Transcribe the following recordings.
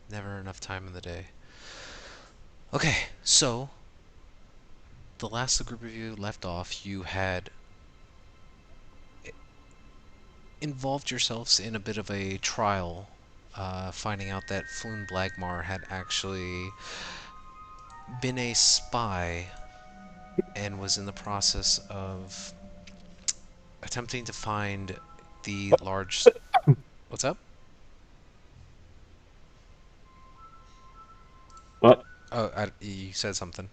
Never enough time in the day. Okay, so the last the group of you left off, you had involved yourselves in a bit of a trial, finding out that Floon Blagmar had actually been a spy and was in the process of attempting to find the large. What's up? What? Oh, you said something.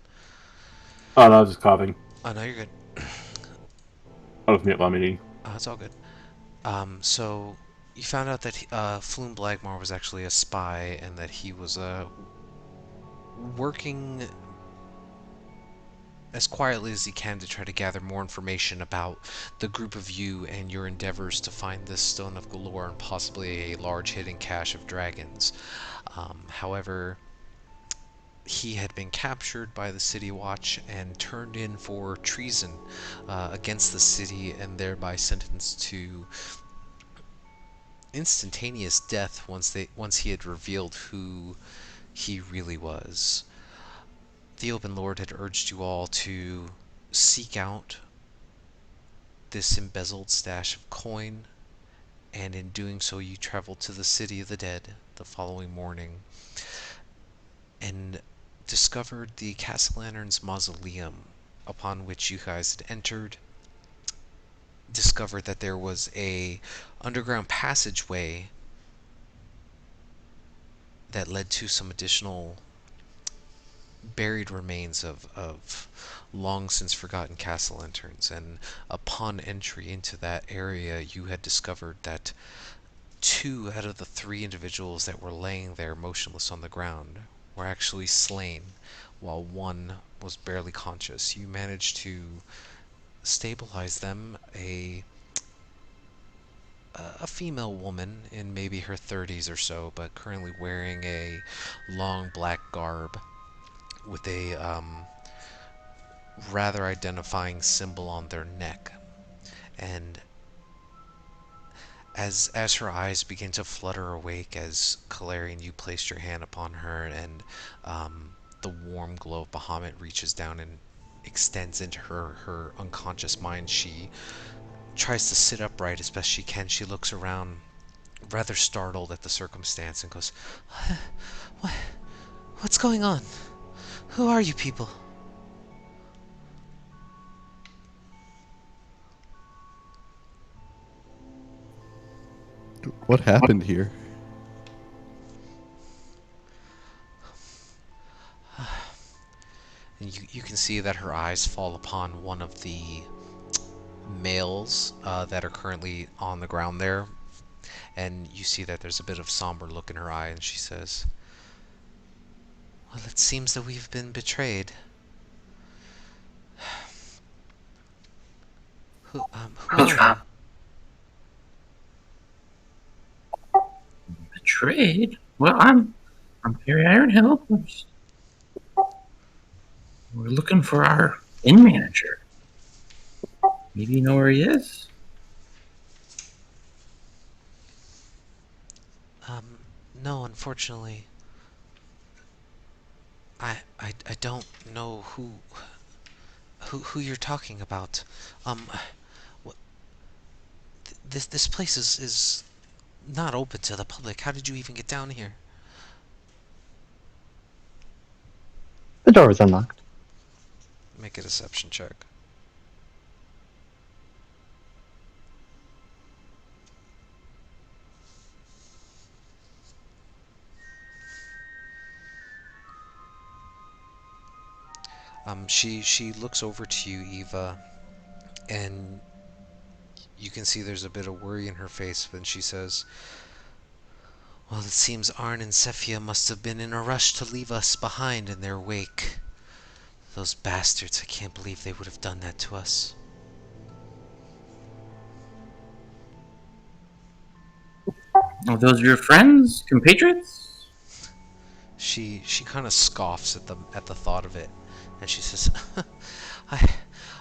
Oh, no, I was just coughing. Oh, no, you're good. I was mute while meeting. It's all good. So you found out that Floon Blagmar was actually a spy and that he was working as quietly as he can to try to gather more information about the group of you and your endeavors to find this Stone of Galore and possibly a large hidden cache of dragons. However, he had been captured by the City Watch and turned in for treason against the city and thereby sentenced to instantaneous death once he had revealed who he really was. The Open Lord had urged you all to seek out this embezzled stash of coin, and in doing so, you traveled to the City of the Dead the following morning and discovered the Castellanterns mausoleum, upon which you guys had entered. Discovered that there was a underground passageway that led to some additional buried remains of long since forgotten castle lanterns, and upon entry into that area, you had discovered that two out of the three individuals that were laying there motionless on the ground were actually slain, while one was barely conscious. You managed to stabilize them, a female woman in maybe her 30s or so, but currently wearing a long black garb with a rather identifying symbol on their neck. And as her eyes begin to flutter awake, as Calarian, you placed your hand upon her, and the warm glow of Bahamut reaches down and extends into her unconscious mind, she tries to sit upright as best she can. She looks around, rather startled at the circumstance, and goes, "What? What's going on? Who are you people?" What happened here? And you can see that her eyes fall upon one of the males that are currently on the ground there, and you see that there's a bit of somber look in her eye, and she says, "Well, it seems that we've been betrayed. Who are you?" Betrayed? Well, I'm Perry Ironhill. We're looking for our inn manager. Maybe you know where he is? No, unfortunately, I don't know who you're talking about. Um, this place is not open to the public. How did you even get down here? The door was unlocked. Make a deception check. She looks over to you, Eva, and you can see there's a bit of worry in her face. Then she says, "Well, it seems Arn and Cephia must have been in a rush to leave us behind in their wake. Those bastards, I can't believe they would have done that to us." Are those your friends, compatriots? She kind of scoffs at the thought of it, and she says, "I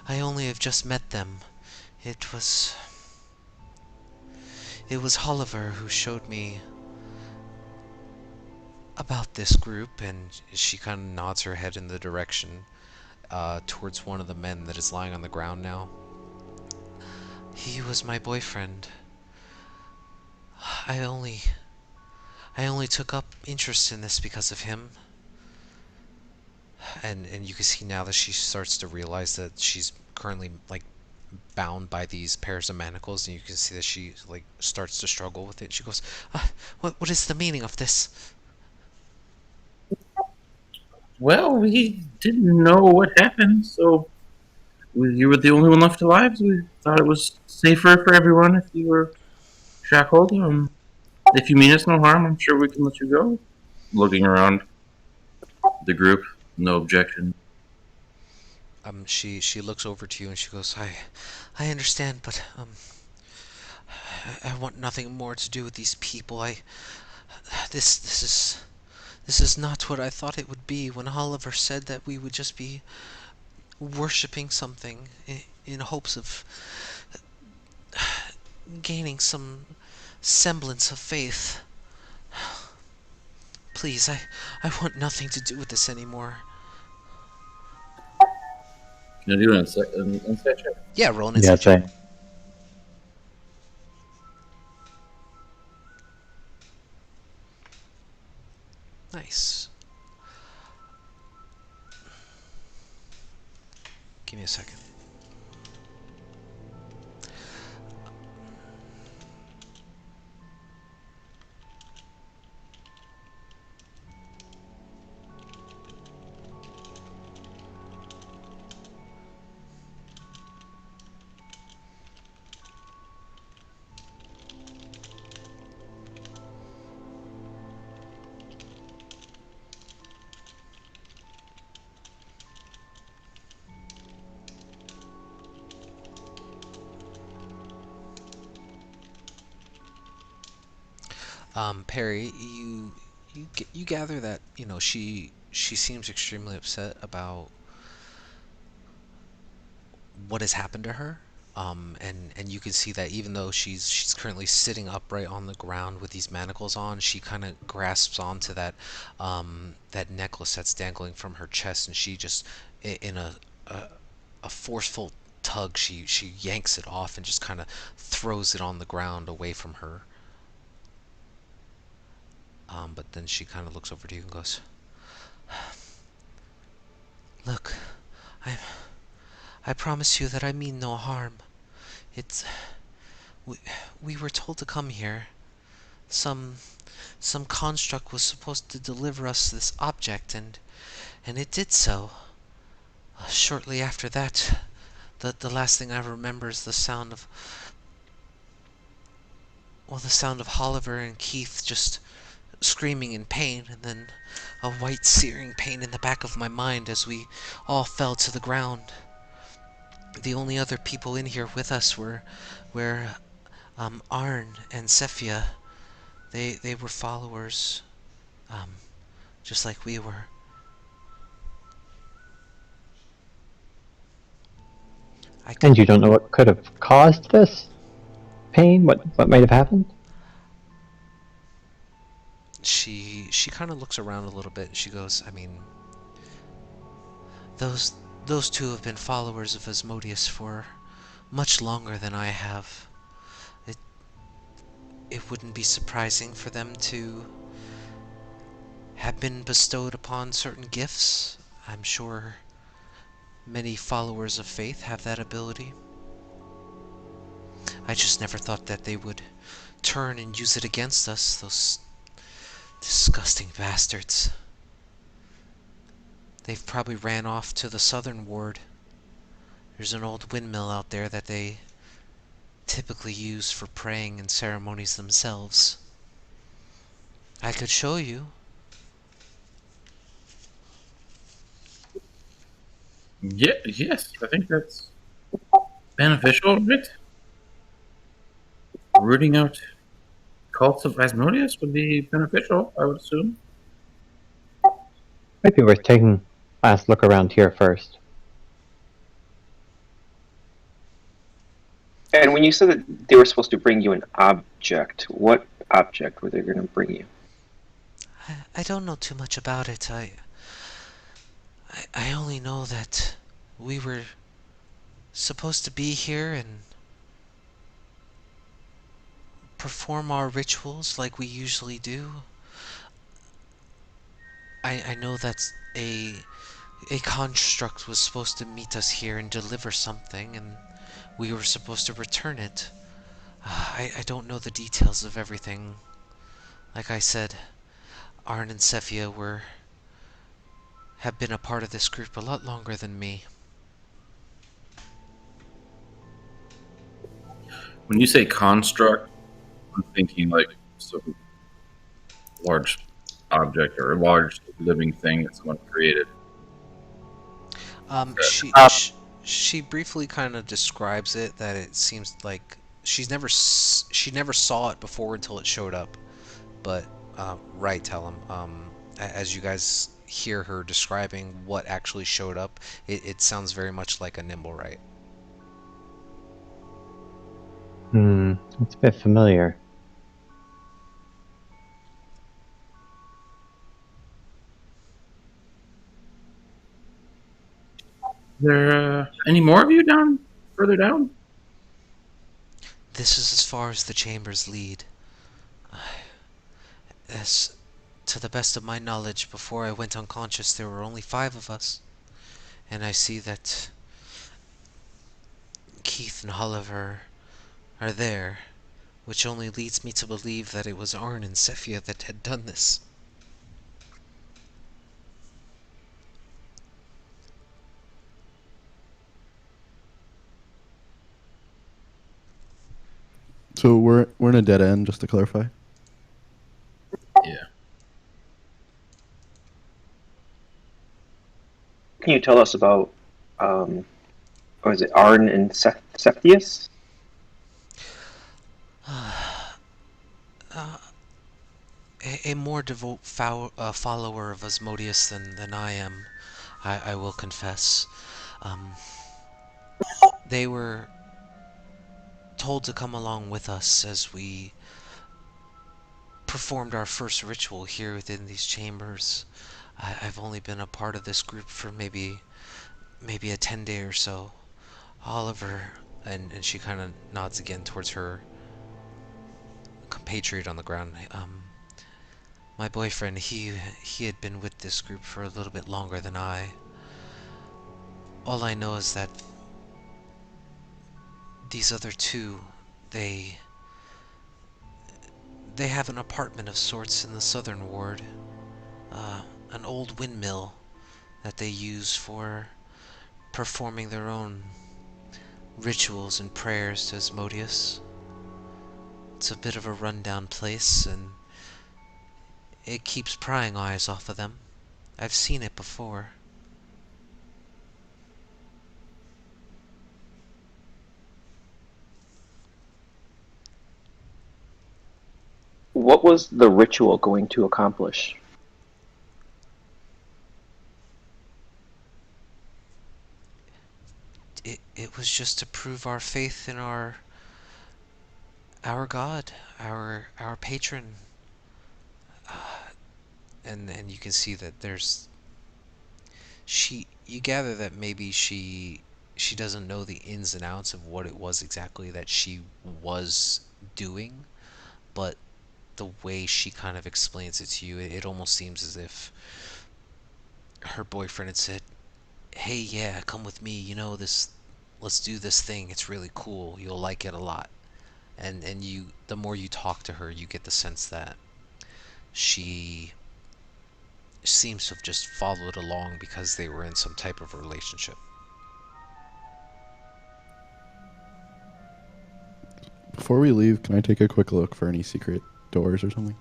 I only have just met them. It was it was Holliver who showed me about this group, and she kind of nods her head in the direction towards one of the men that is lying on the ground now. He was my boyfriend. I only I only took up interest in this because of him. And you can see now that she starts to realize that she's currently like bound by these pairs of manacles, and you can see that she like starts to struggle with it. She goes, what is the meaning of this?" Well, we didn't know what happened, so you were the only one left alive. So we thought it was safer for everyone if you were shackled. If you mean us no harm, I'm sure we can let you go. Looking around the group, no objection. She looks over to you and she goes, I understand, but I want nothing more to do with these people. This is not what I thought it would be when Oliver said that we would just be worshipping something in hopes of gaining some semblance of faith. Please, I want nothing to do with this anymore. Can I do an insight check? Yeah, roll an Yeah, insight check. same. Nice. Give me a second. Perry, you gather that she seems extremely upset about what has happened to her. And you can see that even though she's currently sitting upright on the ground with these manacles on, she kind of grasps onto that necklace that's dangling from her chest, and she just in a, a forceful tug, she yanks it off and just kind of throws it on the ground away from her. But then she kind of looks over to you and goes, "Look, I I promise you that I mean no harm. It's we, we were told to come here. Some some construct was supposed to deliver us this object, and it did so. Shortly after that, the last thing I remember is the sound of Oliver and Keith just screaming in pain, and then a white searing pain in the back of my mind as we all fell to the ground. The only other people in here with us were Arn and Sephia. They were followers, um, just like we were. I And could. you don't know what could have caused this pain? What might have happened? She kind of looks around a little bit. And she goes, I mean, those those two have been followers of Asmodeus for much longer than I have. It it wouldn't be surprising for them to have been bestowed upon certain gifts. I'm sure many followers of faith have that ability. I just never thought that they would turn and use it against us, those disgusting bastards. They've probably ran off to the southern ward. There's an old windmill out there that they typically use for praying and ceremonies themselves. I could show you. Yeah, yes, I think that's beneficial, right? Rooting out cults of Asmodeus would be beneficial, I would assume. Might be worth taking a last look around here first. And when you said that they were supposed to bring you an object, what object were they going to bring you? I don't know too much about it. I only know that we were supposed to be here and perform our rituals like we usually do. I know that a construct was supposed to meet us here and deliver something, and we were supposed to return it. I don't know the details of everything. Like I said, Arn and Cephia have been a part of this group a lot longer than me. When you say construct, I'm thinking like some large object or a large living thing that someone created. She briefly kind of describes it that it seems like she never saw it before until it showed up. But right, tell him. As you guys hear her describing what actually showed up, it sounds very much like a nimble right. It's a bit familiar. There any more of you further down? This is as far as the chambers lead. As to the best of my knowledge, before I went unconscious, there were only 5 of us, and I see that Keith and Oliver are there, which only leads me to believe that it was Arn and Cephia that had done this. So we're in a dead end, just to clarify. Yeah. Can you tell us about, or is it Arn and Septius? A more devout follower of Asmodeus than I am, I will confess. They were told to come along with us as we performed our first ritual here within these chambers. I've only been a part of this group for maybe a 10-day or so. Oliver, and she kind of nods again towards her compatriot on the ground. My boyfriend, he had been with this group for a little bit longer than I. All I know is that these other 2, they have an apartment of sorts in the southern ward. An old windmill that they use for performing their own rituals and prayers to Asmodeus. It's a bit of a rundown place, and it keeps prying eyes off of them. I've seen it before. What was the ritual going to accomplish? It was just to prove our faith in our God, our patron. And you can see that you gather that maybe she doesn't know the ins and outs of what it was exactly that she was doing, but the way she kind of explains it to you, it almost seems as if her boyfriend had said, "Hey, yeah, come with me, this, let's do this thing, it's really cool, you'll like it a lot." And the more you talk to her, you get the sense that she seems to have just followed along because they were in some type of relationship. Before we leave, can I take a quick look for any secret doors or something?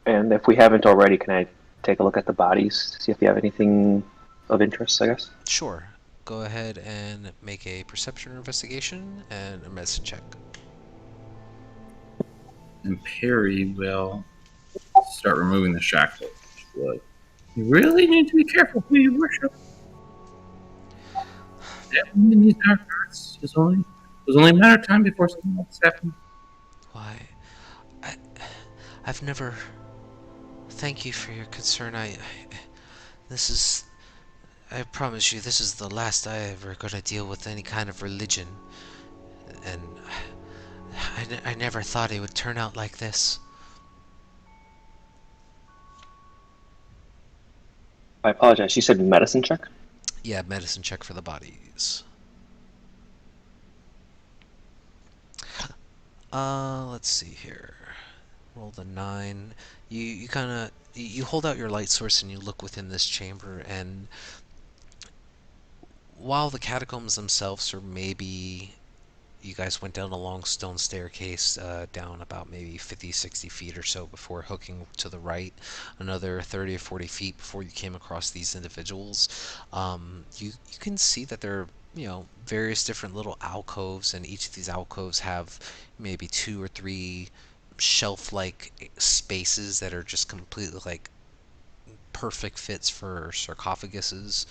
And if we haven't already, can I take a look at the bodies, see if you have anything of interest, I guess? Sure. Go ahead and make a perception or investigation and a medicine check. And Perry will start removing the shackles. Like, you really need to be careful who you worship. In these dark arts, it was only a matter of time before something like this happened. Why, I've never thank you for your concern. This is, I promise you, this is the last I ever gonna deal with any kind of religion. And I never thought it would turn out like this. I apologize. You said medicine check? Yeah, medicine check for the bodies. Let's see here. Roll the 9. You kind of you hold out your light source and you look within this chamber, and while the catacombs themselves are maybe, you guys went down a long stone staircase down about maybe 50, 60 feet or so before hooking to the right, another 30 or 40 feet before you came across these individuals. You can see that there are, various different little alcoves, and each of these alcoves have maybe 2 or 3 shelf-like spaces that are just completely like perfect fits for sarcophaguses.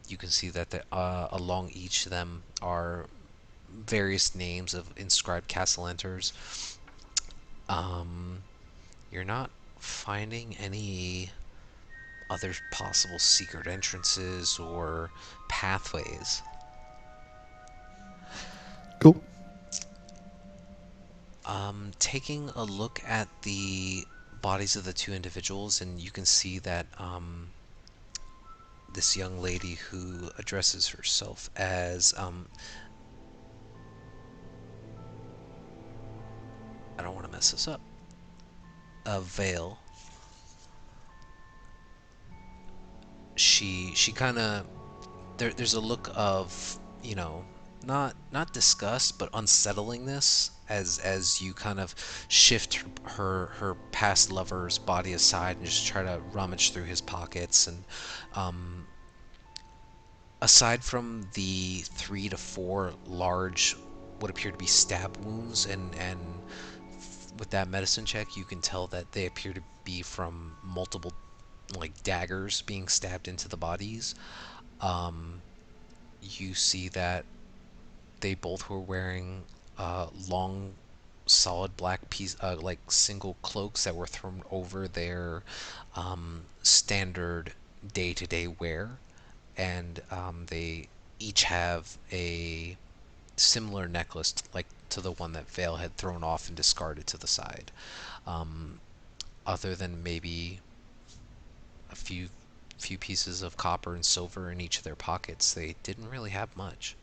You can see that along each of them are various names of inscribed castellanters. Um, you're not finding any other possible secret entrances or pathways. Cool. Taking a look at the bodies of the 2 individuals, and you can see that this young lady who addresses herself as I don't want to mess this up. A Vale. She kind of there's a look of, not disgust but unsettlingness as you kind of shift her past lover's body aside and just try to rummage through his pockets. And um, aside from the 3 to 4 large, what appear to be stab wounds, and with that medicine check, you can tell that they appear to be from multiple, like, daggers being stabbed into the bodies. Um, you see that they both were wearing long, solid black like single cloaks that were thrown over their standard day-to-day wear, and they each have a similar necklace, like to the one that Vale had thrown off and discarded to the side. Um, Other than maybe a few pieces of copper and silver in each of their pockets, they didn't really have much.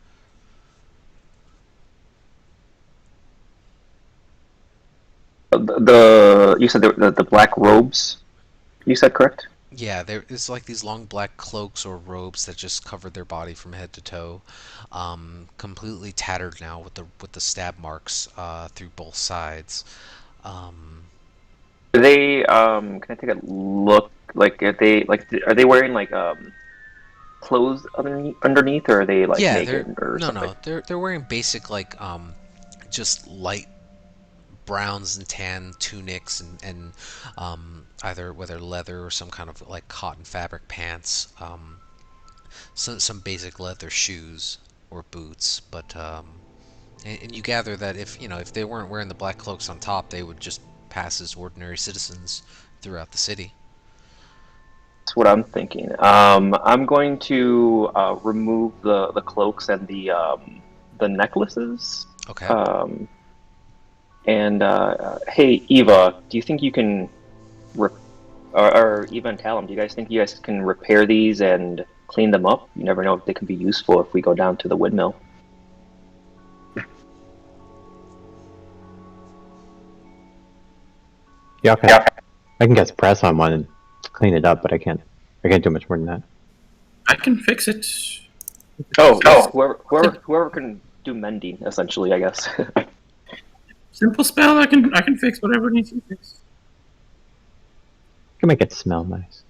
You said the black robes. You said correct? Yeah, there is like these long black cloaks or robes that just covered their body from head to toe, completely tattered now with the stab marks through both sides. Um, Are they can I take a look? Like, are they wearing like clothes underneath, or are they like yeah, they're naked or no, something? no, they're wearing basic like just light browns and tan tunics, and either whether leather or some kind of like cotton fabric pants, some basic leather shoes or boots. But and you gather that if they weren't wearing the black cloaks on top, they would just pass as ordinary citizens throughout the city. That's what I'm thinking. I'm going to remove the cloaks and the necklaces. Okay. Um, and hey, Eva, do you think you can, or Eva and Talum, do you guys think you guys can repair these and clean them up? You never know if they could be useful if we go down to the windmill. Yeah, okay. I can get press on one and clean it up, but I can't do much more than that. I can fix it. Oh, yes, whoever can do mending, essentially, I guess. Simple spell. I can fix whatever needs to be fixed. I can make it smell nice.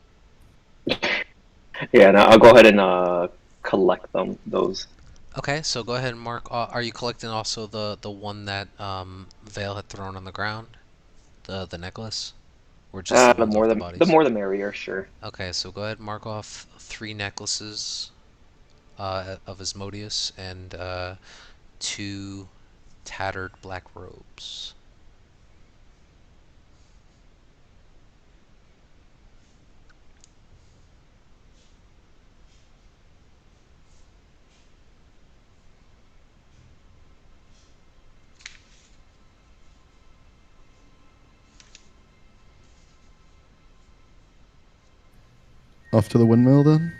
Yeah, and I'll go ahead and collect those. Okay, so go ahead and mark. Are you collecting also the one that Vale had thrown on the ground, the necklace, or just the The ones more off the the bodies? more the merrier, sure. Okay, so go ahead and mark off 3 necklaces of Asmodeus and 2 tattered black robes. Off to the windmill then?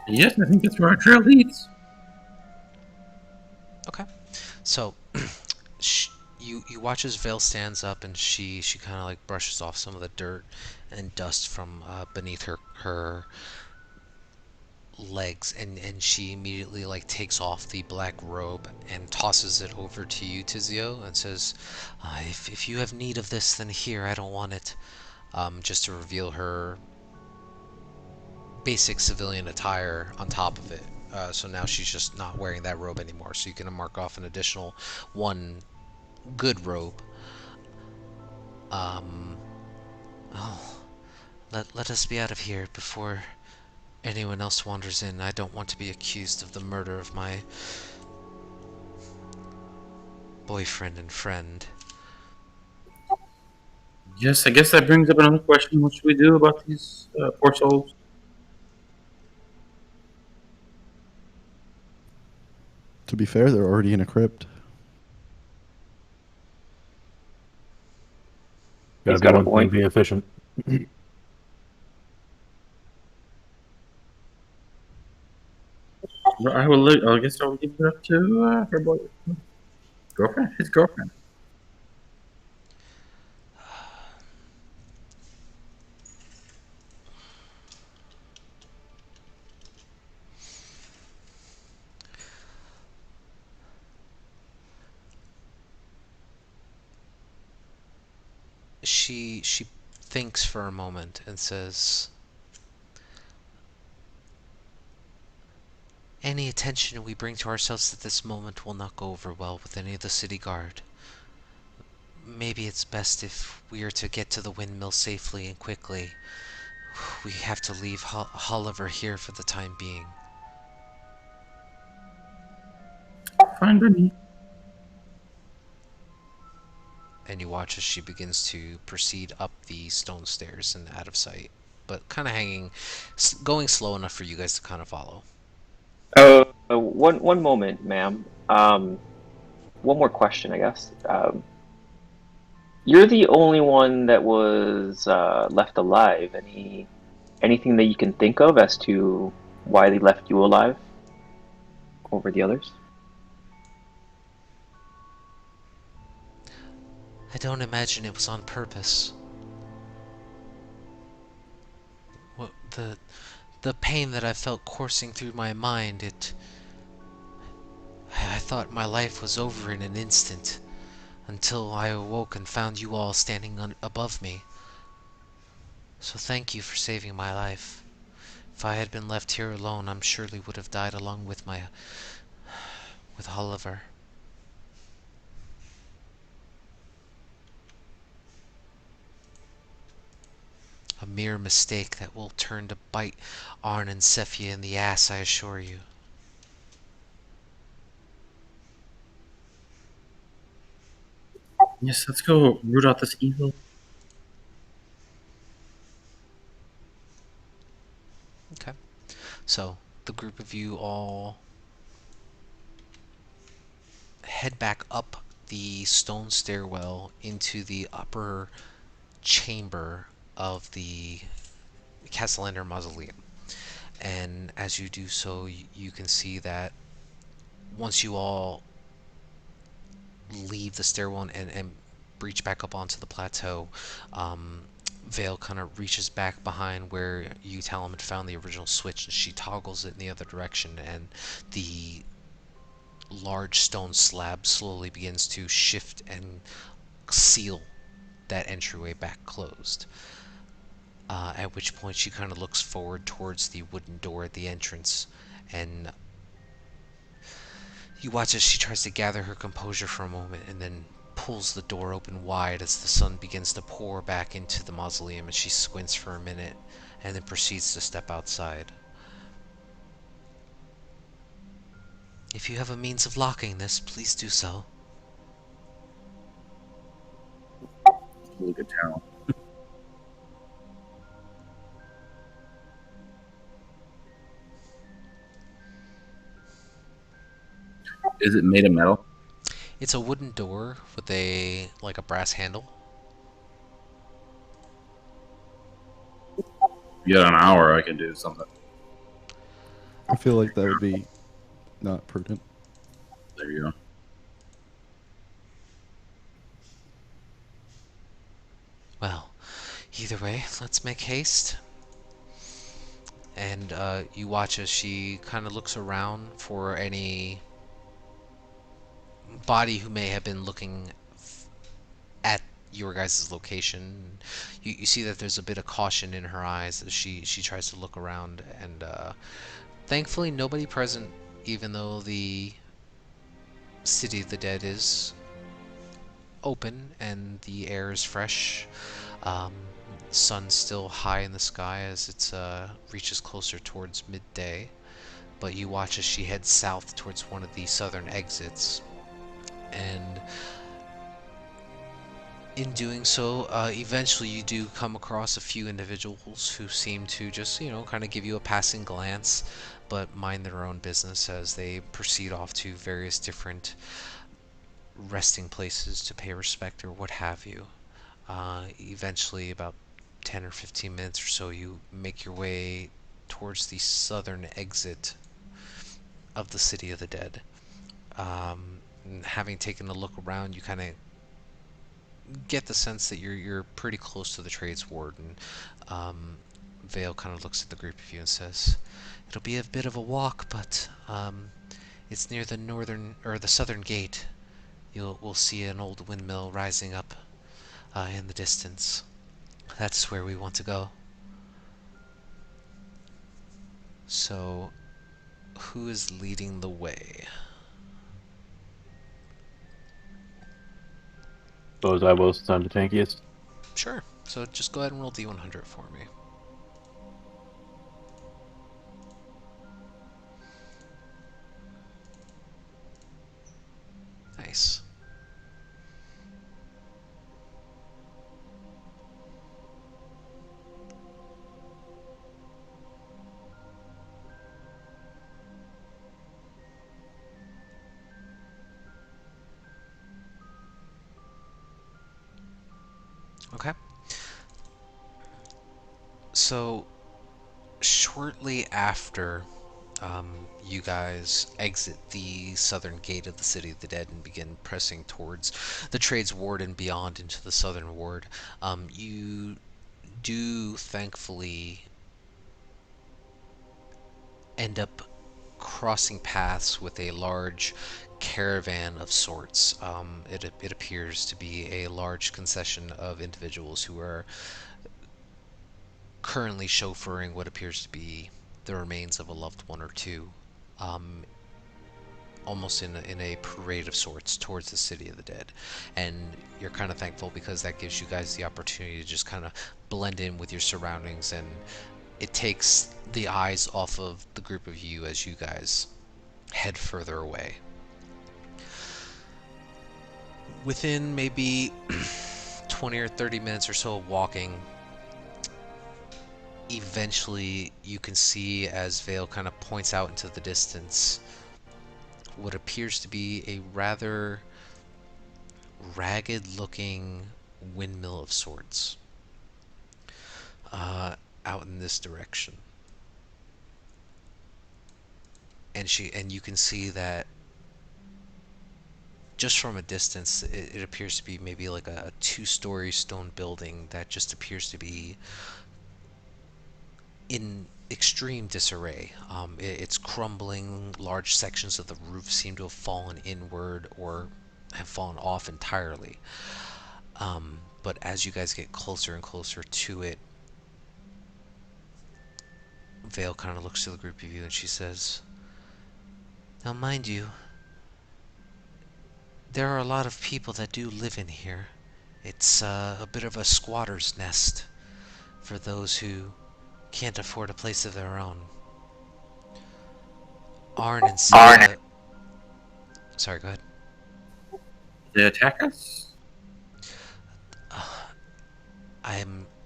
Yes, I think that's where our trail leads. Okay. So, you watch as Vale stands up and she kind of like brushes off some of the dirt and dust from beneath her legs, and she immediately like takes off the black robe and tosses it over to you, Tizio, and says, if you have need of this, then here, I don't want it. Just to reveal her basic civilian attire on top of it. So now she's just not wearing that robe anymore. So you can mark off an additional one good robe. Oh, let us be out of here before anyone else wanders in. I don't want to be accused of the murder of my boyfriend and friend. Yes, I guess that brings up another question. What should we do about these poor souls? To be fair, they're already in a crypt. Gotta He's be got a one thing, point. be efficient. Well, I guess I'll give it up to her boy, girlfriend, his girlfriend. She thinks for a moment and says, any attention we bring to ourselves at this moment will not go over well with any of the city guard. Maybe it's best if we are to get to the windmill safely and quickly. We have to leave Oliver here for the time being. Fine by me. And you watch as she begins to proceed up the stone stairs and out of sight, but kind of going slow enough for you guys to kind of follow. One moment, ma'am. One more question, I guess. You're the only one that was left alive. Anything that you can think of as to why they left you alive over the others? I don't imagine it was on purpose. What the pain that I felt coursing through my mind, I thought my life was over in an instant, until I awoke and found you all standing above me. So thank you for saving my life. If I had been left here alone, I'm surely would have died along with Oliver. A mere mistake that will turn to bite Arn and Cephia in the ass, I assure you. Yes, let's go root out this evil. Okay. So, the group of you all head back up the stone stairwell into the upper chamber of the Castellander Mausoleum. And as you do so, you can see that once you all leave the stairwell and breach back up onto the plateau, Vale kind of reaches back behind where you tell him had found the original switch, and she toggles it in the other direction, and the large stone slab slowly begins to shift and seal that entryway back closed. At which point she kind of looks forward towards the wooden door at the entrance, and you watch as she tries to gather her composure for a moment and then pulls the door open wide as the sun begins to pour back into the mausoleum, and she squints for a minute and then proceeds to step outside. If you have a means of locking this, please do so. Really good talent. Is it made of metal? It's a wooden door with a brass handle. You got an hour, I can do something. I feel like that would be not prudent. There you go. Well, either way, let's make haste. And you watch as she kind of looks around for any body who may have been looking at your guys' location. You see that there's a bit of caution in her eyes as she tries to look around, and thankfully nobody present, even though the City of the Dead is open and the air is fresh. Sun's still high in the sky as it reaches closer towards midday, but you watch as she heads south towards one of the southern exits, and in doing so, eventually you do come across a few individuals who seem to just, kind of give you a passing glance, but mind their own business as they proceed off to various different resting places to pay respect or what have you. Eventually, about 10 or 15 minutes or so, you make your way towards the southern exit of the City of the Dead. And having taken a look around, you kind of get the sense that you're pretty close to the trades warden. Vale kind of looks at the group of you and says, "It'll be a bit of a walk, but it's near the northern or the southern gate. We'll see an old windmill rising up in the distance. That's where we want to go." So, who is leading the way? Suppose I will since I'm the tankiest. Sure. So just go ahead and roll D100 for me. Nice. Okay. So, shortly after you guys exit the southern gate of the City of the Dead and begin pressing towards the Trades Ward and beyond into the Southern Ward, you do thankfully end up crossing paths with a large caravan of sorts. It appears to be a large concession of individuals who are currently chauffeuring what appears to be the remains of a loved one or two, um, almost in a parade of sorts towards the City of the Dead. And you're kind of thankful because that gives you guys the opportunity to just kind of blend in with your surroundings, and it takes the eyes off of the group of you as you guys head further away. Within maybe 20 or 30 minutes or so of walking, eventually you can see, as Vale kind of points out into the distance, what appears to be a rather ragged looking windmill of sorts out in this direction. And you can see that just from a distance, it appears to be maybe like a two-story stone building that just appears to be in extreme disarray. It's crumbling. Large sections of the roof seem to have fallen inward or have fallen off entirely. But as you guys get closer and closer to it, Vale kind of looks to the group of you and she says, "Now, mind you, there are a lot of people that do live in here. It's a bit of a squatter's nest for those who can't afford a place of their own. Arn and Sia..." Sorry, go ahead. They attack us?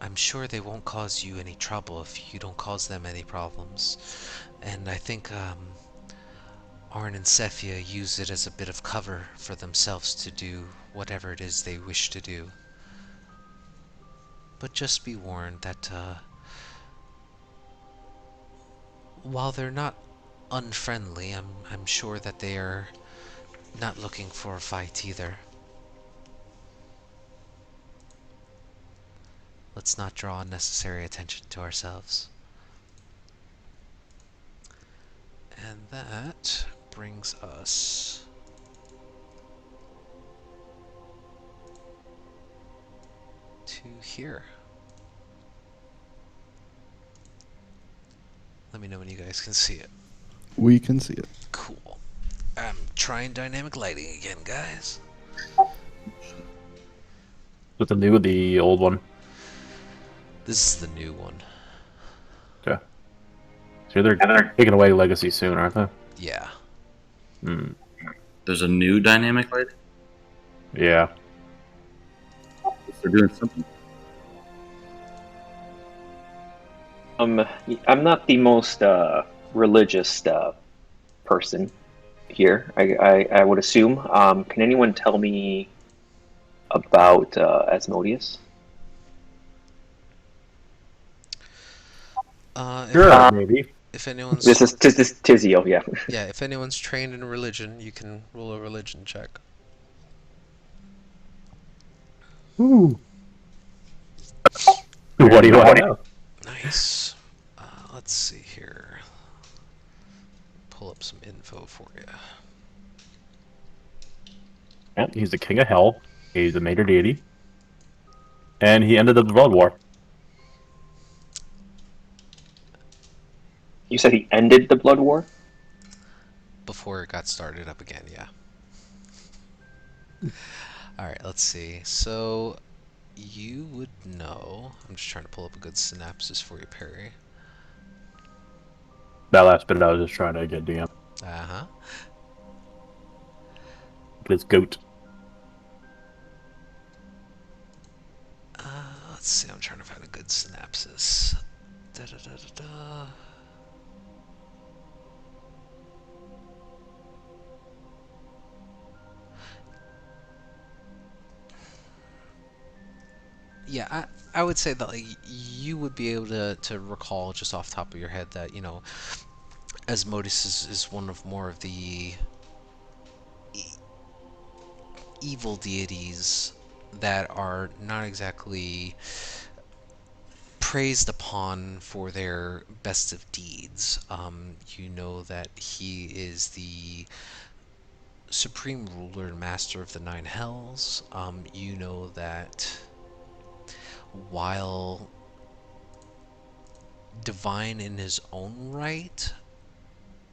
I'm sure they won't cause you any trouble if you don't cause them any problems. And I think Arn and Cephia use it as a bit of cover for themselves to do whatever it is they wish to do. But just be warned that while they're not unfriendly, I'm sure that they are not looking for a fight either. Let's not draw unnecessary attention to ourselves. And that brings us to here. Let me know when you guys can see it. We can see it. Cool. I'm trying dynamic lighting again, guys. With the new or the old one? This is the new one. Okay. So they're taking away Legacy soon, aren't they? Yeah. Hmm. There's a new dynamic light. Yeah. They're doing something. I'm not the most religious person here. I would assume. Can anyone tell me about Asmodeus? Sure, maybe. If anyone's This is Tizio, yeah. yeah, if anyone's trained in religion, you can roll a religion check. Ooh. What do you want to know? Nice. Let's see here. Pull up some info for you. Yeah, he's the king of hell. He's a major deity. And he ended the Blood War. You said he ended the Blood War? Before it got started up again, yeah. Alright, let's see. So, you would know... I'm just trying to pull up a good synopsis for you, Perry. That last bit I was just trying to get DM. Uh-huh. This goat. Let's see, I'm trying to find a good synopsis. Da-da-da-da-da. Yeah, I would say that like, you would be able to recall just off the top of your head that, you know, Asmodeus is one of more of the evil deities that are not exactly praised upon for their best of deeds. You know that he is the supreme ruler and master of the Nine Hells. You know that while divine in his own right,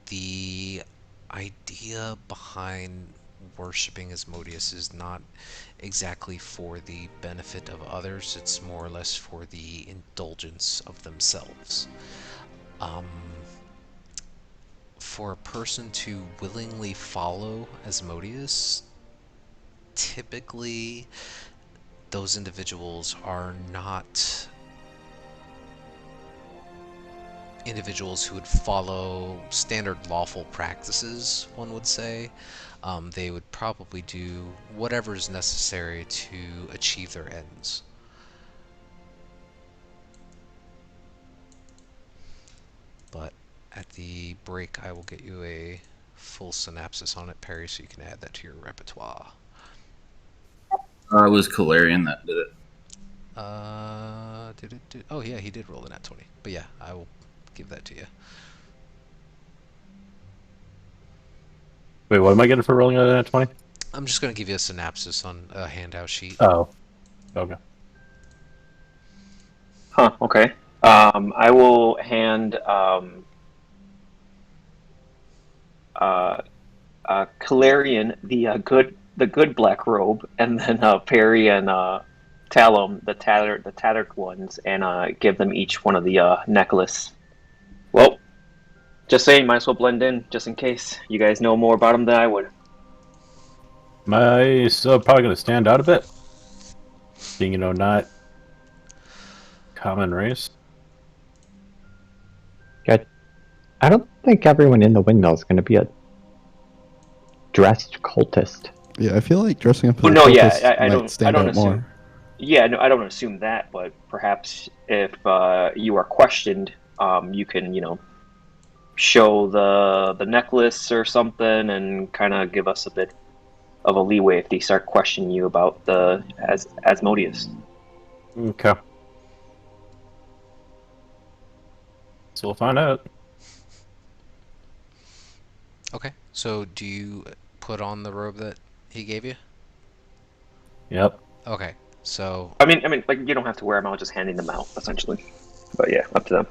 the idea behind worshipping Asmodeus is not exactly for the benefit of others, it's more or less for the indulgence of themselves. For a person to willingly follow Asmodeus, typically those individuals are not individuals who would follow standard lawful practices, one would say. They would probably do whatever is necessary to achieve their ends. But at the break, I will get you a full synopsis on it, Perry, so you can add that to your repertoire. It was Calarian that did it. Did it do? Oh yeah, he did roll a nat 20. But yeah, I will give that to you. Wait, what am I getting for rolling a 20? I'm just going to give you a synopsis on a handout sheet. Oh. Okay. Huh, okay. I will hand Calarian the good black robe, and then Perry and Talum the tattered ones, and give them each one of the necklace. Well, just saying, might as well blend in, just in case. You guys know more about them than I would. Am I still probably going to stand out a bit? Being, not common race? I don't think everyone in the windmill is going to be a dressed cultist. Yeah, I feel like dressing up as Oh, a no, yeah, cultist I might don't stand out assume. more. Yeah, no, I don't assume that, but perhaps if you are questioned, you can, show the necklace or something, and kind of give us a bit of a leeway if they start questioning you about the Asmodeus. Okay. So we'll find out. Okay. So do you put on the robe that he gave you? Yep. Okay. So I mean, like you don't have to wear them. I was just handing them out essentially. But yeah, up to them.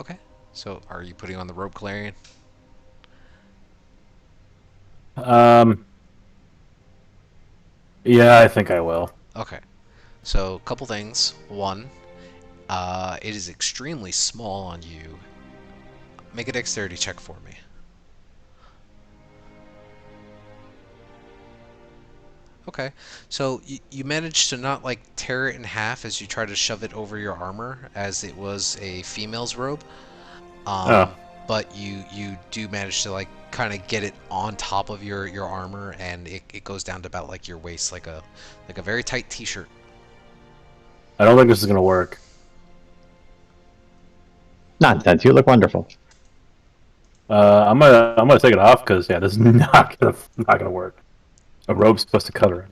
okay. So are you putting on the robe, Galarian? Yeah, I think I will. Okay. So a couple things. One, it is extremely small on you. Make a dexterity check for me. Okay, so you managed to not like tear it in half as you try to shove it over your armor, as it was a female's robe. Oh. But you do manage to like kind of get it on top of your armor, and it goes down to about like your waist, like a very tight t-shirt. I don't think this is gonna work. Nonsense. You look wonderful. I'm gonna take it off because yeah, this is not gonna work. A robe's supposed to cover it.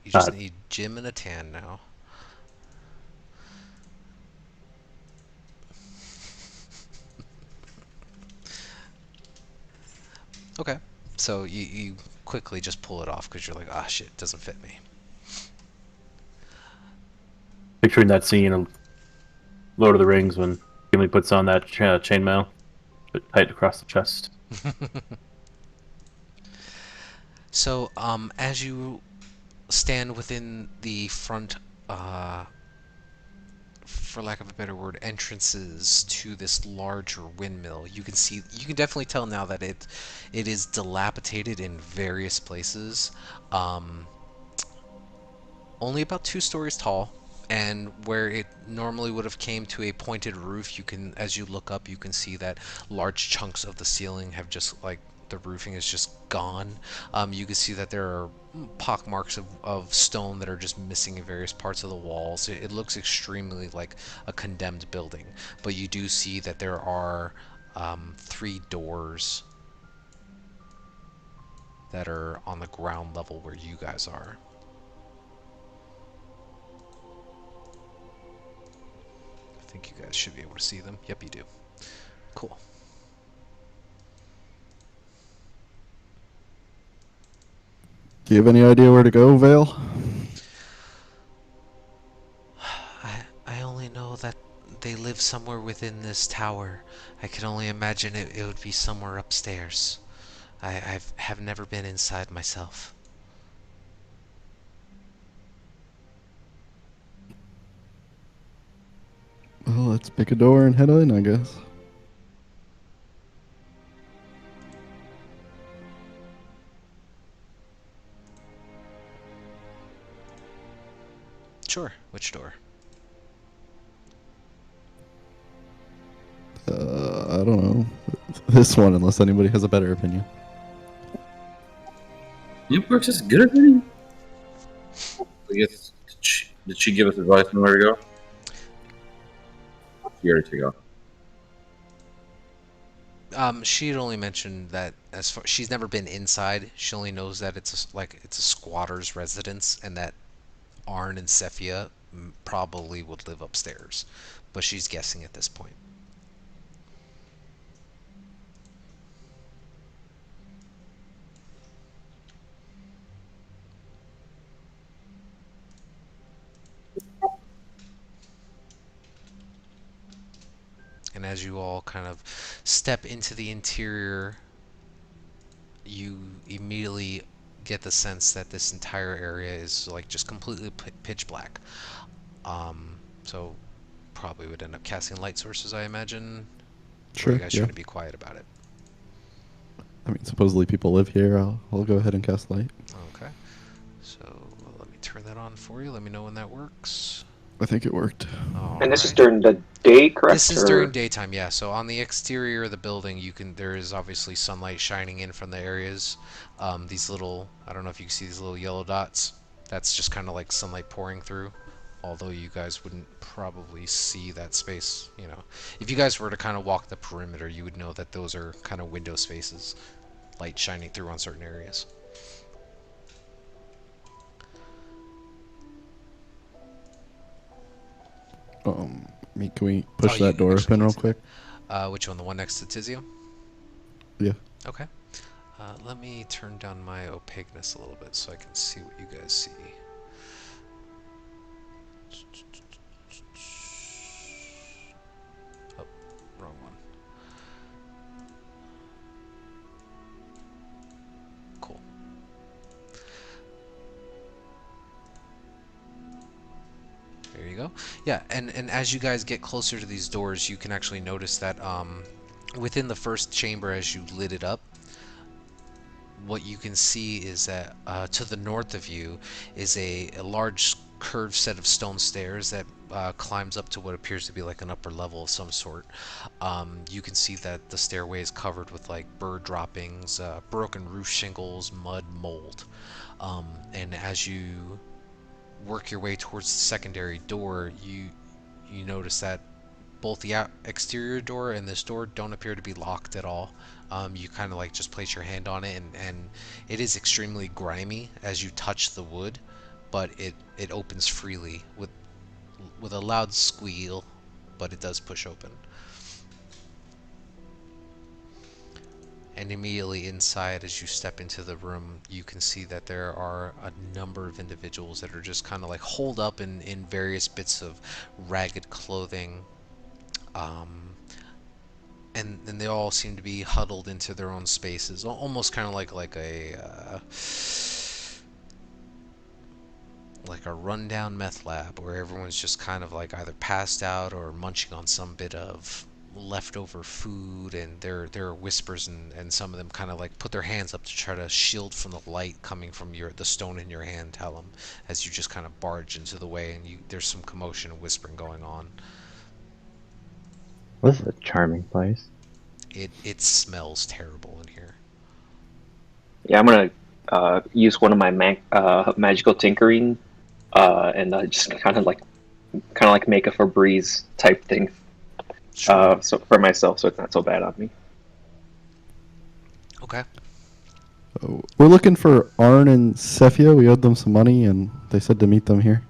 You just need Jim and a tan now. Okay, so you quickly just pull it off because you're like, ah, shit, it doesn't fit me. Picturing that scene in Lord of the Rings when Gimli puts on that chainmail, tight across the chest. So, as you stand within the front, for lack of a better word, entrances to this larger windmill, you can definitely tell now that it is dilapidated in various places. Only about 2 stories tall, and where it normally would have came to a pointed roof, you can, as you look up, you can see that large chunks of the ceiling have just like the roofing is just gone. You can see that there are pock marks of stone that are just missing in various parts of the walls. It looks extremely like a condemned building, but you do see that there are 3 doors that are on the ground level where you guys are. I think you guys should be able to see them. Yep, you do. Cool. Do you have any idea where to go, Vale? I only know that they live somewhere within this tower. I can only imagine it would be somewhere upstairs. Have never been inside myself. Well, let's pick a door and head in, I guess. Sure. Which door? I don't know. This one, unless anybody has a better opinion. It works as good as any. I guess, did she give us advice on where to go? She already took off. She had only mentioned that as far she's never been inside. She only knows that it's a squatter's residence, and that Arn and Cephia probably would live upstairs, but she's guessing at this point. And as you all kind of step into the interior, you immediately get the sense that this entire area is like just completely pitch black. So probably would end up casting light sources, I imagine. Sure. Or you guys Yeah. trying to be quiet about it. I mean, supposedly people live here. I'll go ahead and cast light. Okay. So let me turn that on for you. Let me know when that works. I think it worked. And this is Alright. during the day, correct? This is or- during daytime, yeah. So on the exterior of the building, there is obviously sunlight shining in from the areas. These little, I don't know if you can see these little yellow dots. That's just kind of like sunlight pouring through. although you guys wouldn't probably see that space. If you guys were to kind of walk the perimeter, you would know that those are kind of window spaces, light shining through on certain areas. Can we push Oh, that you door actually open can real see quick? Which one? The one next to Tizio? Yeah. Okay. Let me turn down my opaqueness a little bit so I can see what you guys see. Oh, wrong one. Cool. There you go. Yeah, and as you guys get closer to these doors, you can actually notice that within the first chamber, as you lit it up, what you can see is that to the north of you is a large curved set of stone stairs that climbs up to what appears to be like an upper level of some sort. You can see that the stairway is covered with like bird droppings, broken roof shingles, mud, mold. And as you work your way towards the secondary door, you notice that both the exterior door and this door don't appear to be locked at all. You kind of like just place your hand on it, and it is extremely grimy as you touch the wood, but it opens freely with a loud squeal, but it does push open. And immediately inside, as you step into the room, you can see that there are a number of individuals that are just kind of like holed up in various bits of ragged clothing. And they all seem to be huddled into their own spaces, almost kind of like a rundown meth lab where everyone's just kind of like either passed out or munching on some bit of leftover food, and there are whispers, and some of them kind of like put their hands up to try to shield from the light coming from the stone in your hand, Tellum, as you just kind of barge into the way, and there's some commotion and whispering going on. This is a charming place. It smells terrible in here. Yeah, I'm gonna use one of my magical tinkering, and just kind of like make a Febreze type thing. Sure. So for myself, so it's not so bad on me. Okay. We're looking for Arn and Cephia. We owed them some money, and they said to meet them here.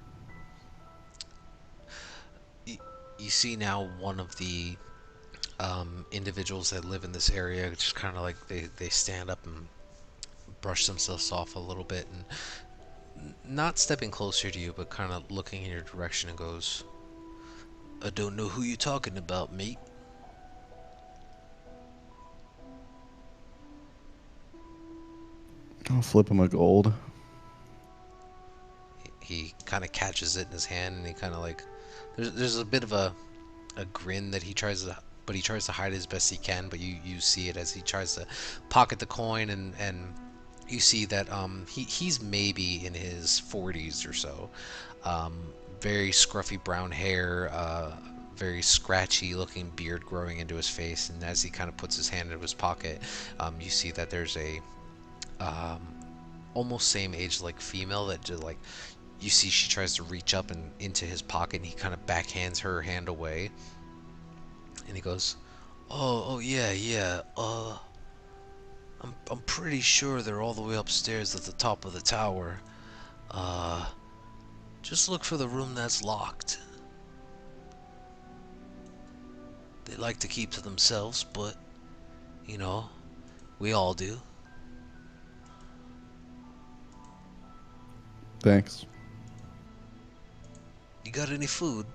You see now one of the individuals that live in this area just kind of like they stand up and brush themselves off a little bit, and not stepping closer to you, but kind of looking in your direction, and goes, "I don't know who you're talking about, mate." I'll flip him a gold. He kind of catches it in his hand, and he kind of like there's a bit of a grin that he tries to hide as best he can, but you see it as he tries to pocket the coin, and you see that he's maybe in his 40s or so. Very scruffy brown hair, very scratchy looking beard growing into his face, and as he kind of puts his hand into his pocket, you see that there's a almost same age like female that just like you see she tries to reach up and into his pocket, and he kind of backhands her hand away, and he goes, oh yeah. I'm pretty sure they're all the way upstairs at the top of the tower. Just look for the room that's locked. They like to keep to themselves, but we all do. Thanks. You got any food?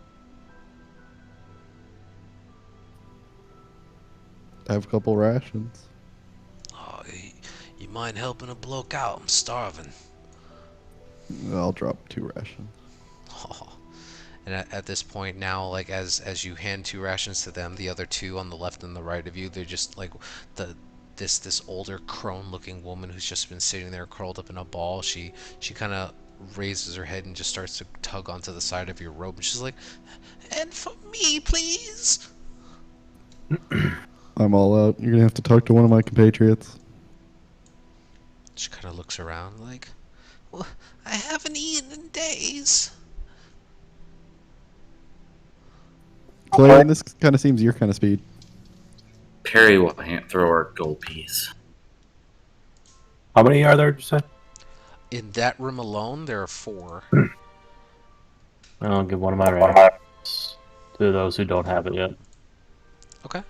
I have a couple rations. Oh, you mind helping a bloke out? I'm starving. I'll drop 2 rations. Oh. And at this point now, like as you hand 2 rations to them, the other 2 on the left and the right of you, they're just like this older crone-looking woman who's just been sitting there curled up in a ball. She kind of raises her head and just starts to tug onto the side of your robe, and she's like, "And for me, please." I'm all out. You're gonna have to talk to one of my compatriots. She kind of looks around like, "Well, I haven't eaten in days." Clarion, this kind of seems your kind of speed. Perry will throw our gold piece. How many are there, did you say? In that room alone, there are 4. I'll give one of my rations to those who don't have it yet. Okay.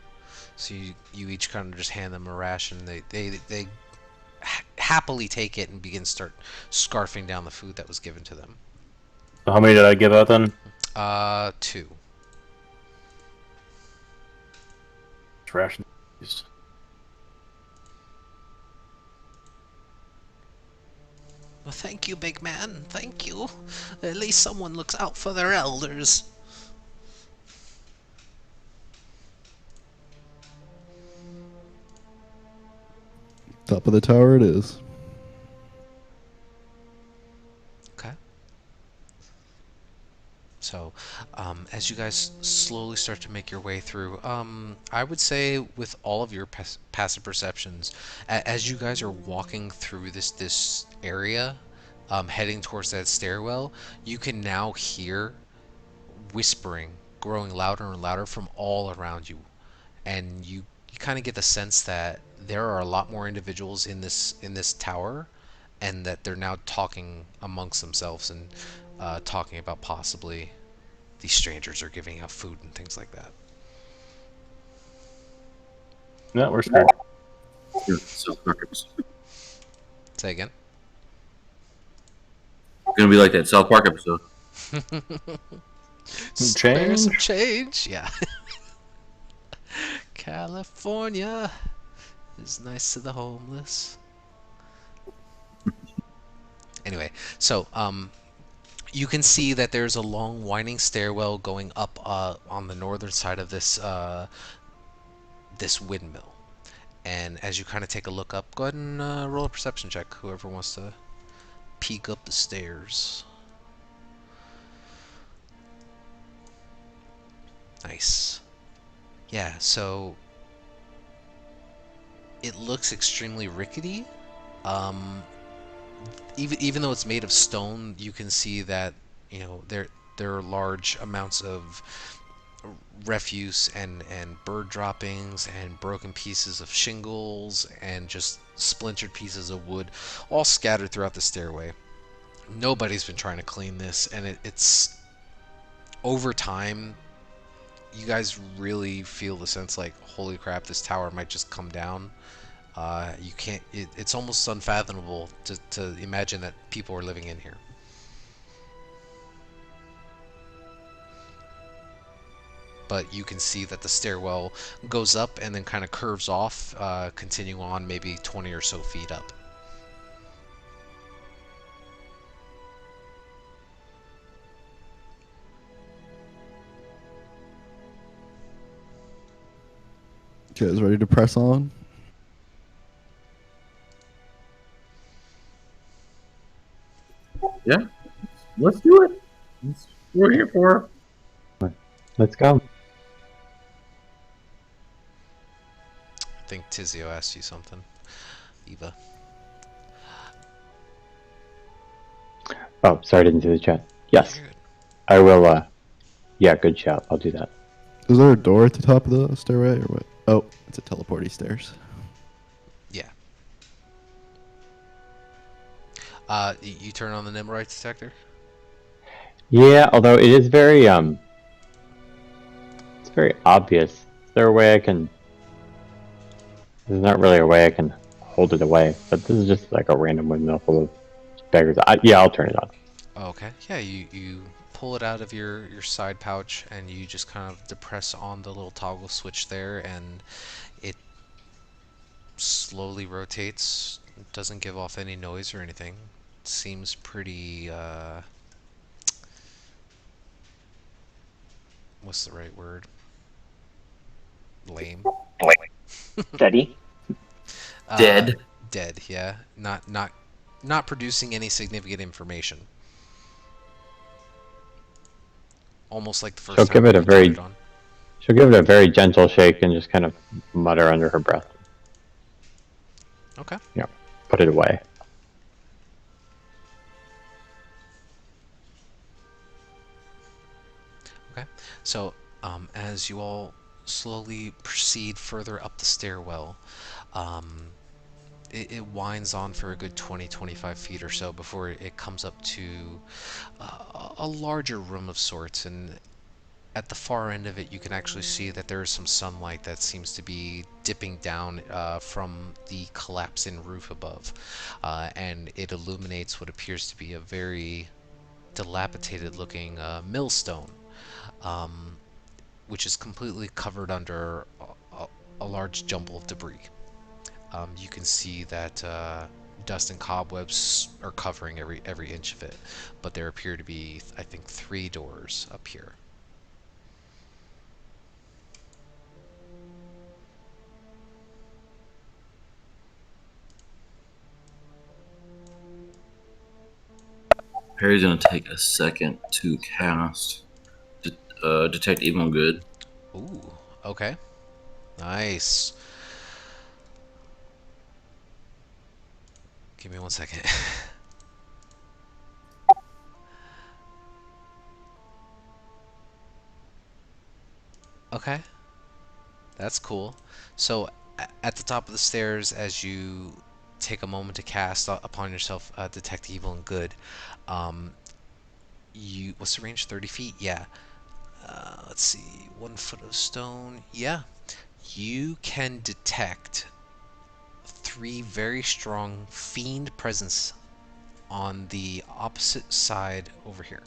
So you each kind of just hand them a ration. They happily take it and start scarfing down the food that was given to them. So how many did I give out then? 2. Ration. Well, thank you, big man. Thank you. At least someone looks out for their elders. Top of the tower it is. Okay. So, as you guys slowly start to make your way through, I would say with all of your passive perceptions, as you guys are walking through this area, heading towards that stairwell, you can now hear whispering growing louder and louder from all around you, and you kind of get the sense that there are a lot more individuals in this tower, and that they're now talking amongst themselves and talking about possibly these strangers are giving out food and things like that. No, we're cool. South Park episode. Say again. Gonna be like that South Park episode. Spare some change, yeah. California is nice to the homeless. Anyway, so you can see that there's a long winding stairwell going up on the northern side of this this windmill. And as you kind of take a look up, go ahead and roll a perception check, whoever wants to peek up the stairs. Nice. Yeah, so it looks extremely rickety. Even though it's made of stone, you can see that there are large amounts of refuse and bird droppings and broken pieces of shingles and just splintered pieces of wood all scattered throughout the stairway. Nobody's been trying to clean this, and it's over time you guys really feel the sense like, holy crap, this tower might just come down. You can't. It's almost unfathomable to imagine that people are living in here. But you can see that the stairwell goes up and then kind of curves off, continuing on maybe 20 or so feet up. You guys ready to press on? Yeah, let's do it. That's what we're here for. Let's go. I think Tizio asked you something, Eva. Oh, sorry, I didn't see the chat. Yes, You're good. I will. Yeah, good shout. I'll do that. Is there a door at the top of the stairway or what? Oh, it's a teleporty stairs. Yeah. You turn on the Nimrite detector? Yeah, although it is very it's very obvious. Is there a way I can? There's not really a way I can hold it away, but this is just like a random windmill full of beggars. Yeah, I'll turn it on. Oh, okay. Yeah, you pull it out of your side pouch and you just kind of depress on the little toggle switch there, and it slowly rotates. It doesn't give off any noise or anything. It seems pretty what's the right word? Lame. Steady. Dead. Dead, yeah. Not producing any significant information. Almost like the first She'll time give it you a very- turned it on. She'll give it a very gentle shake and just kind of mutter under her breath. Okay. Yeah, put it away. Okay. So As you all slowly proceed further up the stairwell, um, it winds on for a good 20-25 feet or so before it comes up to a larger room of sorts. And at the far end of it, you can actually see that there is some sunlight that seems to be dipping down from the collapse-in roof above, and it illuminates what appears to be a very dilapidated-looking millstone, um, which is completely covered under a large jumble of debris. You can see that dust and cobwebs are covering every inch of it, but there appear to be, I think, 3 doors up here. Perry's gonna take a second to cast Detect Evil and Good. Ooh, okay. Nice. Give me 1 second. Okay. That's cool. So, at the top of the stairs, as you take a moment to cast upon yourself Detect Evil and Good, um, what's the range? 30 feet? Yeah. Let's see. 1 foot of stone. Yeah. You can detect 3 very strong fiend presence on the opposite side over here.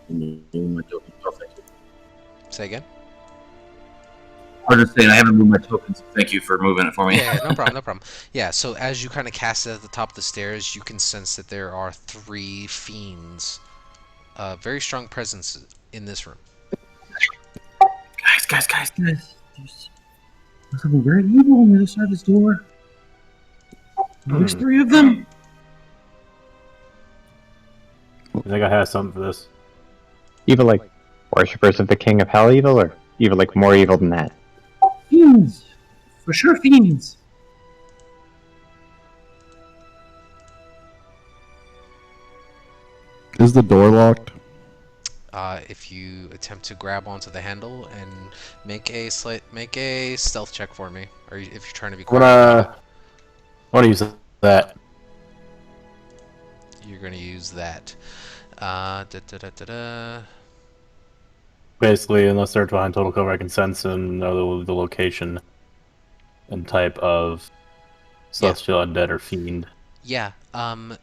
Move my token. Oh, thank you. Say again? I was just saying I haven't moved my token, so thank you for moving it for me. Yeah, no problem, no problem. Yeah, so as you kind of cast it at the top of the stairs, you can sense that there are 3 fiends, very strong presence in this room. Guys. There's something very evil on the other side of this door. There's 3 of them. I think I have something for this. Evil like worshippers of the King of Hell evil, or evil like more evil than that? Fiends. For sure, fiends. Is the door locked? If you attempt to grab onto the handle and make a stealth check for me, or if you're trying to be quiet, I wanna use that. you're going to use that. Basically, unless they're behind total cover, I can sense and know the location and type of celestial undead or fiend. Yeah,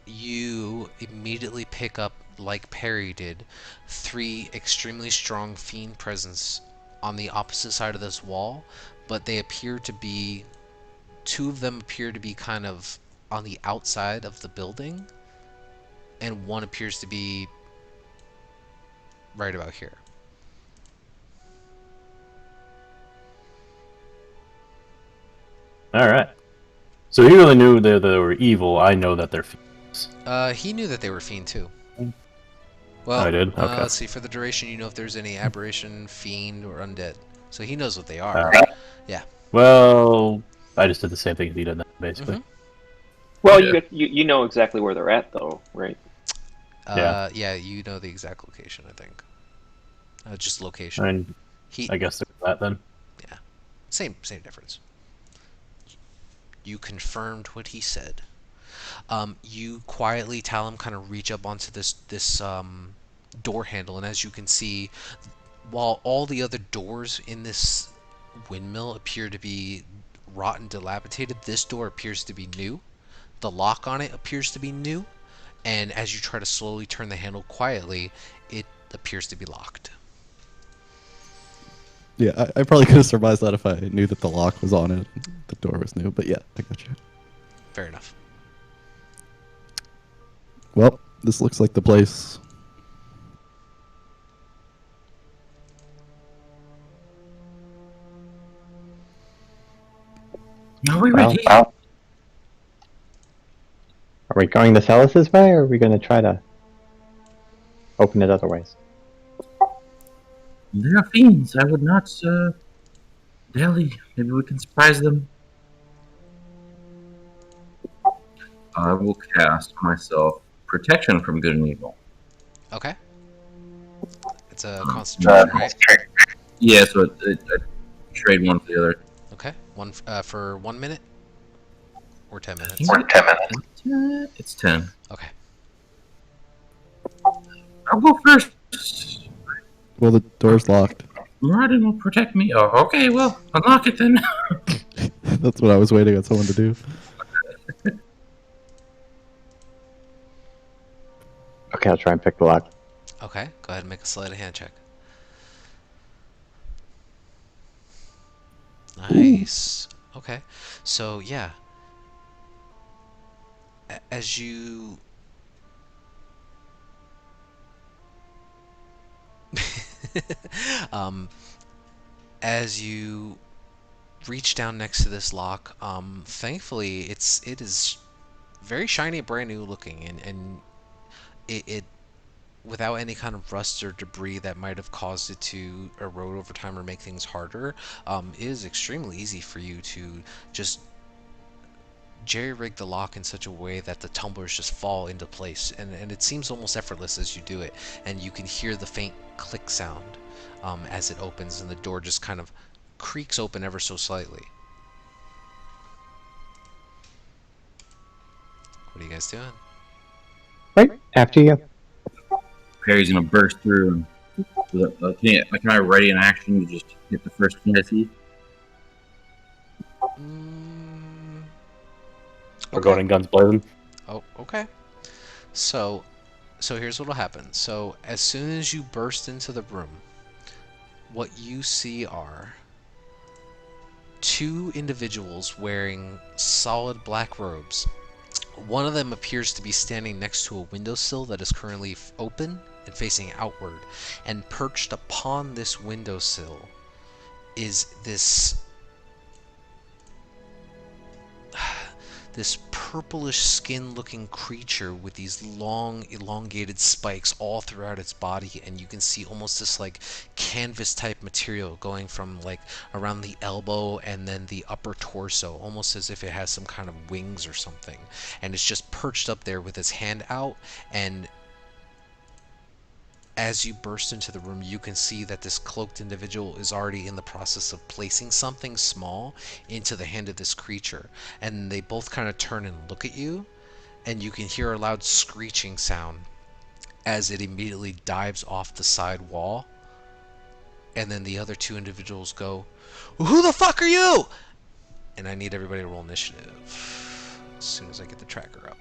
you immediately pick up, like Perry did, 3 extremely strong fiend presence on the opposite side of this wall, but they appear to be, 2 of them appear to be kind of on the outside of the building, and 1 appears to be right about here. Alright. So he really knew they were evil. I know that they're fiends. He knew that they were fiend too. Well, I did? Okay. Let's see, for the duration, you know if there's any aberration, fiend, or undead. So he knows what they are. Alright. Yeah. Well, I just did the same thing as he did, basically. Well, Yeah. you know exactly where they're at, though, right? Yeah, you know the exact location, I think. Just location. I mean, He, I guess that then. same difference. You confirmed what he said. You quietly, Talum, kind of reach up onto this door handle, and as you can see, while all the other doors in this windmill appear to be rotten, dilapidated, this door appears to be new. The lock on it appears to be new, and as you try to slowly turn the handle quietly, it appears to be locked. Yeah, I probably could have surmised that if I knew that the lock was on it. The door was new, but yeah, I got you. Fair enough. Well, this looks like the place. Are we Well, ready? are we going to Celis's way, or are we going to try to open it other ways? They are fiends. I would not dally. Maybe we can surprise them. I will cast myself protection from good and evil. Okay. concentration, right? Yeah, so I trade one for the other. Okay. One for 1 minute or 10 minutes. It's 10. Okay. I'll go first. Well, the door's locked. Muradin will protect me. Oh, okay, well, unlock it then. That's what I was waiting on someone to do. Okay, I'll try and pick the lock. Okay. Go ahead and make a sleight of hand check. Nice. Okay. So yeah, as you um, as you reach down next to this lock, thankfully it is very shiny, brand new looking, and it without any kind of rust or debris that might have caused it to erode over time or make things harder, it is extremely easy for you to just jerry-rig the lock in such a way that the tumblers just fall into place, and it seems almost effortless as you do it, and you can hear the faint click sound as it opens, and the door just kind of creaks open ever so slightly. What are you guys doing? Right, after you. Perry's gonna burst through. Can I ready an action to just hit the first thing I see? We're going in guns blazing. Oh, okay. So here's what'll happen. So as soon as you burst into the room, what you see are two individuals wearing solid black robes. One of them appears to be standing next to a windowsill that is currently open and facing outward, and perched upon this windowsill is this purplish skin-looking creature with these long, elongated spikes all throughout its body, and you can see almost this like canvas-type material going from like around the elbow and then the upper torso, almost as if it has some kind of wings or something. And it's just perched up there with its hand out, and as you burst into the room, you can see that this cloaked individual is already in the process of placing something small into the hand of this creature. And they both kind of turn and look at you, and you can hear a loud screeching sound as it immediately dives off the side wall. And then the other two individuals go, "Who the fuck are you?" And I need everybody to roll initiative as soon as I get the tracker up.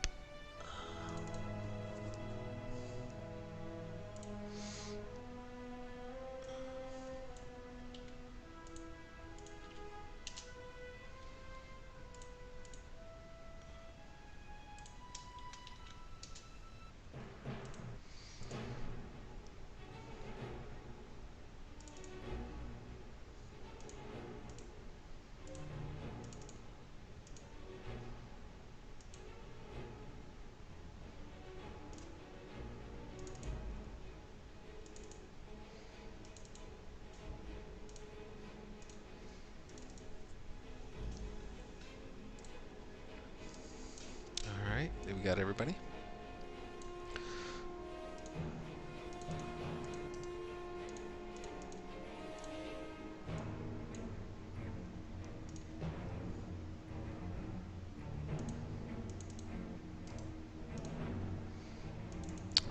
Alright, we got everybody?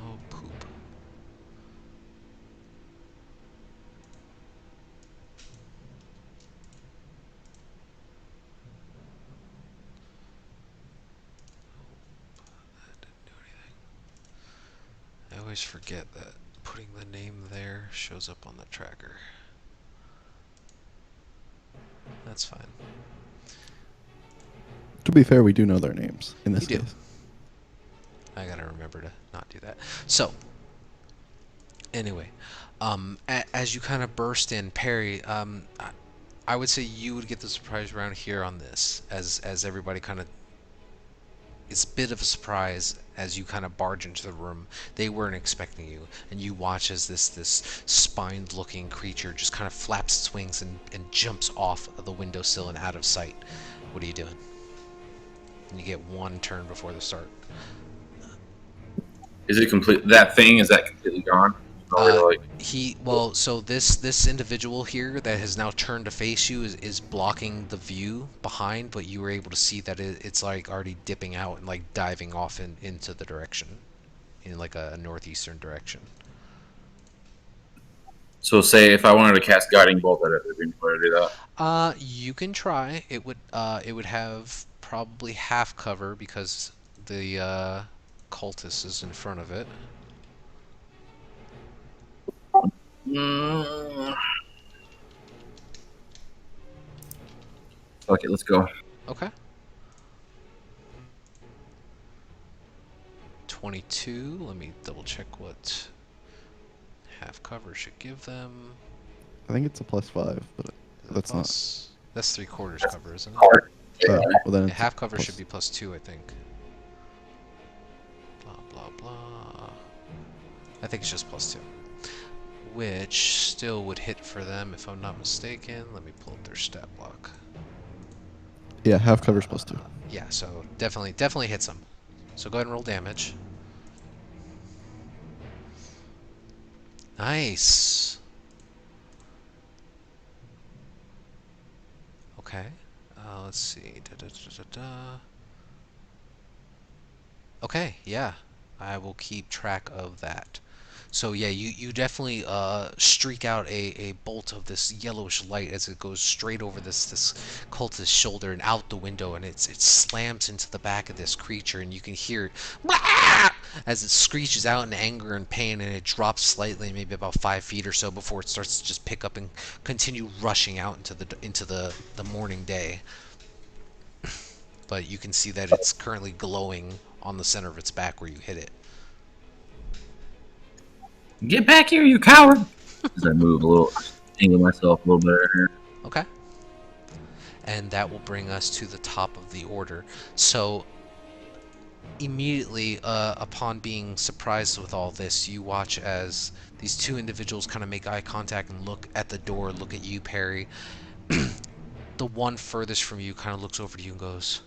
Oh, poop. That didn't do anything. I always forget that putting the name there shows up on the tracker. That's fine. To be fair, we do know their names in this You do. case. I gotta remember to not do that. So, anyway, as you kind of burst in, Perry, I would say you would get the surprise round here on this, as everybody kind of. It's a bit of a surprise as you kind of barge into the room. They weren't expecting you, and you watch as this spined-looking creature just kind of flaps its wings and jumps off of the windowsill and out of sight. What are you doing? And you get one turn before the start. Is it complete? That thing, is that completely gone? Or like, So this individual here that has now turned to face you is blocking the view behind, but you were able to see that it's like already dipping out and like diving off into the direction, in like a northeastern direction. so say if I wanted to cast Guiding Bolt at it, would be able to do that. You can try. It would have probably half cover because the cultist is in front of it. Mm. Okay, let's go. Okay. 22. Let me double check what half cover should give them. I think it's a +5, but that's That's 3/4 cover, isn't it? Hard. not. Well, then Yeah, it's half cover plus- should be +2, I think. Blah blah blah. I think it's just +2, which still would hit for them if I'm not mistaken. Let me pull up their stat block. Yeah, half cover's +2. Yeah, so definitely hits them. So go ahead and roll damage. Nice. Okay. Let's see. Okay, yeah. I will keep track of that. So yeah, you definitely streak out a bolt of this yellowish light as it goes straight over this cultist's shoulder and out the window, and it slams into the back of this creature, and you can hear it as it screeches out in anger and pain, and it drops slightly, maybe about 5 feet or so, before it starts to just pick up and continue rushing out into the morning day. But you can see that it's currently glowing on the center of its back where you hit it. Get back here, you coward! As I move a little, angle myself a little better here. Okay. And that will bring us to the top of the order. So immediately upon being surprised with all this, you watch as these two individuals kind of make eye contact and look at the door, look at you, Perry. The one furthest from you kind of looks over to you and goes,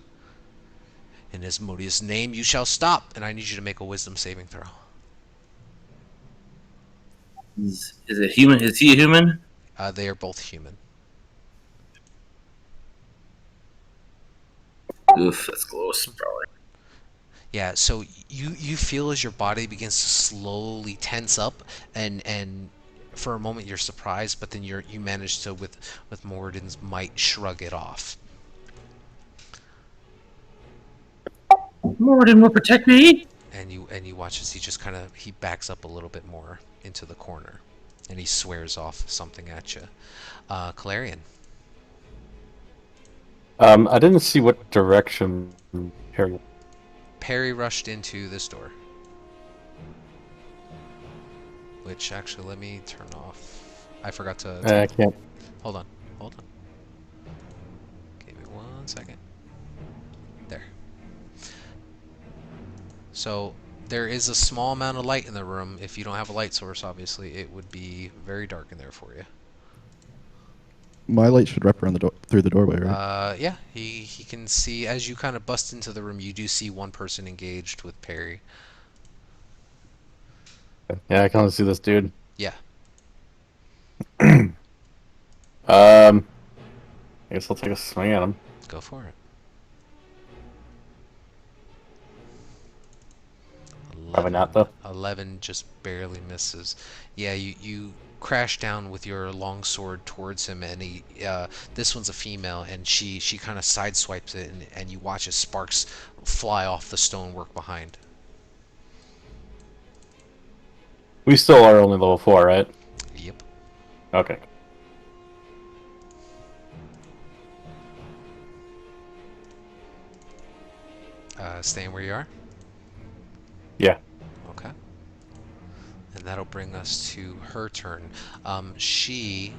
"In Asmodeus' name you shall stop," and I need you to make a wisdom saving throw. Is it human? Is he a human? They are both human. Oof, that's close, probably. Yeah, so you feel as your body begins to slowly tense up, and for a moment you're surprised, but then you manage to with Moradin's might shrug it off. Morden will protect me. And you watch as he backs up a little bit more into the corner, and he swears off something at you. Calarian. I didn't see what direction Harry. Perry rushed into this door. Which actually, let me turn off. I forgot to. I can't. Hold on. Give me 1 second. There. So there is a small amount of light in the room. If you don't have a light source, obviously, it would be very dark in there for you. My light should wrap around the door through the doorway, right? Yeah, he can see as you kind of bust into the room. You do see one person engaged with Perry. Yeah, I can only see this dude. Yeah. I guess I'll take a swing at him. Go for it. Probably not, though. 11 just barely misses. Yeah, you crash down with your long sword towards him, and this one's a female, and she kind of sideswipes it, and you watch as sparks fly off the stonework behind. We still are only level 4, right? Yep. Okay. Staying where you are? Yeah. Okay. And that'll bring us to her turn. She,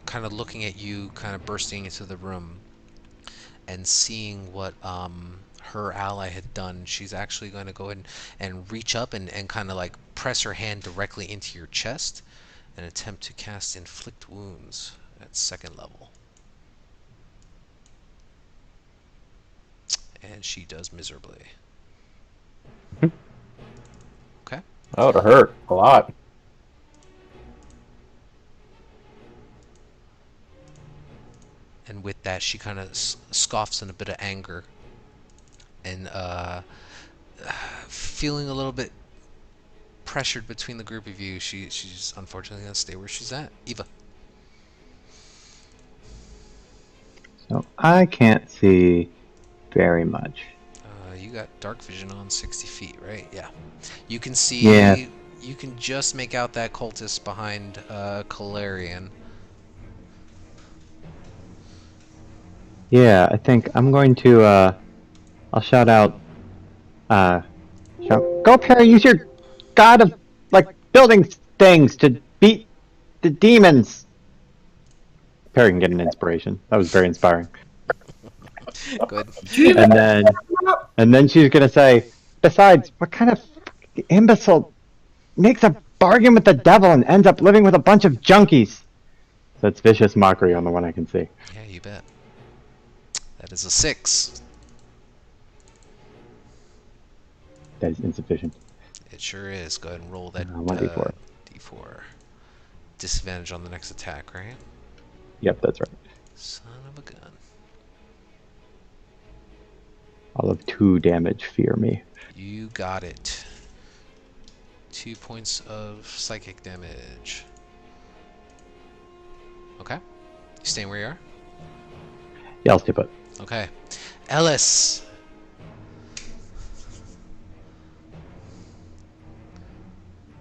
kind of looking at you, kind of bursting into the room, and seeing what her ally had done, she's actually going to go ahead and reach up and kind of like press her hand directly into your chest and attempt to cast Inflict Wounds at 2nd level. And she does miserably. Okay. That would have hurt a lot. and with that, she kind of scoffs in a bit of anger, and feeling a little bit pressured between the group of you, she's unfortunately gonna stay where she's at. Eva. So I can't see very much. You got dark vision on 60 feet, right? Yeah. You can see. Yeah. You can just make out that cultist behind Calarian. Yeah, I think I'm going to, I'll shout out, go Perry, use your god of, like, building things to beat the demons! Perry can get an inspiration. That was very inspiring. Good. And then she's gonna say, besides, what kind of imbecile makes a bargain with the devil and ends up living with a bunch of junkies? That's vicious mockery on the one I can see. Yeah, you bet. That is a 6. That is insufficient. It sure is. Go ahead and roll that 1d4. D4. Disadvantage on the next attack, right? Yep, that's right. Son of a gun. All of 2 damage, fear me. You got it. 2 points of psychic damage. Okay. You staying where you are? Yeah, I'll stay put. Okay. Ellis.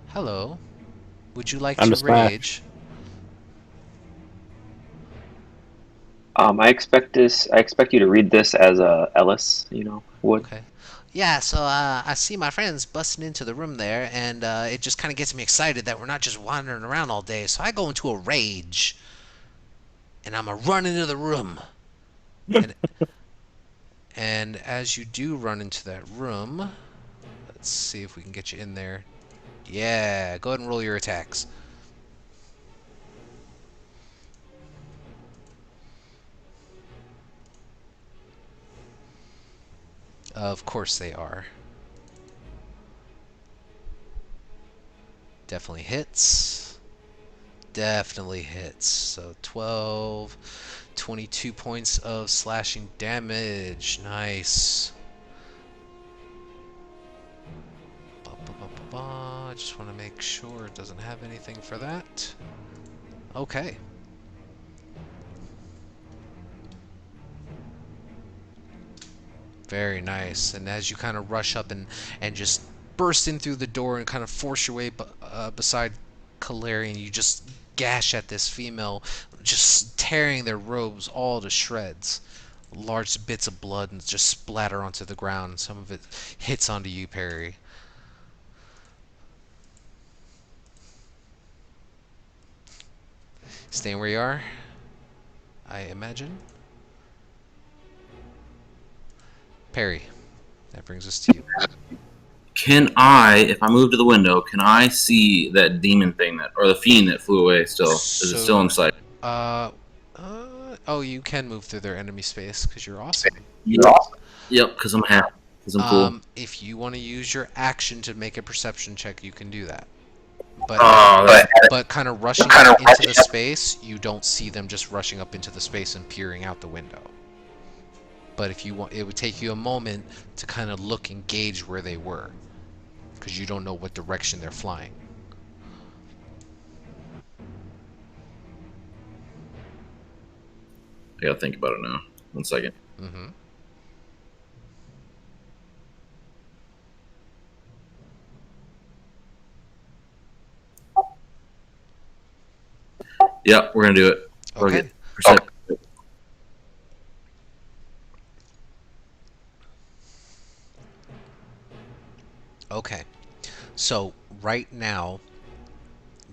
Hello. Would you like I'm to a smash. rage? I expect you to read this as Ellis, would. Okay. Yeah, so I see my friends busting into the room there, and it just kind of gets me excited that we're not just wandering around all day. So I go into a rage, and I'm a run into the room. And as you do run into that room, let's see if we can get you in there. Yeah, go ahead and roll your attacks. Of course they are. Definitely hits. Definitely hits. So 12, 22 points of slashing damage. Nice. I just want to make sure it doesn't have anything for that. Okay. Very nice. And as you kind of rush up and just burst in through the door and kind of force your way beside Calarian, you just gash at this female, just tearing their robes all to shreds. Large bits of blood and just splatter onto the ground. Some of it hits onto you, Perry. Staying where you are, I imagine. Perry, that brings us to you. Can I, if I move to the window, can I see that demon thing or the fiend that flew away still? Is it still in sight? Oh, you can move through their enemy space because you're awesome. Yep, because I'm happy. Because I'm cool. If you want to use your action to make a perception check, you can do that. But kind of rushing up into the space, you don't see them just rushing up into the space and peering out the window. But if you want, it would take you a moment to kind of look and gauge where they were, because you don't know what direction they're flying. I gotta think about it now. 1 second. Mm-hmm. Yep, we're gonna do it. Okay. Okay. So right now,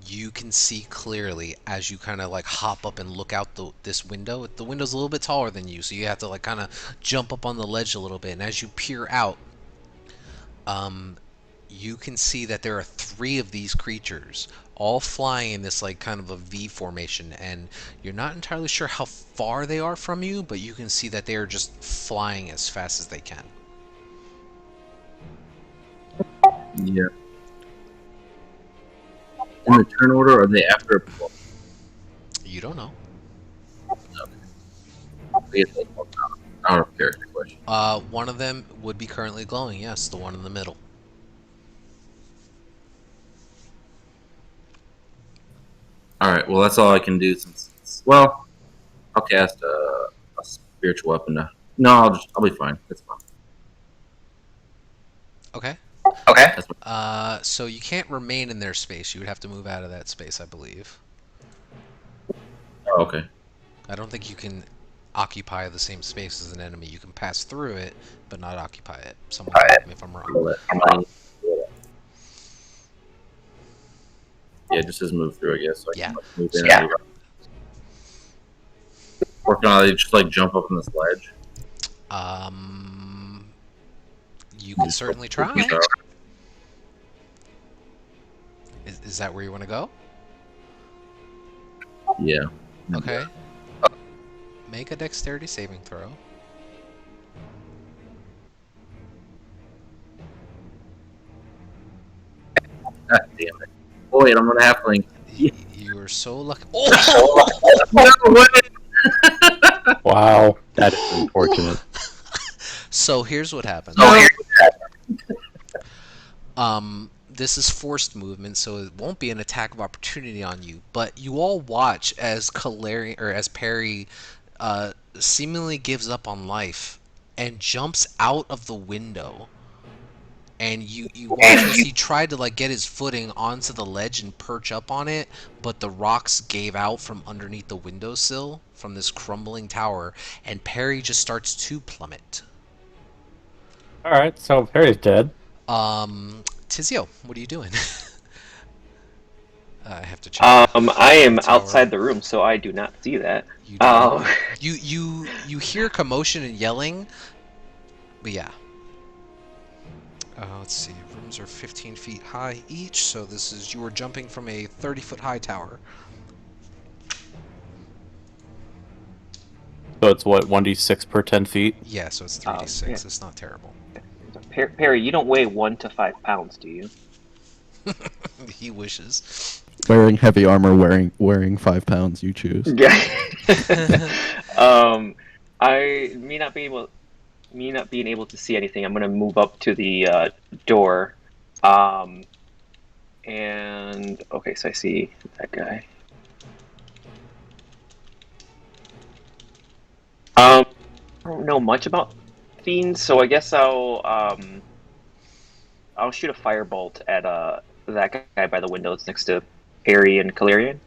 you can see clearly as you kind of like hop up and look out this window. The window's a little bit taller than you, so you have to like kind of jump up on the ledge a little bit. And as you peer out, you can see that there are 3 of these creatures, all flying in this like kind of a V formation, and you're not entirely sure how far they are from you, but you can see that they are just flying as fast as they can. Yeah. In the turn order, or are they after? You don't know. I guess that's more out of character question. One of them would be currently glowing. Yes, the one in the middle. All right. Well, that's all I can do since. Well, I'll cast a spiritual weapon. No, I'll be fine. That's fine. Okay. Okay. That's So you can't remain in their space. You would have to move out of that space, I believe. oh, okay. I don't think you can occupy the same space as an enemy. You can pass through it, but not occupy it. Someone correct me if I'm wrong. Yeah, just as move through, I guess. So I Yeah. can like, move in and move out. Working on it, just like jump up on this ledge. You can certainly try. Is that where you want to go? Yeah. Okay. Make a dexterity saving throw. God damn it. Oh, wait, I'm an halfling. You are so lucky. Oh! No way! Wow. That is unfortunate. So here's what happens. This is forced movement, so it won't be an attack of opportunity on you. But you all watch as Perry seemingly gives up on life and jumps out of the window. And you watch as he tried to like get his footing onto the ledge and perch up on it, but the rocks gave out from underneath the windowsill from this crumbling tower, and Perry just starts to plummet. All right, so Perry's dead. Tizio, what are you doing? I have to check. I am the tower. outside the room, so I do not see that. You do not. You hear commotion and yelling, but yeah. Let's see. Rooms are 15 feet high each, so you are jumping from a 30-foot high tower. So it's what, 1d6 per 10 feet? Yeah, so it's 3d6. Yeah. It's not terrible. Perry, you don't weigh 1 to 5 pounds, do you? He wishes. Wearing heavy armor, wearing 5 pounds. You choose. Yeah. Me not being able to see anything, I'm gonna move up to the door. And okay, so I see that guy. I don't know much about fiends, so I guess I'll shoot a firebolt at that guy by the windows next to Perry and Calerian.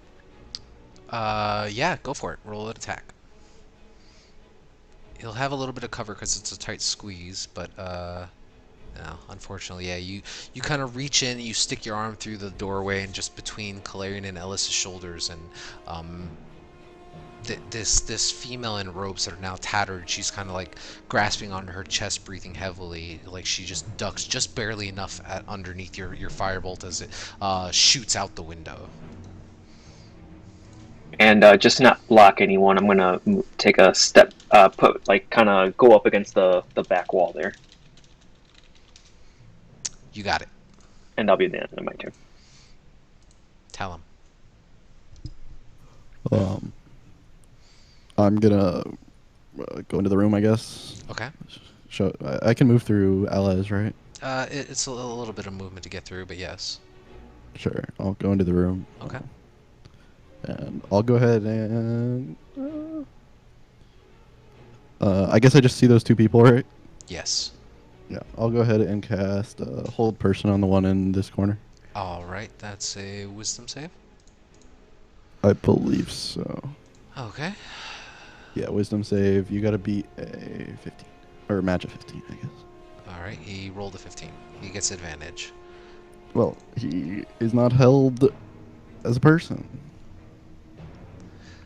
Yeah, go for it. Roll an attack. He'll have a little bit of cover because it's a tight squeeze, but no, unfortunately, yeah. You kind of reach in, you stick your arm through the doorway, and just between Calerian and Ellis' shoulders, and this female in robes that are now tattered, she's kind of like grasping onto her chest, breathing heavily, like she just ducks just barely enough underneath your firebolt as it shoots out the window. And just to not block anyone, I'm gonna take a step, kind of go up against the back wall there, You got it. and that'll be the end of my turn. Tell him. I'm gonna go into the room, I guess. Okay. I can move through allies, right? It's a little bit of movement to get through, but yes. Sure. I'll go into the room. Okay. And I'll go ahead and I guess I just see those two people, right? Yes. Yeah. I'll go ahead and cast hold person on the one in this corner. All right. That's a wisdom save. I believe so. Okay. Yeah, wisdom save. You gotta beat a 15 or a match of 15, I guess. All right. He rolled a 15. He gets advantage. Well, he is not held as a person.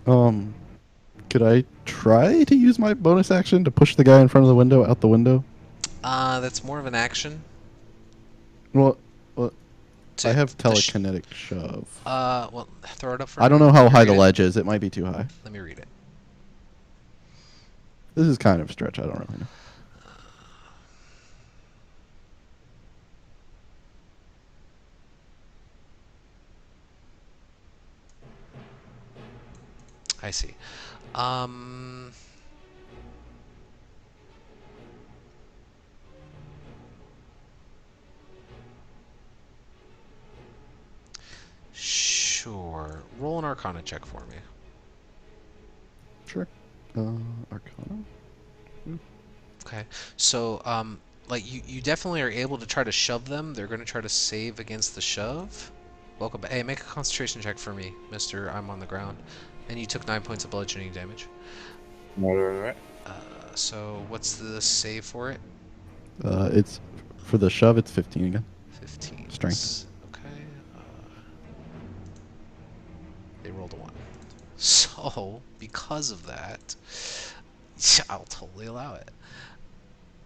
Could I try to use my bonus action to push the guy in front of the window out the window? That's more of an action. Well, To- I have to sh- telekinetic shove. Well, throw it up for I don't me. know how Let me high read the it. ledge is. It might be too high. Let me read it. This is kind of a stretch. I don't really know. I see. Sure. Roll an Arcana check for me. Sure. Arcana. Okay. So, like you definitely are able to try to shove them. They're going to try to save against the shove. Welcome back. Hey, make a concentration check for me, Mister. I'm on the ground, and you took 9 points of bludgeoning damage. Right. So what's the save for it? It's for the shove. It's 15 again. 15. Strength. Okay. They rolled a 1. So because of that, I'll totally allow it.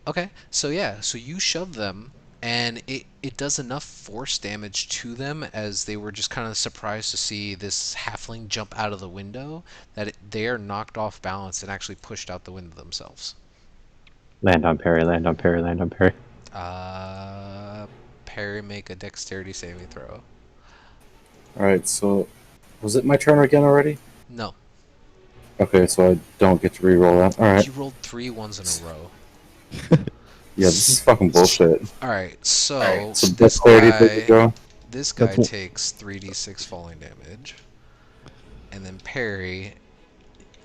Okay, so yeah, so you shove them, and it does enough force damage to them as they were just kind of surprised to see this halfling jump out of the window that they are knocked off balance and actually pushed out the window themselves. Land on parry, land on parry, land on parry. Parry, make a dexterity saving throw. Alright, so was it my turn again already? No, Okay, so I don't get to re-roll that. Alright. you rolled 3 ones in a row. Yeah, this is fucking bullshit. All right, so Alright, so this dexterity saving guy, throw. this guy That's one- takes 3d6 falling damage, and then Parry,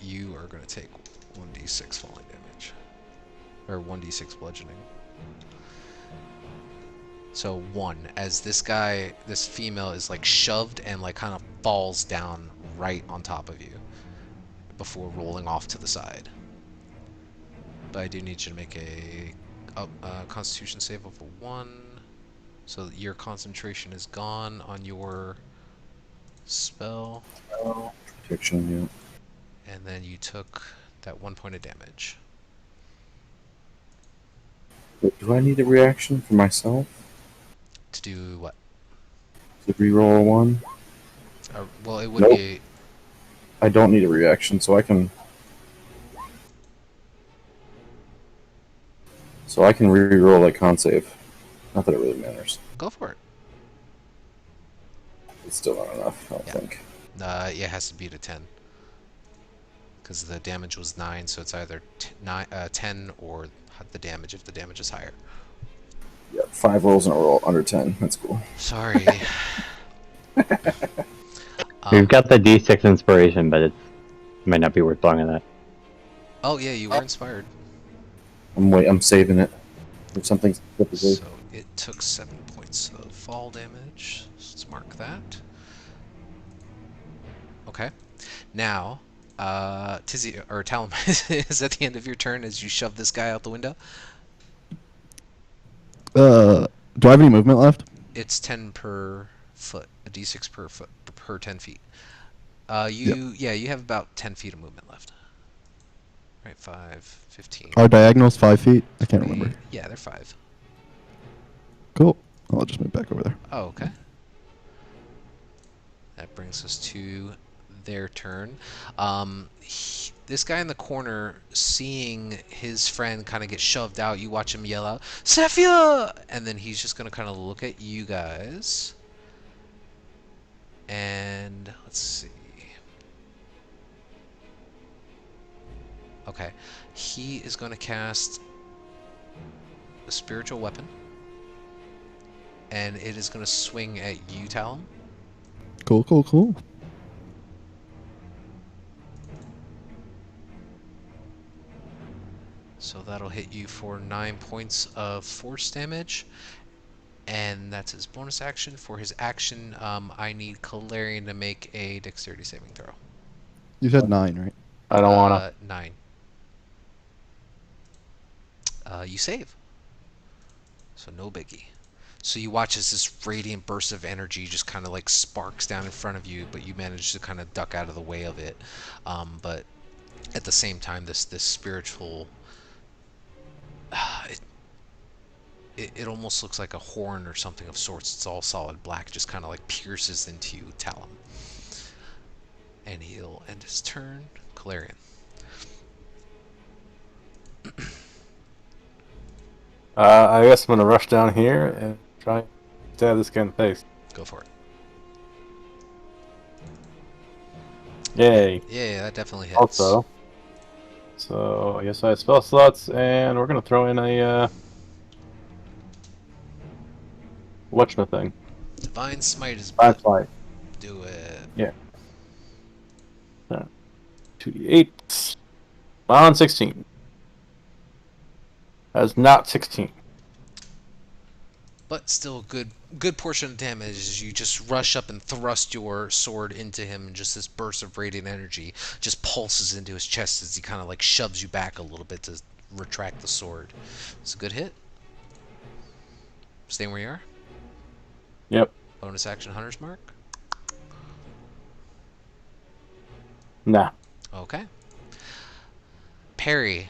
you are going to take 1d6 falling damage, or 1d6 bludgeoning. So 1, as this guy, this female is like shoved and like kind of falls down right on top of you before rolling off to the side. But I do need you to make a Constitution save of a 1, so that your concentration is gone on your spell, Protection, and then you took that 1 point of damage. yeah. Do I need a reaction for myself To do what? to re-roll a 1? Well, it would Nope. be. I don't need a reaction, so I can. So I can re-roll like con save. Not that it really matters. Go for it. It's still not enough, I don't Yeah. think. Yeah, it has to beat a 10. Because the damage was 9, so it's either 10 or the damage if the damage is higher. Yeah, 5 rolls in a row under 10. That's cool. Sorry. We've got the D6 inspiration, but it might not be worth long on that. Oh yeah, you were inspired. I'm saving it. If something's typically. So it took 7 points of fall damage. Let's mark that. Okay. Now, Tizzy or Talon is at the end of your turn as you shove this guy out the window. Do I have any movement left? It's 10 per foot, a d6 per foot per 10 feet. You have about 10 feet of movement left. Right, 5, 15. Are diagonals 5 feet? I can't remember. Yeah, they're 5. Cool. I'll just move back over there. Oh, okay. That brings us to their turn. This guy in the corner, seeing his friend kind of get shoved out, you watch him yell out, "Sephia!" And then he's just going to kind of look at you guys. And let's see. Okay. He is going to cast a spiritual weapon. And it is going to swing at you, Talon. Cool, cool, cool. So that'll hit you for 9 points of force damage. And that's his bonus action. For his action, I need Kalarian to make a dexterity saving throw. You said 9, right? I don't wanna. 9. You save. So no biggie. So you watch as this radiant burst of energy just kind of like sparks down in front of you, but you manage to kind of duck out of the way of it. But at the same time, this spiritual, it almost looks like a horn or something of sorts. It's all solid black, just kind of like pierces into you, Talon. And he'll end his turn. Kalarian. I guess I'm gonna rush down here and try and stab this guy in the face. Go for it. Yay! Yeah, that definitely hits. Also, so I guess I have spell slots, and we're gonna throw in a whatchamacallit thing. Divine Smite is That's right. do it. 2d8. On 16. That's not 16. But still, good portion of damage as you just rush up and thrust your sword into him, and just this burst of radiant energy just pulses into his chest as he kind of like shoves you back a little bit to retract the sword. It's a good hit. Staying where you are. Yep. Bonus action, Hunter's Mark. Nah. Okay. Perry,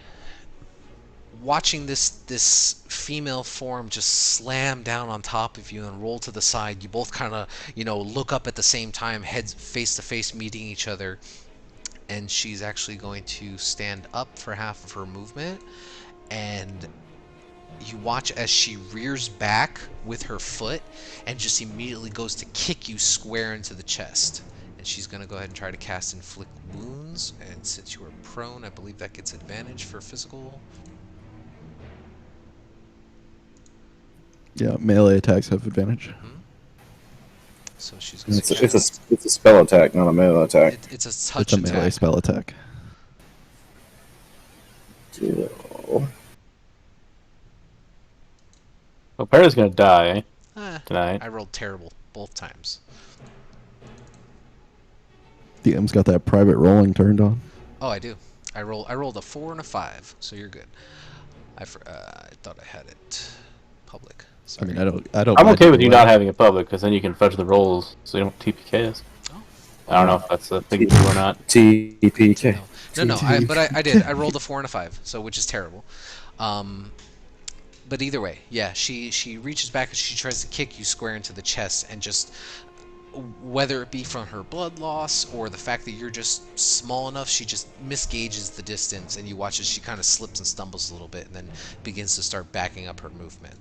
watching this female form just slam down on top of you and roll to the side, you both kind of, look up at the same time, heads face to face meeting each other, and she's actually going to stand up for half of her movement, and you watch as she rears back with her foot and just immediately goes to kick you square into the chest. And she's going to go ahead and try to cast Inflict Wounds, and since you are prone, I believe that gets advantage for physical. Yeah, melee attacks have advantage. So she's going to It's a spell attack, not a melee attack. It's a touch It's a melee attack. spell attack. Well, Perry's gonna die tonight. I rolled terrible both times. DM's got that private rolling turned on. Oh, I do. I rolled a 4 and a 5, so you're good. I thought I had it public. I Sorry. mean, I don't. I'm mind okay with either you way. not having it public, because then you can fudge the rolls, so you don't TPKs. Oh. I don't know if that's a thing to do or not. TPK. No. I did. I rolled a 4 and a 5, so which is terrible. But either way, yeah, she reaches back and she tries to kick you square into the chest, and just whether it be from her blood loss or the fact that you're just small enough, she just misgauges the distance, and you watch as she kind of slips and stumbles a little bit, and then begins to start backing up her movement,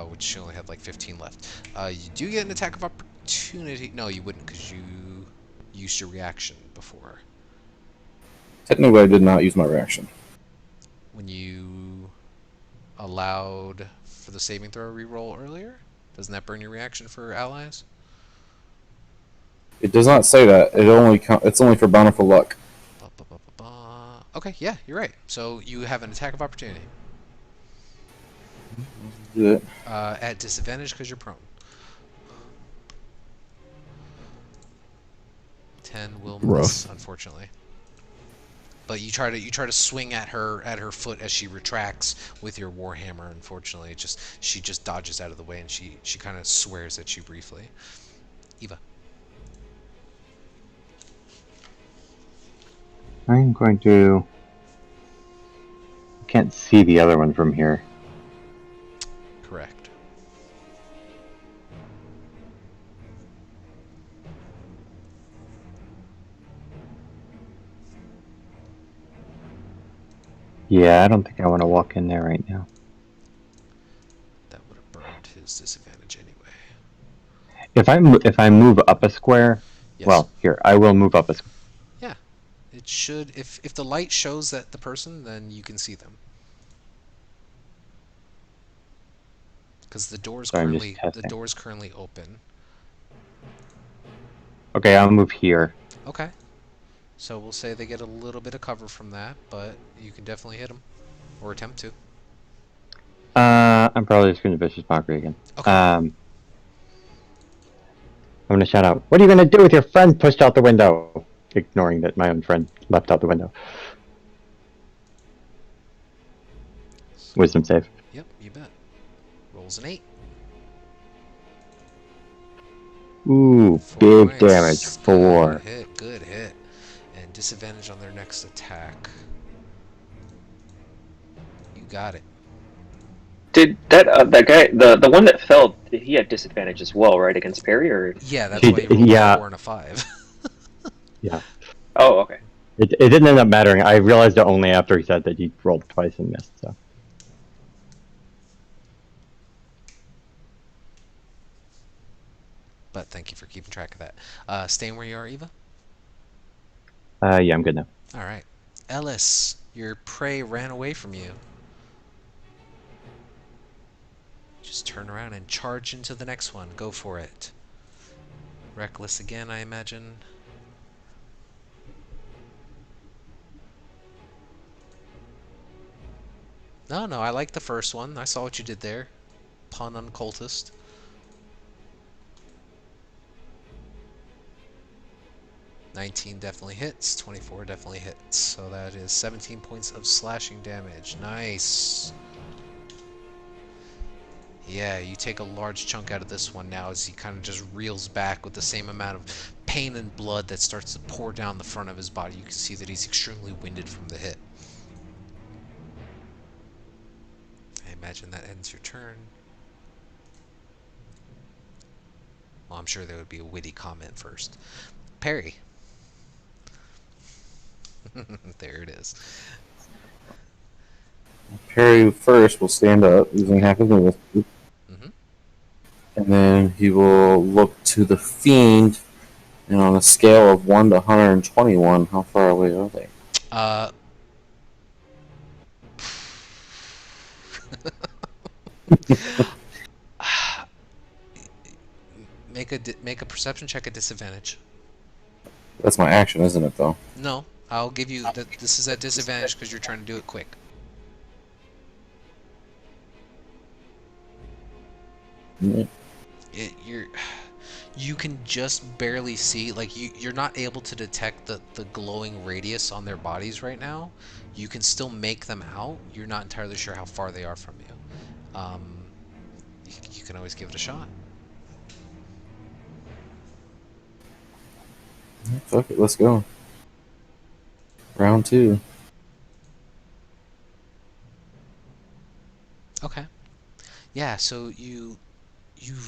which she only had like 15 left. You do get an attack of opportunity. No, you wouldn't, because you used your reaction before. Technically, I did not use my reaction. When you allowed for the saving throw reroll earlier, doesn't that burn your reaction for allies? It does not say that. It's only for bountiful luck. Okay, yeah, you're right. So you have an attack of opportunity. Do it. At disadvantage because you're prone. 10 will miss, unfortunately. But you try to swing at her foot as she retracts with your warhammer. Unfortunately, she just dodges out of the way, and she kind of swears at you briefly. Eva. I'm going to. I can't see the other one from here. Correct. Yeah, I don't think I want to walk in there right now. That would have burned his disadvantage anyway. If I move up a square, Yes. well, here I will move up a square. Yeah, it should. If the light shows that the person, then you can see them. Because the door's Sorry, I'm just currently open. Okay, I'll move here. Okay. So we'll say they get a little bit of cover from that, but you can definitely hit them, or attempt to. I'm probably just going to vicious mockery again. Okay. I'm going to shout out, "What are you going to do with your friend pushed out the window?" Ignoring that my own friend leapt out the window. Wisdom save. Yep, you bet. Rolls an 8. Ooh, 4 big points. damage. 4. Good hit. And disadvantage on their next attack. You got it. Did that guy, the one that fell, he had disadvantage as well, right, against Perry, or? Yeah, that's why you rolled a 4 and a 5. Yeah. Oh, okay. It didn't end up mattering. I realized it only after he said that he rolled twice and missed, so. But thank you for keeping track of that. Staying where you are, Eva? Yeah, I'm good now. Alright. Ellis, your prey ran away from you. Just turn around and charge into the next one. Go for it. Reckless again, I imagine. No, no, I like the first one. I saw what you did there. Pun on cultist. $19 definitely hits, 24 definitely hits. So that is 17 points of slashing damage. Nice. Yeah, you take a large chunk out of this one now as he kind of just reels back with the same amount of pain and blood that starts to pour down the front of his body. You can see that he's extremely winded from the hit. I imagine that ends your turn. Well, I'm sure there would be a witty comment first. Parry. There it is. Perry first will stand up using half his movement. Mhm. And then he will look to the fiend, and on a scale of 1 to 121, how far away are they? Make a perception check at disadvantage. That's my action, isn't it, though? No, I'll give you that. This is at disadvantage because you're trying to do it quick. Yeah. You can just barely see, like you're not able to detect the glowing radius on their bodies right now. You can still make them out. You're not entirely sure how far they are from you. You can always give it a shot. Fuck it, let's go. Round 2. Okay. Yeah, so you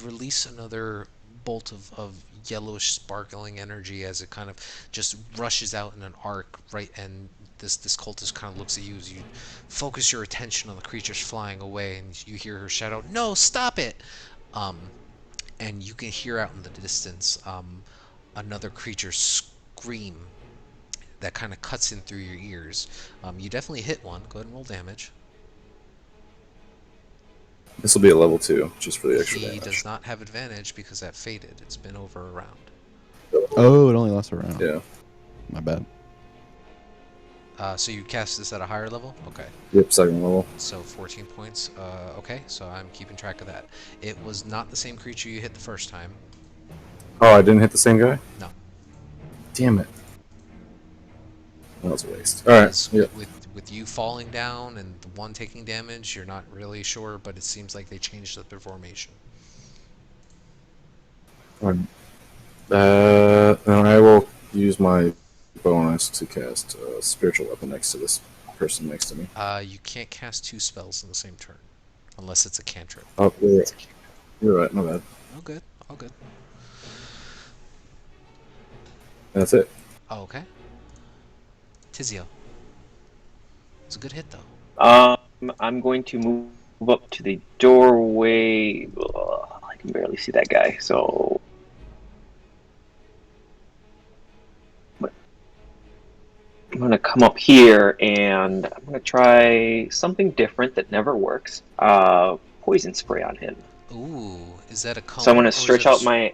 release another bolt of yellowish sparkling energy as it kind of just rushes out in an arc, right? And this cultist kind of looks at you as you focus your attention on the creatures flying away, and you hear her shout out, "No, stop it!" And you can hear out in the distance another creature scream that kind of cuts in through your ears. You definitely hit one. Go ahead and roll damage. This will be a level 2, just for the extra He damage. does not have advantage because that faded. It's been over a round. Oh, it only lasts a round. Yeah. My bad. So you cast this at a higher level? Okay. Yep, second level. So 14 points. Okay, so I'm keeping track of that. It was not the same creature you hit the first time. Oh, I didn't hit the same guy? No. Damn it. That was a waste. Alright, Because yep. with you falling down and the one taking damage, you're not really sure, but it seems like they changed up their formation. Then I will use my bonus to cast a spiritual weapon next to this person next to me. You can't cast 2 spells in the same turn, unless it's a cantrip. Oh, you're right. You're right, my bad. Oh, good. Oh, good. That's it. Oh, okay. Tizio. It's a good hit, though. I'm going to move up to the doorway. Ugh, I can barely see that guy, so I'm going to come up here and I'm going to try something different that never works. Poison spray on him. Ooh, is that a cone? So I'm going or to is stretch that a out my...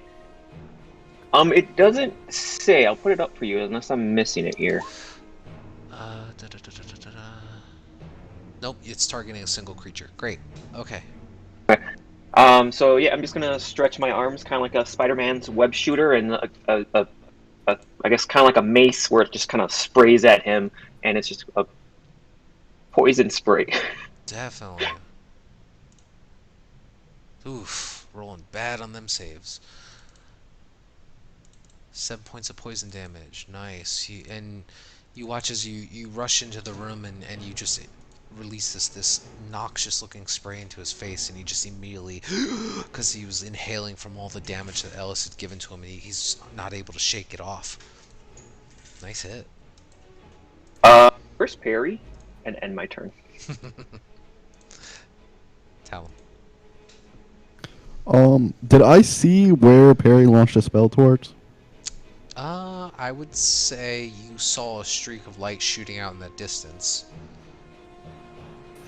it doesn't say. I'll put it up for you unless I'm missing it here. Nope, it's targeting a single creature. Great. Okay. So yeah, I'm just gonna stretch my arms, kind of like a Spider-Man's web shooter, and I guess kind of like a mace, where it just kind of sprays at him, and it's just a poison spray. Definitely. Oof, rolling bad on them saves. 7 points of poison damage. Nice. You watch as you rush into the room and you just release this noxious looking spray into his face, and he just immediately, because he was inhaling from all the damage that Ellis had given to him, and he's not able to shake it off. Nice hit. First parry, and end my turn. Talon. Did I see where Perry launched a spell towards? I would say you saw a streak of light shooting out in that distance.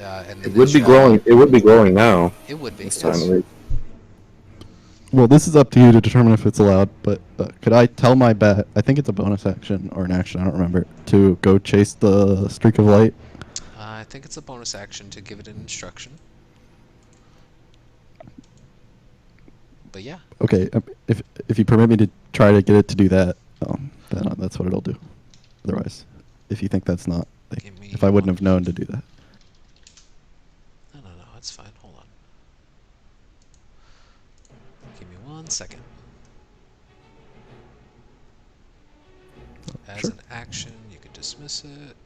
And It would be glowing. It would be glowing now. It would be. This Yes. time. Well, this is up to you to determine if it's allowed, but could I tell my bat, I think it's a bonus action or an action, I don't remember, to go chase the streak of light? I think it's a bonus action to give it an instruction. But yeah, Okay, if you permit me to try to get it to do that, then that's what it'll do. Otherwise, if you think that's not, like, give me if I wouldn't one- have known to do that. No, it's fine. Hold on. Give me 1 second. As Sure. an action, you can dismiss it.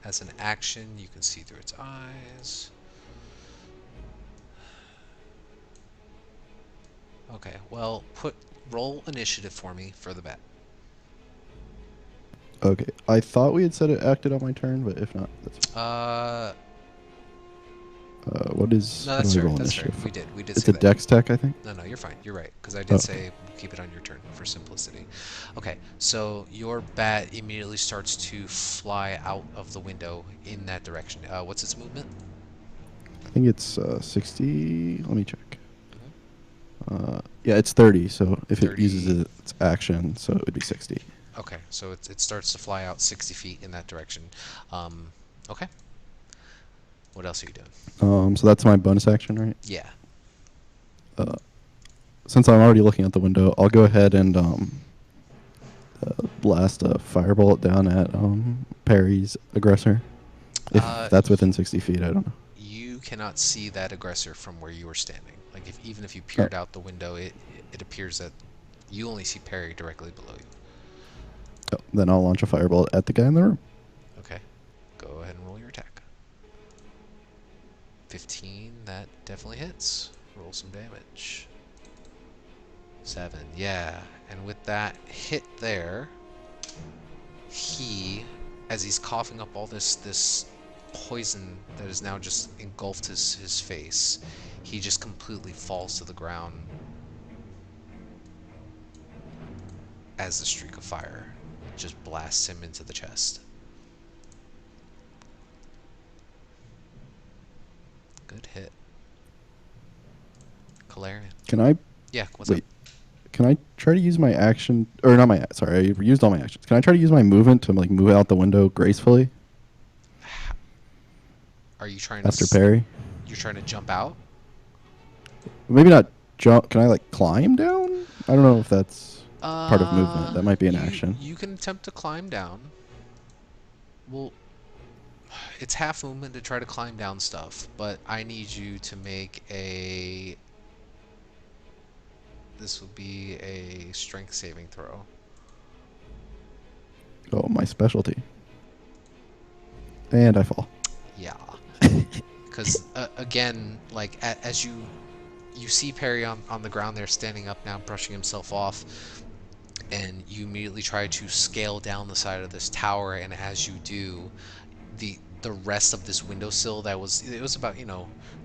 As an action, you can see through its eyes. Okay, well, roll initiative for me for the bat. Okay, I thought we had said it acted on my turn, but if not, that's what is? No, how do that's I right. roll That's right. initiative? We did It's say a that. dex tech, I think. No, you're fine. You're right. Because I did Oh. say keep it on your turn for simplicity. Okay, so your bat immediately starts to fly out of the window in that direction. What's its movement? I think it's 60. Let me check. Yeah, it's 30. So if it uses 30. its action, so it would be 60. Okay, so it starts to fly out 60 feet in that direction. Okay. What else are you doing? So that's my bonus action, right? Yeah. Since I'm already looking at the window, I'll go ahead and blast a firebolt down at Perry's aggressor. If that's within 60 feet, I don't know. You cannot see that aggressor from where you were standing. Like even if you peered out the window, it appears that you only see Perry directly below you. Oh, then I'll launch a firebolt at the guy in the room. Okay. Go ahead and roll your attack. 15, that definitely hits. Roll some damage. 7, yeah. And with that hit there, as he's coughing up all this poison that has now just engulfed his face, he just completely falls to the ground as the streak of fire just blasts him into the chest. Good hit. Calarian. Can I Yeah, what's wait? up? Can I try to use my action, or not my? Sorry, I used all my actions. Can I try to use my movement to like move out the window gracefully Are you trying to after Perry? You're trying to jump out? Maybe not jump. Can I like climb down? I don't know if that's part of movement. That might be an you, action. You can attempt to climb down. Well, it's half movement to try to climb down stuff, but I need you to make a... This would be a strength saving throw. Oh, my specialty. And I fall. Yeah. Because, again, like, as you see Perry on the ground there standing up now, brushing himself off, and you immediately try to scale down the side of this tower, and as you do, the rest of this windowsill it was about,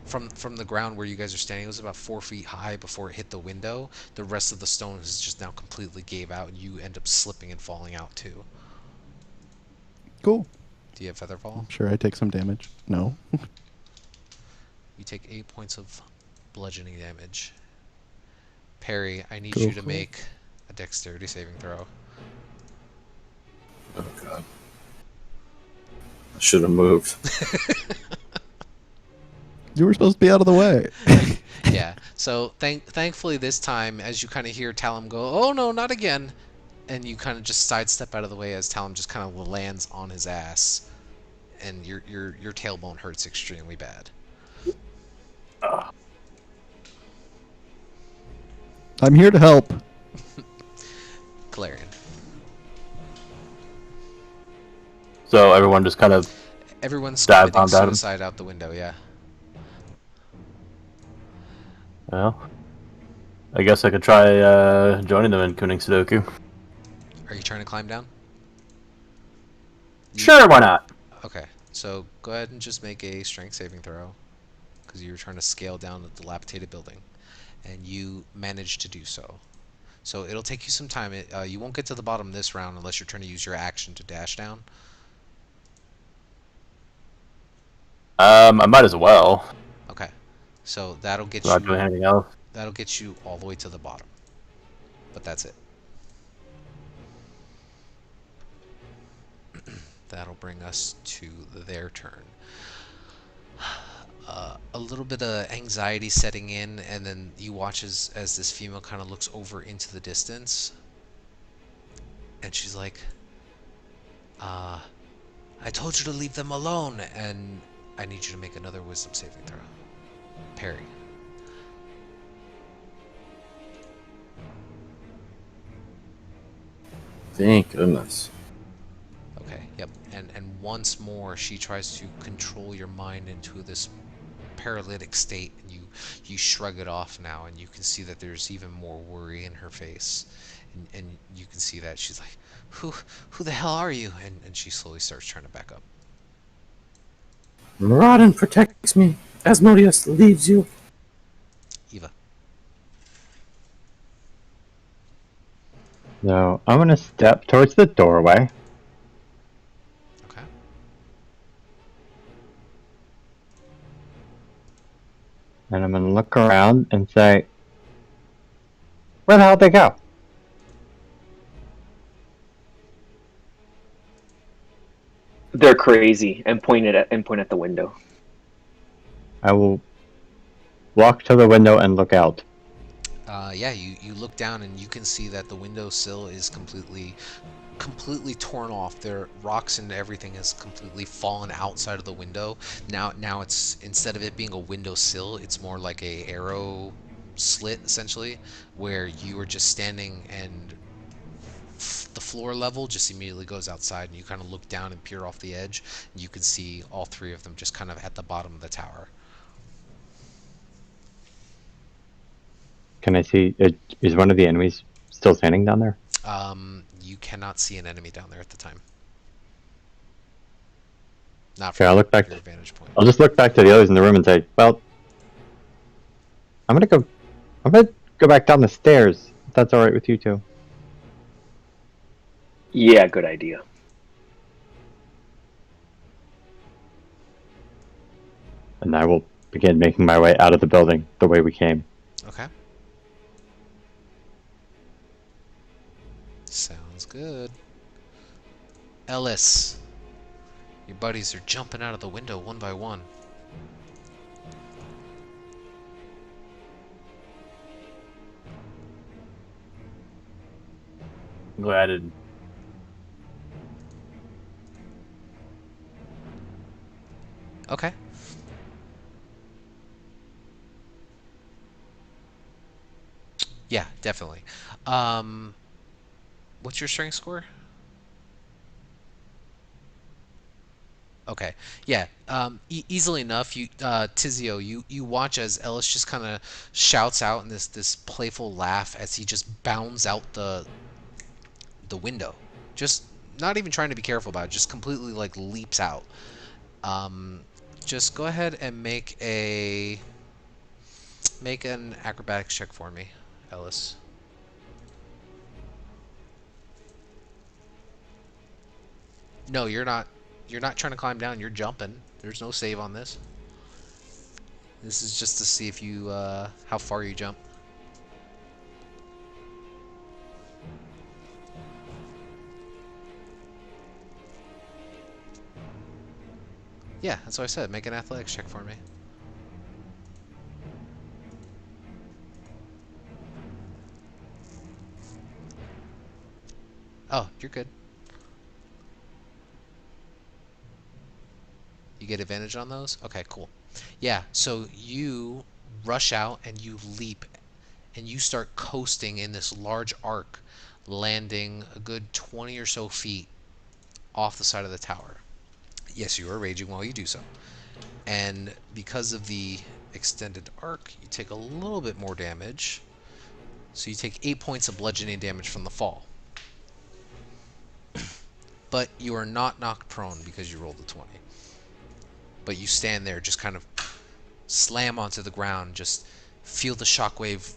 from the ground where you guys are standing, it was about 4 feet high before it hit the window. The rest of the stone has just now completely gave out, and you end up slipping and falling out too. Cool. Do you have Featherfall? I'm sure I take some damage. No. You take 8 points of bludgeoning damage. Perry, I need Cool, you to cool. make a dexterity saving throw. Oh god. I should have moved. You were supposed to be out of the way. Yeah. So thankfully this time, as you kind of hear Talum go, "Oh no, not again," and you kind of just sidestep out of the way as Talum just kind of lands on his ass, and your tailbone hurts extremely bad. I'm here to help. Galarian. So everyone just kind of Everyone's Dive committing bombed at him. suicide out the window. Yeah. well. I guess I could try joining them in Kuning Sudoku. Are you trying to climb down? Sure, why not? Okay. So go ahead and just make a strength saving throw, because you were trying to scale down a dilapidated building, and you managed to do so. So it'll take you some time. You won't get to the bottom this round unless you're trying to use your action to dash down. I might as well. Okay. So that'll get Not doing you anything else. all the way to the bottom. But that's it. That'll bring us to their turn. A little bit of anxiety setting in, and then you watch as this female kind of looks over into the distance, and she's like, I told you to leave them alone, and I need you to make another wisdom saving throw. Parry. Thank goodness. Okay, yep. And once more she tries to control your mind into this paralytic state, and you shrug it off now, and you can see that there's even more worry in her face. And you can see that she's like, who the hell are you? And she slowly starts trying to back up. Maraudon protects me. Asmodeus leaves you. Eva. So I'm gonna step towards the doorway. Okay. And I'm gonna look around and say, where the hell did they go? They're crazy, and point at the window. I will walk to the window and look out. Yeah, you look down and you can see that the windowsill is completely torn off. There rocks and everything has completely fallen outside of the window. Now it's, instead of it being a windowsill, it's more like a arrow slit essentially, where you are just standing and the floor level just immediately goes outside, and you kind of look down and peer off the edge, and you can see all three of them just kind of at the bottom of the tower. Can I see, is one of the enemies still standing down there? You cannot see an enemy down there at the time. Not Okay, from I'll look back. your vantage point. I'll just look back to the others in the room and say, well, I'm gonna go back down the stairs, if that's alright with you two. Yeah, good idea. And I will begin making my way out of the building the way we came. Okay. Sounds good. Ellis, your buddies are jumping out of the window one by one. I'm glad it. Okay. Yeah, definitely. What's your strength score? Okay. Yeah. Easily enough. Tizio, you watch as Ellis just kind of shouts out in this playful laugh as he just bounds out the window. Just not even trying to be careful about it. Just completely like leaps out. Just go ahead and make an acrobatics check for me, Ellis. No, you're not. You're not trying to climb down. You're jumping. There's no save on this. This is just to see if you how far you jump. Yeah, that's what I said. Make an athletics check for me. Oh, you're good. You get advantage on those? Okay, cool. Yeah, so you rush out and you leap and you start coasting in this large arc, landing a good 20 or so feet off the side of the tower. Yes, you are raging while you do so. And because of the extended arc, you take a little bit more damage. So you take 8 points of bludgeoning damage from the fall. But you are not knocked prone because you rolled a 20. But you stand there, just kind of slam onto the ground, just feel the shockwave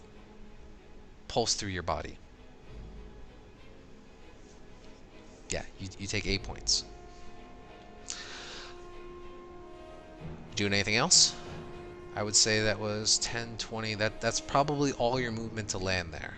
pulse through your body. Yeah, you take 8 points. Doing anything else? I would say that was 10, 20. That's probably all your movement to land there.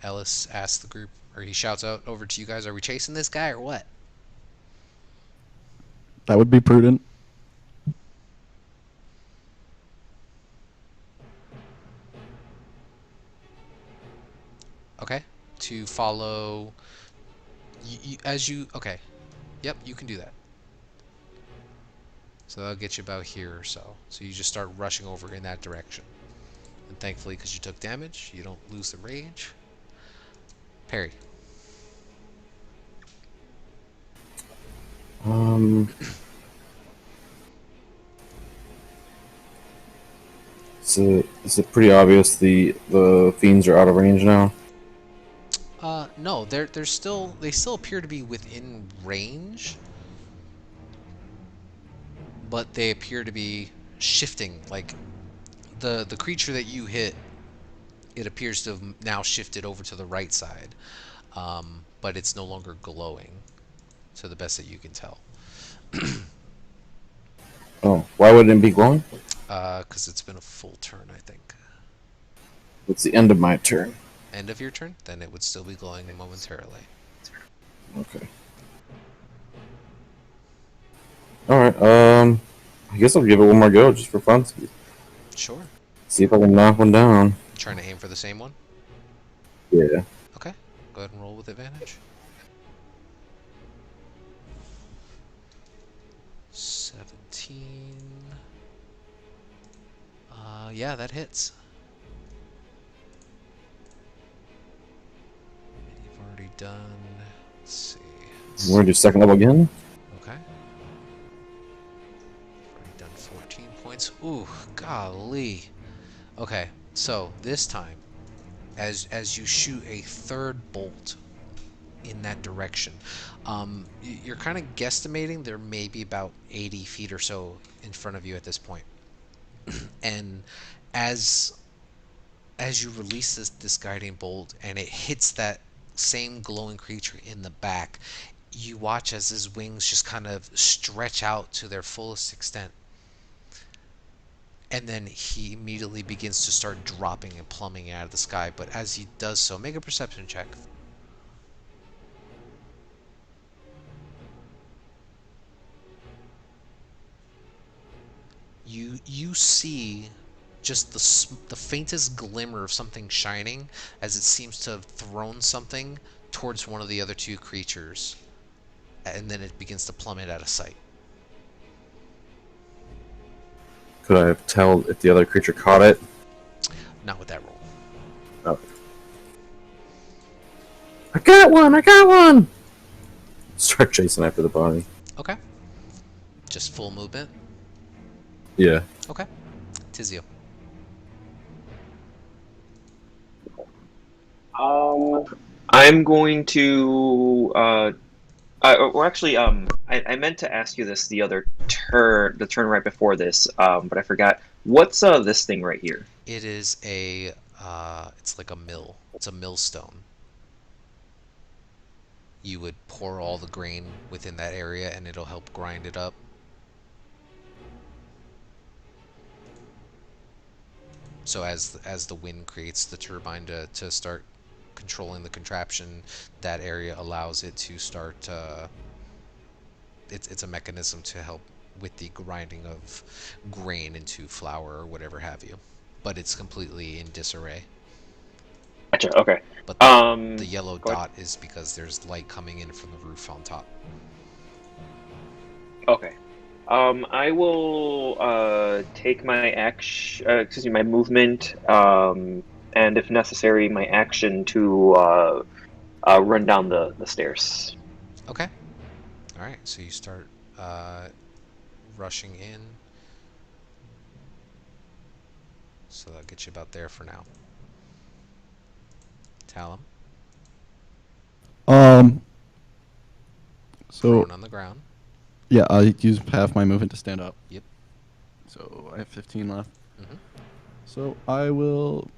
Ellis asks the group, or he shouts out over to you guys, "Are we chasing this guy or what?" That would be prudent. Okay. To follow. As you. Okay. Yep, you can do that. So that'll get you about here or so. So you just start rushing over in that direction. And thankfully, because you took damage, you don't lose the rage. Parry. Um. Is it pretty obvious the fiends are out of range now? No, they're still they still appear to be within range, but they appear to be shifting. Like the creature that you hit, it appears to have now shifted over to the right side, but it's no longer glowing, to the best that you can tell. Oh, why wouldn't it be glowing? Because it's been a full turn, I think. It's the end of my turn. End of your turn, then it would still be glowing momentarily. Okay. All right. I guess I'll give it one more go just for fun. Sure. See if I can knock one down. Trying to aim for the same one? Yeah. Okay. Go ahead and roll with advantage. 17. Yeah, that hits. You've already done. Let's see. We're gonna do second level again. Okay. You've already done 14 points. Ooh, golly. Okay, so this time, as you shoot a third bolt in that direction, you're kind of guesstimating there may be about 80 feet or so in front of you at this point. And as you release this guiding bolt and it hits that same glowing creature in the back, you watch as his wings just kind of stretch out to their fullest extent, and then he immediately begins to start dropping and plummeting out of the sky. But as he does so, make a perception check. You see just the faintest glimmer of something shining, as it seems to have thrown something towards one of the other two creatures, and then it begins to plummet out of sight. Could I tell if the other creature caught it? Not with that roll. Oh. I got one! I got one! Start chasing after the body. Okay. Just full movement. Yeah. Okay. Tizio. I'm going to. Or actually, I meant to ask you this the other turn, the turn right before this, but I forgot. What's this thing right here? It is a. It's like a mill. It's a millstone. You would pour all the grain within that area, and it'll help grind it up. So as the wind creates the turbine to start controlling the contraption, that area allows it to start. It's a mechanism to help with the grinding of grain into flour or whatever have you, but it's completely in disarray. Gotcha. Okay. But the yellow Go dot is because there's light coming in from the roof on top. Okay. I will take my my movement, and if necessary, my action to run down the stairs. Okay. All right. So you start rushing in. So that'll get you about there for now. Talum, So prone on the ground. Yeah, I'll use half my movement to stand up. Yep. So I have 15 left. Mhm. So I will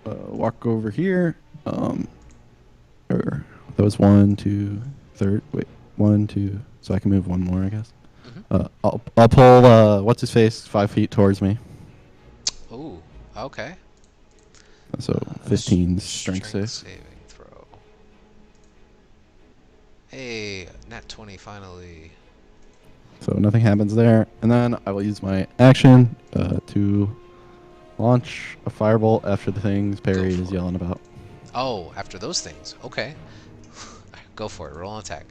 walk over here. Or that was 1, 2, third. Wait, 1, 2. So I can move one more, I guess. Mhm. I'll pull what's his face 5 feet towards me. Oh, okay. So 15 strength save. saving throw. Hey, nat 20 finally. So nothing happens there, and then I will use my action to launch a firebolt after the things Perry for is it. yelling about. Oh, after those things. Okay. Go for it. Roll an attack.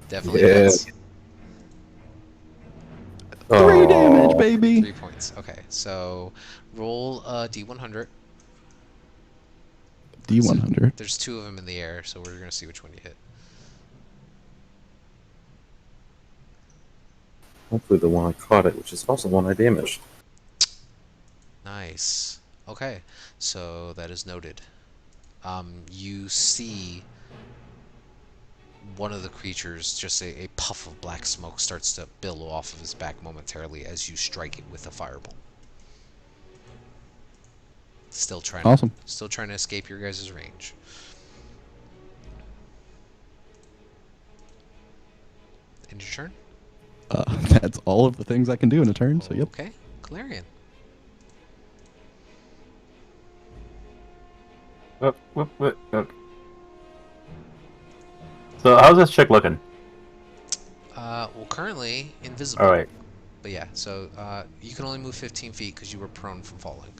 Definitely Yeah. hits. 3 damage, Oh. baby. 3 points. Okay, so roll a d100. D100. There's 2 of them in the air, so we're gonna see which one you hit. Hopefully the one I caught it, which is also the one I damaged. Nice. Okay, so that is noted. You see one of the creatures, just a puff of black smoke starts to billow off of his back momentarily as you strike it with a fireball. Still trying Awesome. to escape your guys' range. End your turn? That's all of the things I can do in a turn. So yep. Okay, Calarian. So how's this chick looking? Well, currently invisible. All right. But yeah, so you can only move 15 feet because you were prone from falling.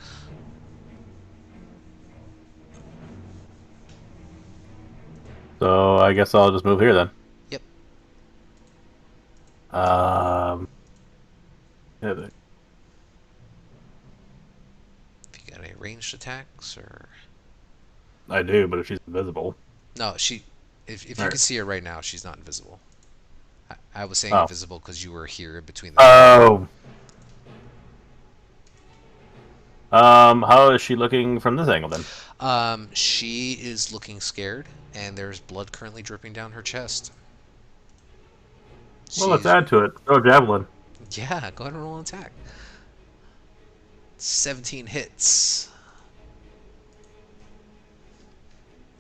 So I guess I'll just move here then. Yep. Yeah, but- If you got any ranged attacks or I do, but if she's invisible. no, she. If you Alright. can see her right now, she's not invisible. I was saying Oh. invisible because you were here between the. How is she looking from this angle then? She is looking scared, and there's blood currently dripping down her chest. Well, let's She's- add to it. Throw a javelin. Yeah, go ahead and roll an attack. 17 hits.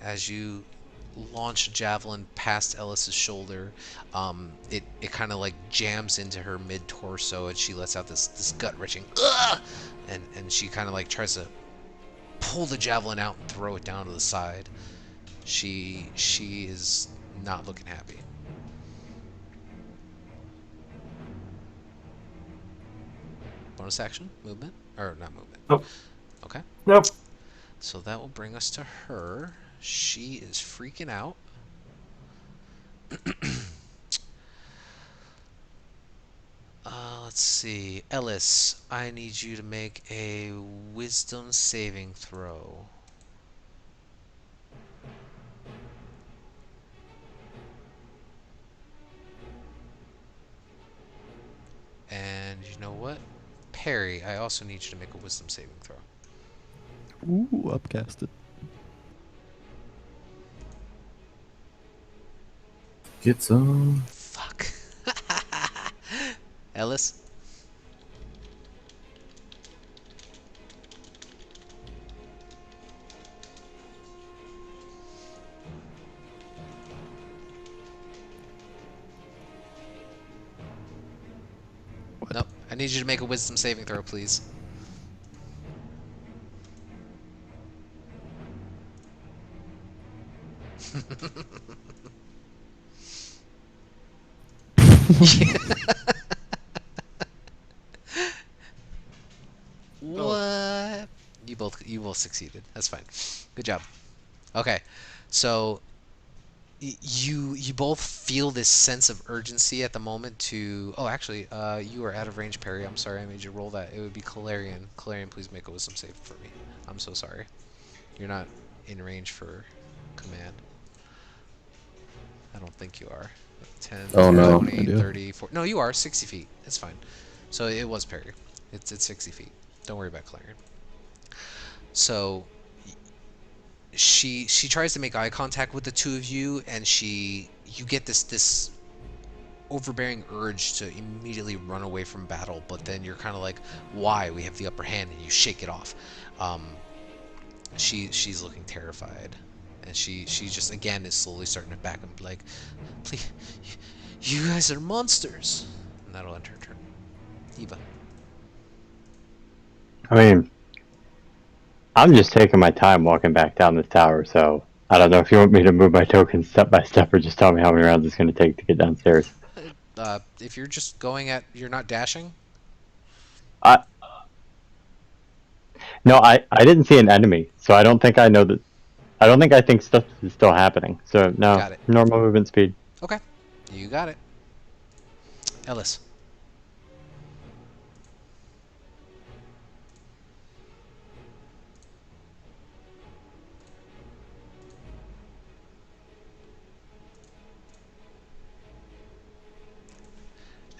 As you launch a javelin past Ellis's shoulder, it kind of like jams into her mid torso, and she lets out this gut wrenching, ugh! and she kind of like tries to pull the javelin out and throw it down to the side. She is not looking happy. Bonus action, movement, or not movement. Nope. Okay. Nope. So that will bring us to her. She is freaking out. Let's see. Ellis, I need you to make a wisdom saving throw. And you know what? Perry, I also need you to make a wisdom saving throw. Ooh, upcasted. Get some. Fuck. Ellis? Nope. I need you to make a wisdom saving throw, please. What? You both succeeded. That's fine. Good job. Okay. So you both feel this sense of urgency at the moment to actually you are out of range, Perry. I'm sorry I made you roll that. It would be Calarian. Calarian, please make a wisdom save for me. I'm so sorry. You're not in range for command. I don't think you are. 10, Oh, no. 20, I do. 30, 40. No, you are 60 feet. It's fine. So it was Perry. It's 60 feet. Don't worry about Clarion. So she tries to make eye contact with the two of you, and she you get this overbearing urge to immediately run away from battle, but then you're kind of like, why? We have the upper hand, and you shake it off. She's looking terrified, and she just again is slowly starting to back up, like, please, you guys are monsters. And that'll end her turn. Eva. I mean, I'm just taking my time walking back down this tower, so I don't know if you want me to move my tokens step by step or just tell me how many rounds it's going to take to get downstairs. If you're just going at, you're not dashing. No, I didn't see an enemy, so I don't think I know that. I think stuff is still happening. So no, Got it. normal movement speed. Okay, you got it. Ellis.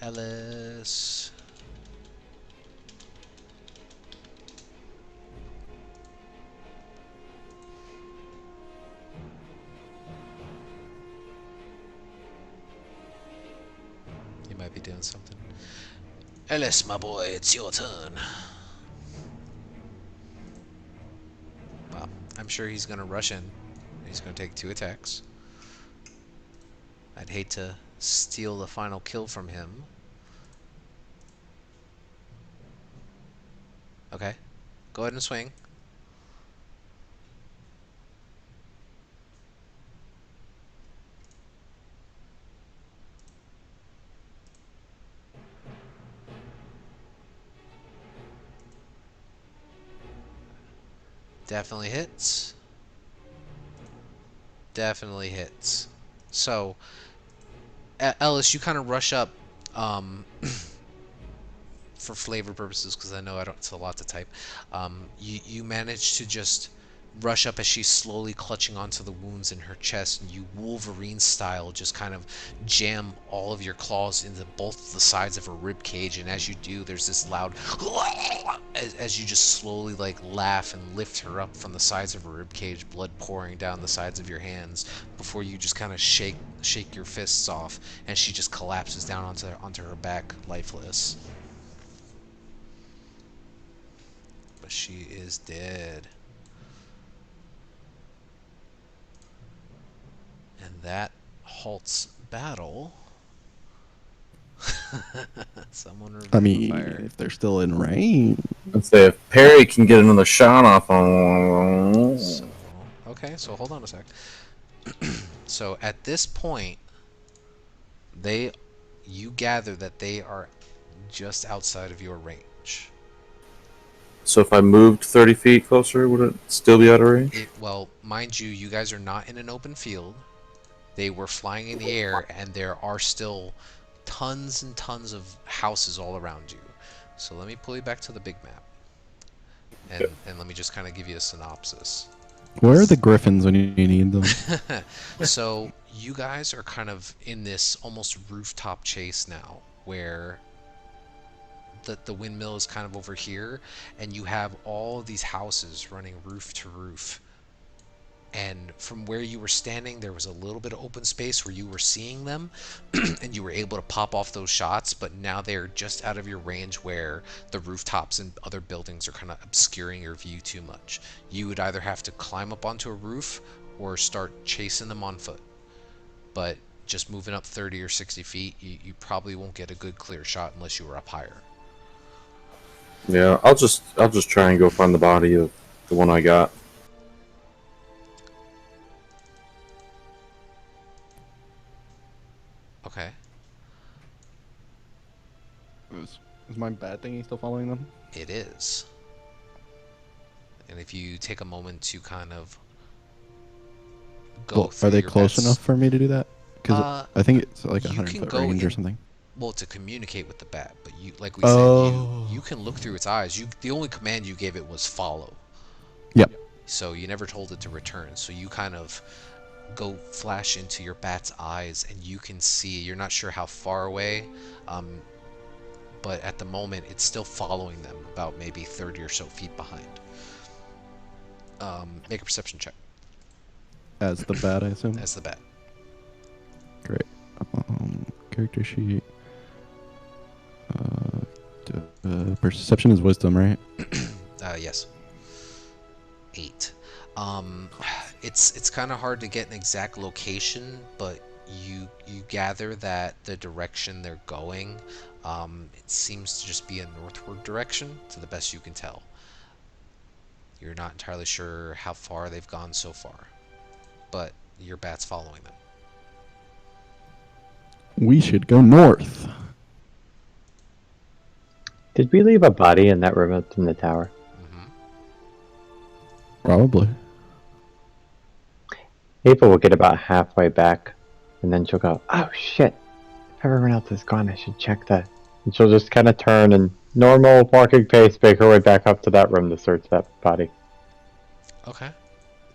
Ellis. You might be doing something. Ellis, my boy, it's your turn. Well, I'm sure he's gonna rush in. He's gonna take 2 attacks. I'd hate to steal the final kill from him. Okay, go ahead and swing. Definitely hits. Definitely hits. So, Ellis, you kind of rush up for flavor purposes, because I know it's a lot to type. You manage to just rush up as she's slowly clutching onto the wounds in her chest, and you Wolverine style just kind of jam all of your claws into both the sides of her rib cage, and as you do, there's this loud as you just slowly like laugh and lift her up from the sides of her rib cage, blood pouring down the sides of your hands, before you just kind of shake your fists off, and she just collapses down onto her back, lifeless. But she is dead. And that halts battle. Someone reveal I mean, fire. if they're still in range. Let's say if Perry can get another shot off on. So, okay, so hold on a sec. So at this point, you gather that they are just outside of your range. So if I moved 30 feet closer, would it still be out of range? Well, mind you, you guys are not in an open field. They were flying in the air, and there are still tons and tons of houses all around you. So let me pull you back to the big map. And let me just kind of give you a synopsis. Where are the griffins when you need them? So you guys are kind of in this almost rooftop chase now, where the windmill is kind of over here, and you have all of these houses running roof to roof. And from where you were standing, there was a little bit of open space where you were seeing them, and you were able to pop off those shots, but now they're just out of your range where the rooftops and other buildings are kind of obscuring your view too much. You would either have to climb up onto a roof or start chasing them on foot. But just moving up 30 or 60 feet, you probably won't get a good clear shot unless you were up higher. Yeah, I'll just try and go find the body of the one I got. Okay. Is my bad thingy still following them? It is. And if you take a moment to kind of go Well, through are they your close bets. enough for me to do that? Because I think it's like a you 100 can foot go range or in- something. Well, to communicate with the bat, but you, like we Oh. said, you can look through its eyes. The only command you gave it was follow. Yep. So you never told it to return. So you kind of go flash into your bat's eyes, and you can see. You're not sure how far away, but at the moment it's still following them, about maybe 30 or so feet behind. Make a perception check As the bat, I assume. as the bat. Great. Character sheet. Perception is wisdom, right? Yes. 8. It's kind of hard to get an exact location, but you gather that the direction they're going, it seems to just be a northward direction, to the best you can tell. You're not entirely sure how far they've gone so far, but your bat's following them. We should go north. Did we leave a body in that room up in the tower? Hmm. Probably. Ava will get about halfway back, and then she'll go, "Oh shit! If everyone else is gone, I should check that." And she'll just kind of turn and normal walking pace make her way back up to that room to search that body. Okay.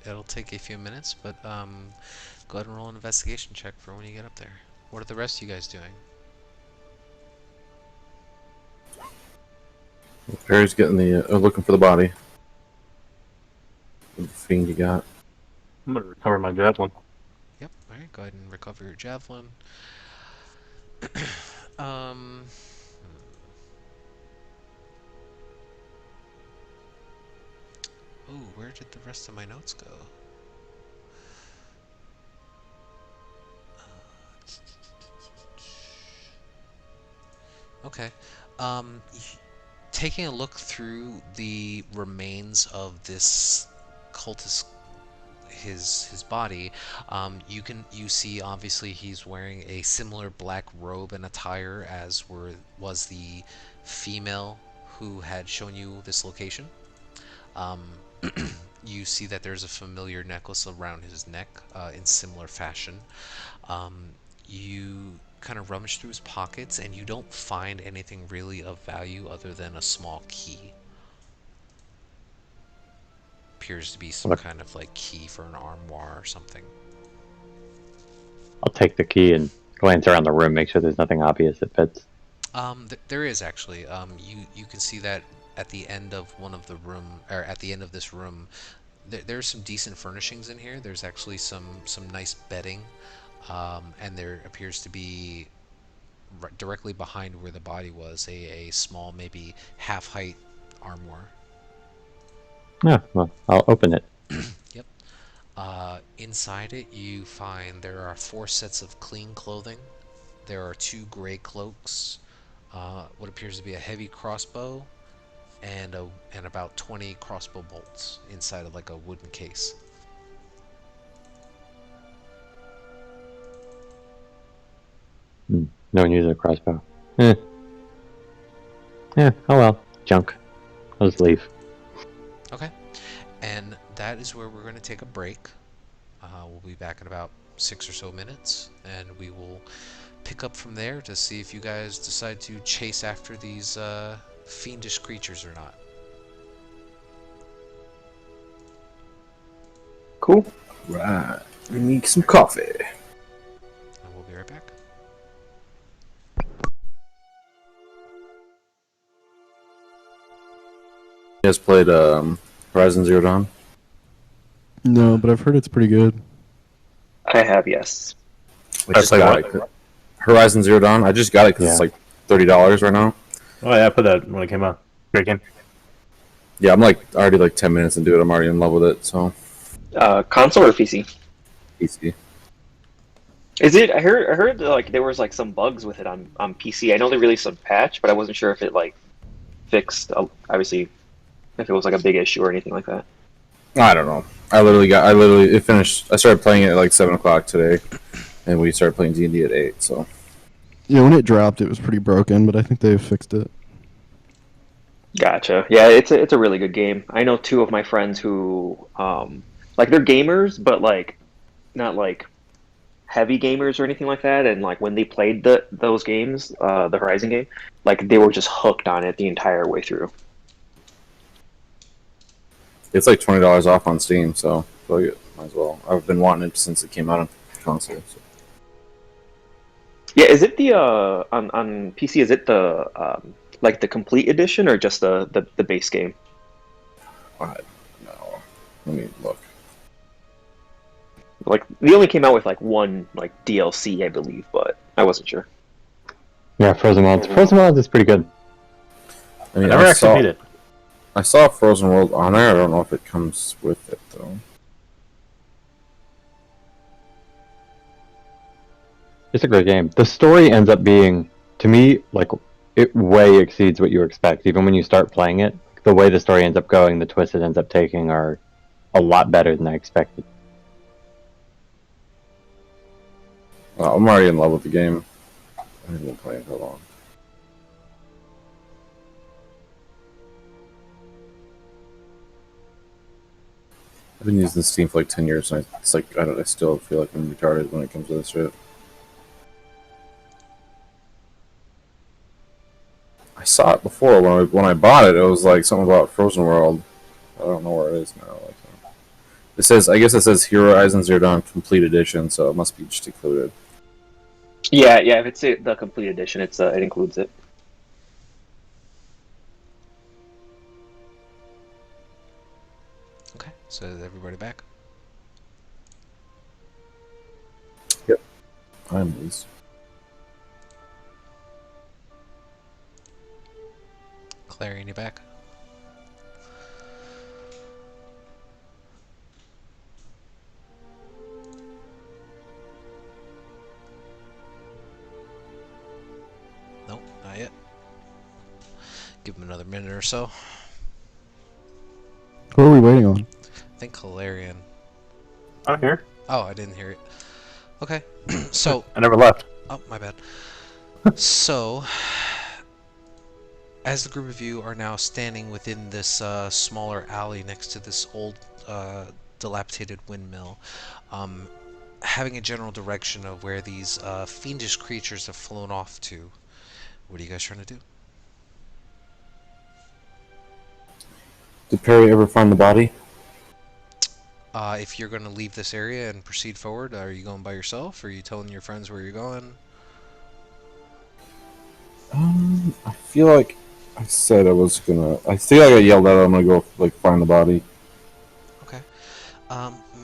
It'll take a few minutes, but go ahead and roll an investigation check for when you get up there. What are the rest of you guys doing? Perry's getting the looking for the body. What fiend you got? I'm gonna recover my javelin. Yep. All right. Go ahead and recover your javelin. um. Ooh, where did the rest of my notes go? Okay. Taking a look through the remains of this cultist, his body, you see obviously he's wearing a similar black robe and attire as was the female who had shown you this location. You see that there's a familiar necklace around his neck in similar fashion. You kind of rummage through his pockets and you don't find anything really of value other than a small key. Appears to be some kind of like key for an armoire or something. I'll take the key and glance around the room, make sure there's nothing obvious that fits. There is actually. You can see that at the end of one of the room, or at the end of this room, there's some decent furnishings in here. There's actually some nice bedding, and there appears to be directly behind where the body was a small, maybe half-height armoire. Yeah, well, I'll open it. Yep. Inside it, you find there are 4 sets of clean clothing. There are 2 gray cloaks, what appears to be a heavy crossbow, and about 20 crossbow bolts inside of like a wooden case. No one uses a crossbow. Yeah, oh well. Junk. I'll just leave. Okay. And that is where we're going to take a break. We'll be back in about 6 or so minutes, and we will pick up from there to see if you guys decide to chase after these fiendish creatures or not. Cool. Right. We need some coffee. And we'll be right back. You guys played Horizon Zero Dawn? No, but I've heard it's pretty good. I have, yes. I just got it. Horizon Zero Dawn. I just got it because it's like $30 right now. Oh yeah, I put that when it came out. Great game. Yeah, I'm like already like 10 minutes into it. I'm already in love with it. So Console or PC? PC. Is it? I heard like there was like some bugs with it on PC. I know they released some patch, but I wasn't sure if it like fixed. Obviously, if it was like a big issue or anything like that. I don't know. It finished. I started playing it at like 7 o'clock today, and we started playing D&D at 8. So Yeah, when it dropped, it was pretty broken, but I think they've fixed it. Gotcha. Yeah, it's a really good game. I know 2 of my friends who like they're gamers, but like not like heavy gamers or anything like that. And like when they played those games, the Horizon game, like they were just hooked on it the entire way through. it's like $20 off on Steam. So might as well. I've been wanting it since it came out on console. So. Yeah, is it the on PC? Is it the like the complete edition or just the base game? I don't know. Let me look. Like they only came out with like one like DLC, I believe, but I wasn't sure. Yeah, Frozen Wilds. Frozen Wilds is pretty good. I I mean, never actually beat it. I saw Frozen World on there. I don't know if it comes with it though. It's a great game. The story ends up being, to me, like it way exceeds what you expect. Even when you start playing it, the way the story ends up going, the twists it ends up taking are a lot better than I expected. I'm already in love with the game. I haven't been playing for long. I've been using Steam for like 10 years, and it's like I still feel like I'm retarded when it comes to this shit. I saw it before when I bought it. It was like something about Frozen World. I don't know where it is now. Like, it says, I guess it says Horizon Zero Dawn Complete Edition, so it must be just included. Yeah, if it's the complete edition, it includes it. Okay, so is everybody back? I'm loose. Clarion, you back? Nope, not yet. Give him another minute or so. Who are we waiting on? I think Clarion. I'm here. Oh, I didn't hear it. Okay, so I never left. oh, my bad. So, as the group of you are now standing within this smaller alley next to this old, dilapidated windmill, having a general direction of where these fiendish creatures have flown off to, what are you guys trying to do? Did Perry ever find the body? If you're going to leave this area and proceed forward, are you going by yourself? Or are you telling your friends where you're going? I feel like I said I was gonna. I feel like I yelled out I'm gonna go like find the body. Okay.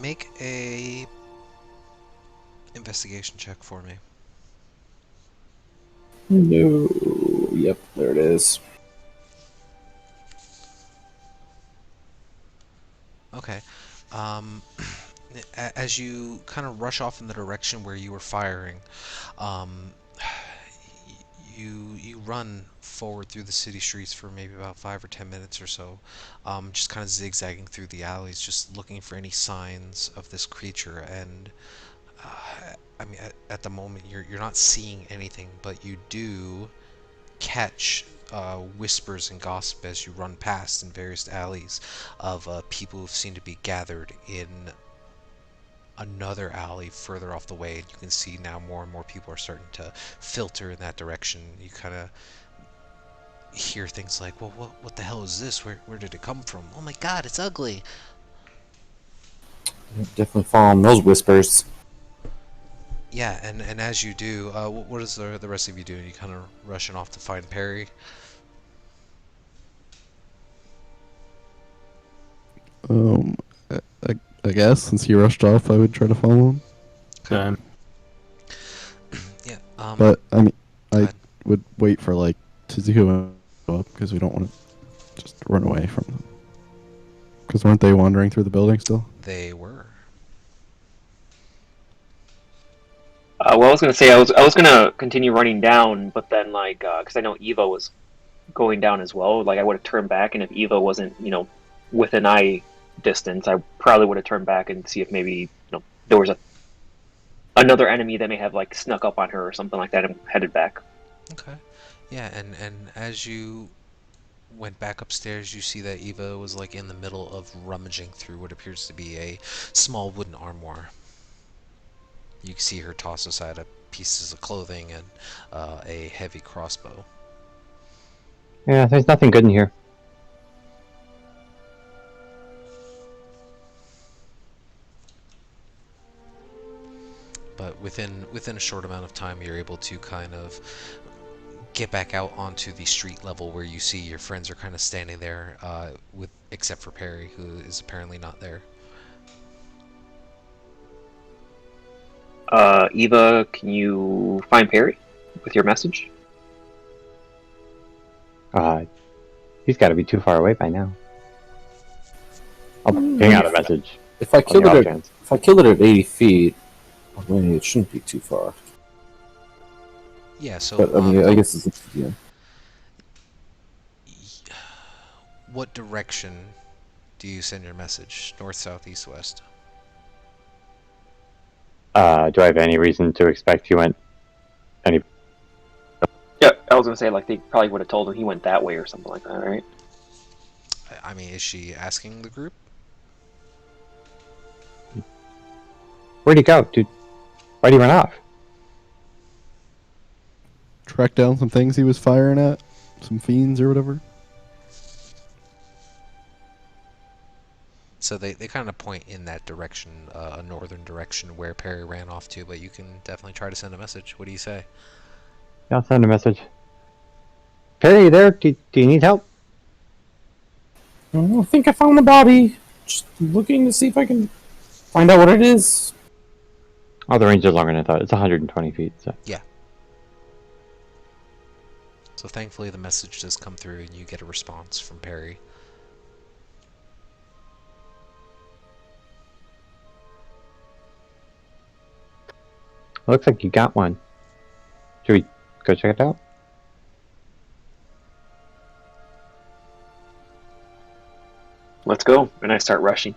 Make a investigation check for me. No. Yep, there it is. Okay. As you kind of rush off in the direction where you were firing, you run forward through the city streets for maybe about 5 or 10 minutes or so, just kind of zigzagging through the alleys, just looking for any signs of this creature. And I mean, at the moment, you're not seeing anything, but you do catch whispers and gossip as you run past in various alleys of people who seem to be gathered in another alley further off the way. And you can see now more and more people are starting to filter in that direction. You kind of hear things like, well, what the hell is this? Where did it come from? Oh my god, it's ugly. Definitely following those whispers. Yeah, and as you do, what is the rest of you doing? You kind of rushing off to find Perry? I guess since he rushed off, I would try to follow him. Done. Yeah. But I mean, go I ahead. would wait for like Tizuku up because we don't want to just run away from them. Because weren't they wandering through the building still? They were. Well, I was gonna say I was gonna continue running down, but then like because I know Eva was going down as well. Like I would have turned back, and if Eva wasn't within eye distance, I probably would have turned back and see if maybe there was another enemy that may have like snuck up on her or something like that, and headed back. Okay. Yeah, and as you went back upstairs, you see that Eva was like in the middle of rummaging through what appears to be a small wooden armoire. You can see her toss aside pieces of clothing and a heavy crossbow. Yeah, there's nothing good in here. But within a short amount of time, you're able to kind of get back out onto the street level where you see your friends are kind of standing there, except for Perry, who is apparently not there. Eva, can you find Perry with your message? He's got to be too far away by now. I'll ping out a message. If I on the killed off it, chance. if I killed it at 80 feet, I mean, it shouldn't be too far. Yeah, so But I mean, I guess it's yeah. what direction do you send your message? North, south, east, west? Do I have any reason to expect he went any? Yeah, I was gonna say like they probably would have told him he went that way or something like that, right? I mean, is she asking the group? Where'd he go, dude? Why'd he run off? Track down some things he was firing at, some fiends or whatever. So they kind of point in that direction, a northern direction where Perry ran off to, but you can definitely try to send a message. What do you say? Yeah, I'll send a message. Perry, you there? Do you need help? I think I found the body. Just looking to see if I can find out what it is. Oh, the range is longer than I thought. It's 120 feet. So. So thankfully the message does come through and you get a response from Perry. Looks like you got one. Should we go check it out? Let's go. And I start rushing.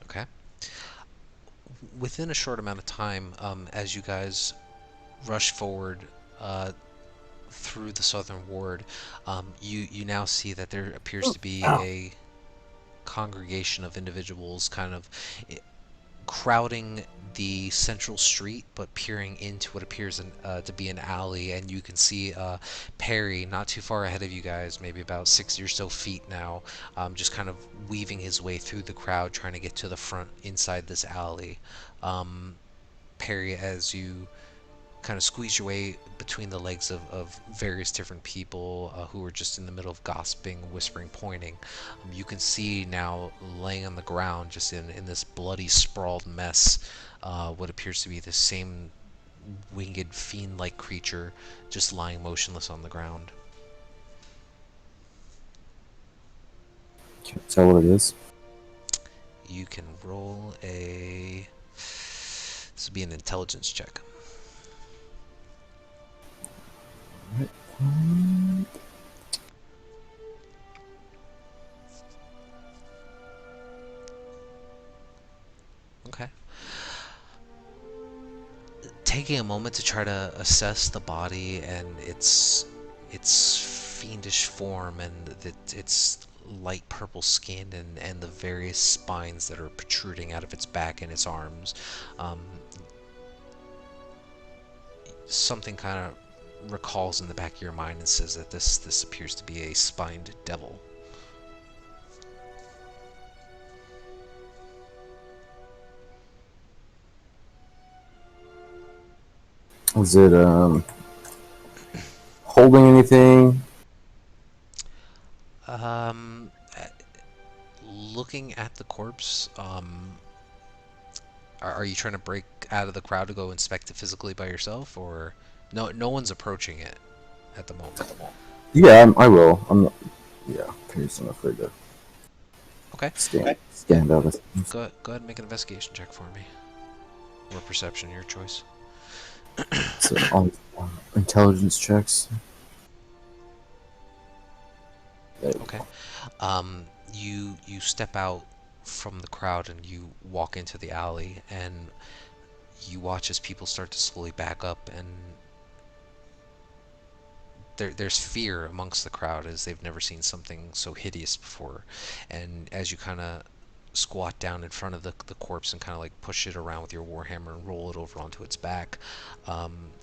Okay. Within a short amount of time, as you guys rush forward through the southern ward, you now see that there appears to be a congregation of individuals kind of crowding the central street, but peering into what appears to be an alley, and you can see Perry not too far ahead of you guys, maybe about 60 or so feet now, just kind of weaving his way through the crowd, trying to get to the front inside this alley. Perry, as you kind of squeeze your way between the legs of various different people who are just in the middle of gossiping, whispering, pointing. You can see now laying on the ground, just in this bloody, sprawled mess, what appears to be the same winged fiend-like creature just lying motionless on the ground. Can't tell what it is. You can roll a... This would be an intelligence check. Okay. Taking a moment to try to assess the body and its fiendish form and its light purple skin and the various spines that are protruding out of its back and its arms, something kind of recalls in the back of your mind and says that this appears to be a spined devil. Is it holding anything? Looking at the corpse, are you trying to break out of the crowd to go inspect it physically by yourself, or no one's approaching it at the moment? Yeah, I will. I'm not. Yeah, Perry's not afraid to. Okay. Stand out. Go ahead and make an investigation check for me, or perception, your choice. So all intelligence checks. Okay. You step out from the crowd and you walk into the alley, and you watch as people start to slowly back up, and there's fear amongst the crowd as they've never seen something so hideous before. And as you kind of squat down in front of the corpse and kind of like push it around with your warhammer and roll it over onto its back,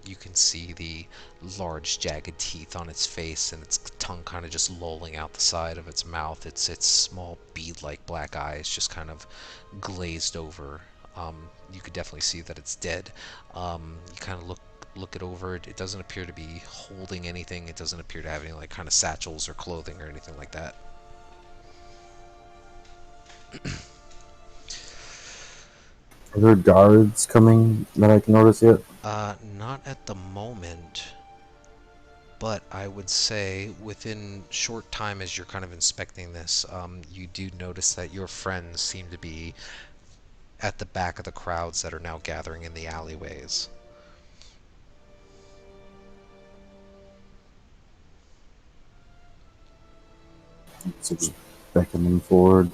you can see the large jagged teeth on its face and its tongue kind of just lolling out the side of its mouth. Its small bead-like black eyes just kind of glazed over. You could definitely see that it's dead. You kind of look it over. It doesn't appear to be holding anything. It doesn't appear to have any like kind of satchels or clothing or anything like that. Are there guards coming that I can notice yet? Not at the moment, but I would say within short time as you're kind of inspecting this, you do notice that your friends seem to be at the back of the crowds that are now gathering in the alleyways. So just beckon them forward.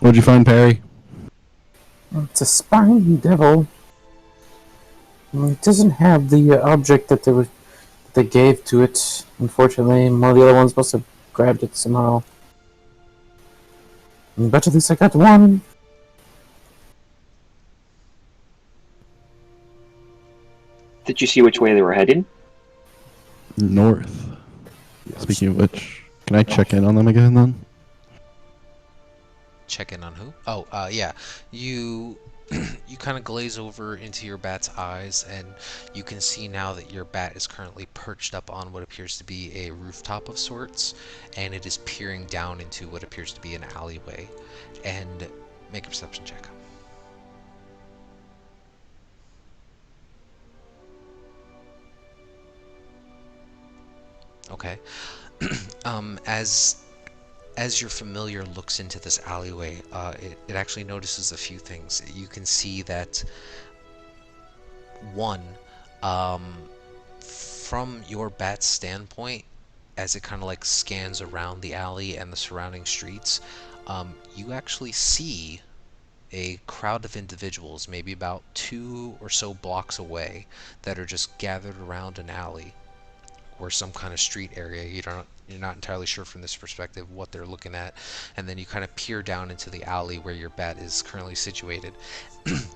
What'd you find, Perry? It's a spiny devil. It doesn't have the object that they gave to it. Unfortunately, one of the other ones must have grabbed it somehow. But at least I got one. Did you see which way they were headed? North. Speaking of which, can I check in on them again then? Check in on who? Oh, yeah. You you kind of glaze over into your bat's eyes, and you can see now that your bat is currently perched up on what appears to be a rooftop of sorts, and it is peering down into what appears to be an alleyway. And make a perception check. Okay. As your familiar looks into this alleyway, it actually notices a few things. You can see that one, from your bat's standpoint, as it kind of like scans around the alley and the surrounding streets, you actually see a crowd of individuals, maybe about 2 or so blocks away, that are just gathered around an alley or some kind of street area. You're not entirely sure from this perspective what they're looking at, and then you kind of peer down into the alley where your bat is currently situated.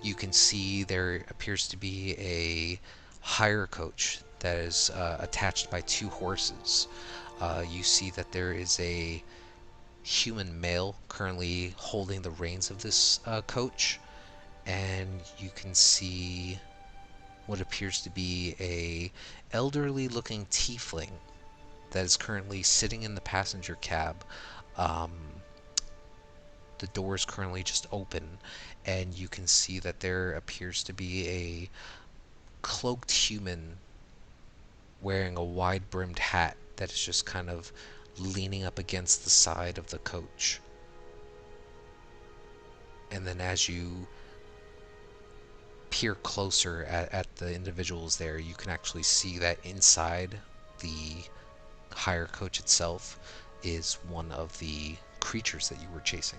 You can see there appears to be a hire coach that is attached by 2 horses. You see that there is a human male currently holding the reins of this coach, and you can see what appears to be a elderly looking tiefling that is currently sitting in the passenger cab. Um, the door is currently just open, and you can see that there appears to be a cloaked human wearing a wide brimmed hat that is just kind of leaning up against the side of the coach. And then as you peer closer at the individuals there, you can actually see that inside the hire coach itself is one of the creatures that you were chasing.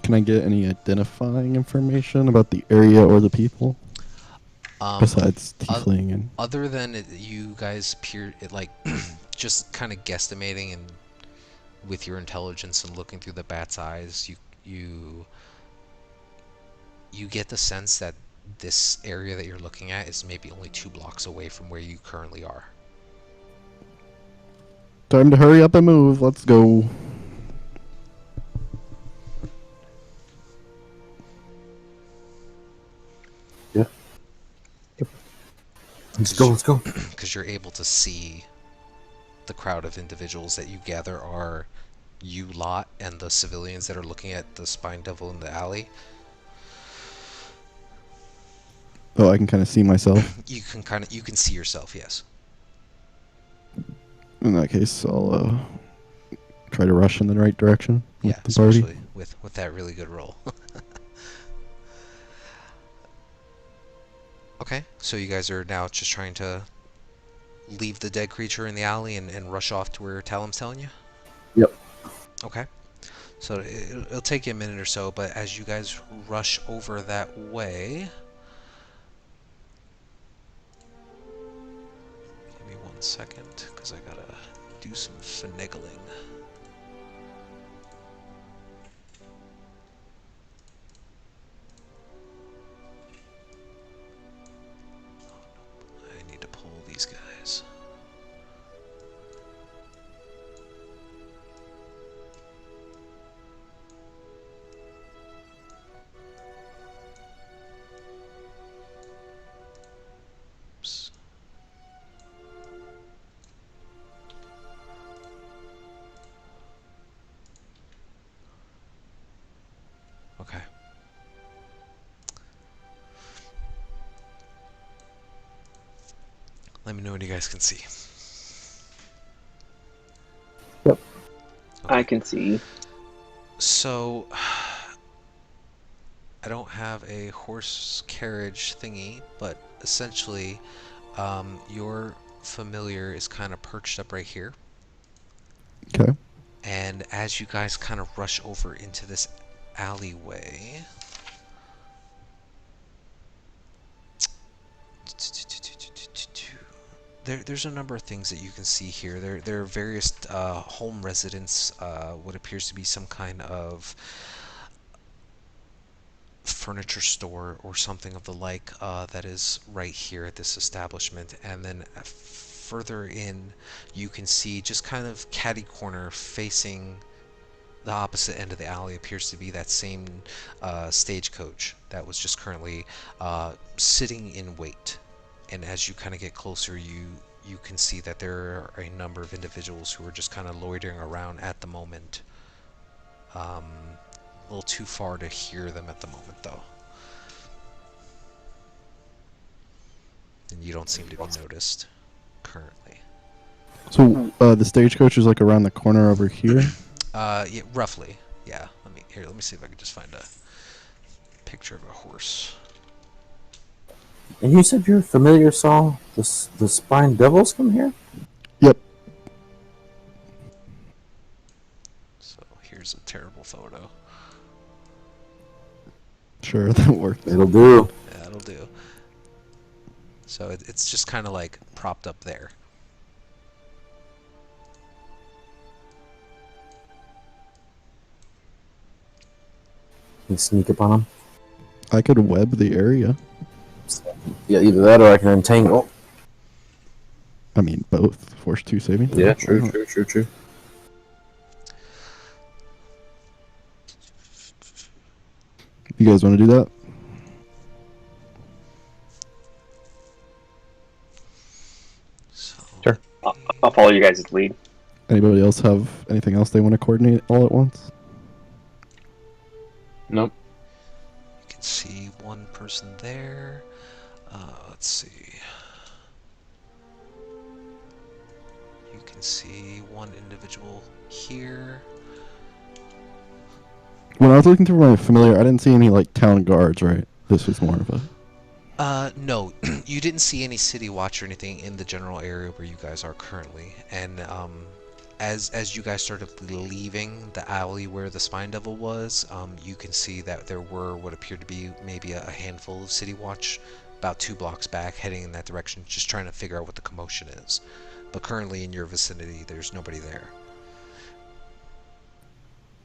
Can I get any identifying information about the area or the people? Besides tiefling and... Other than you guys appear like just kind of guesstimating, and with your intelligence and looking through the bat's eyes, you get the sense that this area that you're looking at is maybe only 2 blocks away from where you currently are. Time to hurry up and move. Let's go. Yeah. Let's go. Let's go. Because you're able to see the crowd of individuals that you gather are you lot and the civilians that are looking at the spine devil in the alley. Oh, I can kind of see myself. You can see yourself, yes. In that case, I'll try to rush in the right direction with Yeah, the party. especially with that really good roll. Okay, so you guys are now just trying to leave the dead creature in the alley and rush off to where Talim's telling you? Yep. Okay. So it'll take you a minute or so, but as you guys rush over that way... Give me 1 second, because I gotta do some finagling. I need to pull these guys. Let me know when you guys can see. Yep. I can see. So, I don't have a horse carriage thingy, but essentially, your familiar is kind of perched up right here. Okay. And as you guys kind of rush over into this alleyway, there's a number of things that you can see here. There are various home residents, what appears to be some kind of furniture store or something of the like that is right here at this establishment. And then further in, you can see just kind of catty corner facing the opposite end of the alley appears to be that same stagecoach that was just currently sitting in wait. And as you kind of get closer, you can see that there are a number of individuals who are just kind of loitering around at the moment. A little too far to hear them at the moment, though. And you don't seem to be noticed currently. So the stagecoach is like around the corner over here. Yeah, roughly. Yeah. Let me see if I can just find a picture of a horse. And you said your familiar saw the spine devils come here? Yep. So here's a terrible photo. Sure, that works. It'll do. Yeah, that'll do. So it's just kind of like propped up there. Can you sneak up on them? I could web the area. Yeah, either that or I can entangle. I mean, both. Force 2 saving. Yeah, true. You guys want to do that? So Sure. I'll follow you guys' lead. Anybody else have anything else they want to coordinate all at once? Nope. you can see one person there. Let's see. You can see one individual here. When I was looking through my familiar, I didn't see any like town guards, right? This was more of a... No, you didn't see any city watch or anything in the general area where you guys are currently. And as you guys started leaving the alley where the Spine Devil was, you can see that there were what appeared to be maybe a handful of city watch about 2 blocks back heading in that direction, just trying to figure out what the commotion is. But currently in your vicinity, there's nobody there.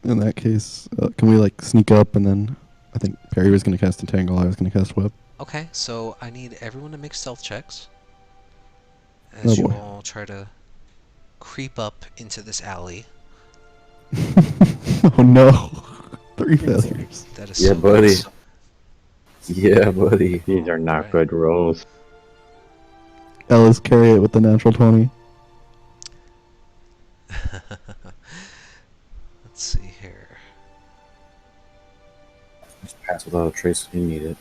In that case, can we like sneak up and then... I think Perry was going to cast Entangle, I was going to cast Web. Okay, so I need everyone to make stealth checks Oh, as you boy. all try to creep up into this alley. Oh no. 3 failures. That is Yeah, so buddy. close. Yeah, buddy. These are not Right. good rolls. Ellis carry it with the natural 20. Let's see here. Just pass without a trace when you need it.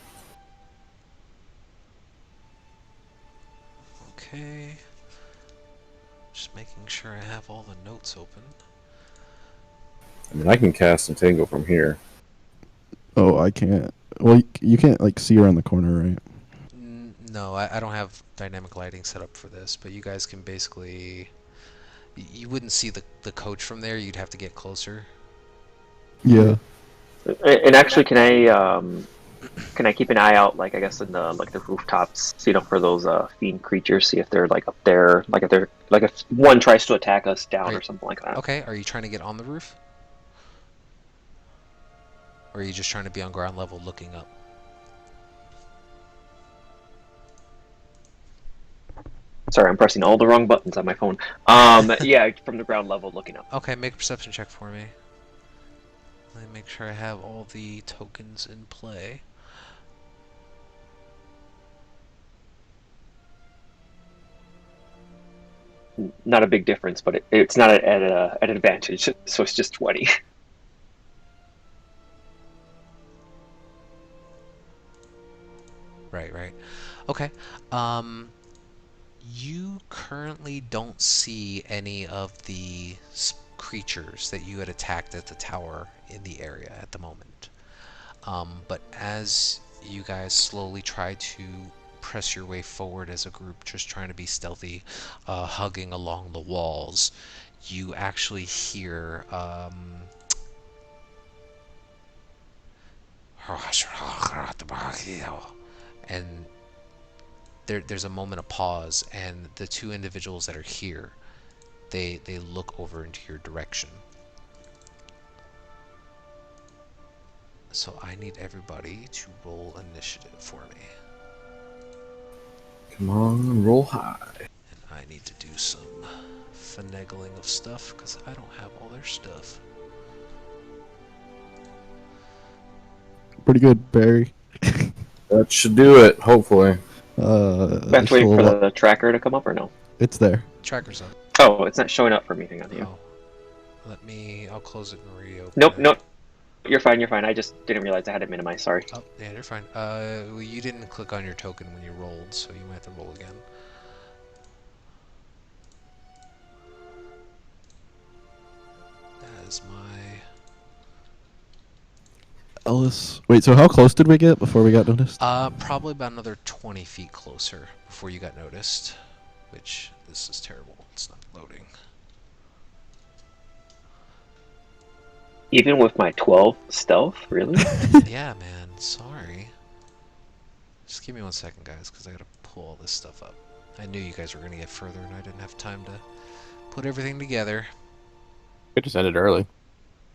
Okay. Just making sure I have all the notes open. I mean, I can cast Entangle from here. Oh, I can't. Well, you can't like see around the corner, right? No, I don't have dynamic lighting set up for this, but you guys can basically... You wouldn't see the coach from there, you'd have to get closer. Yeah. And actually, can I keep an eye out, like I guess in the rooftops, for those fiend creatures, see if they're like up there, if one tries to attack us down or Right. something like that. Okay, are you trying to get on the roof? Or are you just trying to be on ground level looking up? Sorry, I'm pressing all the wrong buttons on my phone. Yeah, from the ground level looking up. Okay, make a perception check for me. Let me make sure I have all the tokens in play. Not a big difference, but it's not at an advantage, so it's just 20. Right. Okay. You currently don't see any of the creatures that you had attacked at the tower in the area at the moment. But as you guys slowly try to press your way forward as a group, just trying to be stealthy, hugging along the walls, you actually hear and there's a moment of pause, and the two individuals that are here, they look over into your direction. So I need everybody to roll initiative for me. Come on, roll high. And I need to do some finagling of stuff because I don't have all their stuff. Pretty good, Barry. That should do it, hopefully. Best wait for the tracker to come up or no? It's there. Tracker's up. Oh, it's not showing up for me. Hang on, here. Oh. I'll close it and reopen Nope, it. nope. You're fine, you're fine. I just didn't realize I had it minimized, sorry. Oh, yeah, you're fine. Well, you didn't click on your token when you rolled, so you might have to roll again. That is my... Ellis. Wait, so how close did we get before we got noticed? Probably about another 20 feet closer before you got noticed, which, this is terrible. It's not loading. Even with my 12 stealth, really? Yeah, man, sorry. Just give me 1 second, guys, because I gotta pull all this stuff up. I knew you guys were gonna get further, and I didn't have time to put everything together. Could just end it early.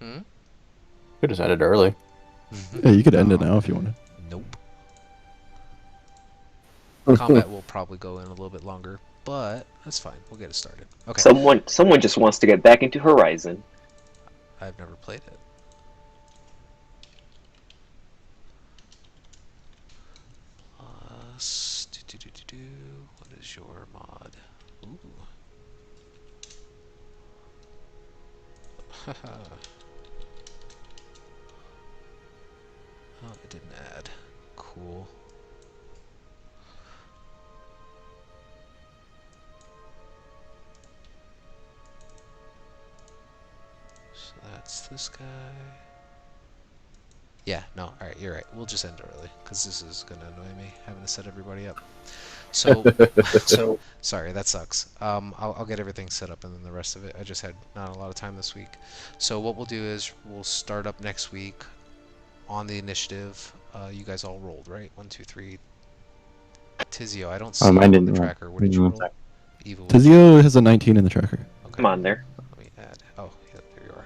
Hmm? Could just end it early. Yeah, you could end it now if you wanted. Nope. Combat will probably go in a little bit longer, but that's fine. We'll get it started. Okay. Someone just wants to get back into Horizon. I've never played it. Plus, what is your mod? Ooh. Haha. Oh, it didn't add. Cool. So that's this guy. Yeah, no, alright, you're right. We'll just end it early, because this is going to annoy me, having to set everybody up. So, sorry, that sucks. I'll get everything set up, and then the rest of it, I just had not a lot of time this week. So what we'll do is, we'll start up next week on the initiative. You guys all rolled, right? 1, 2, 3. Tizio, I don't see you mine on the didn't roll. tracker. What did you roll? Eva, Tizio has a 19 in the tracker. okay. Come on there. Let me add. Oh, yeah, there you are.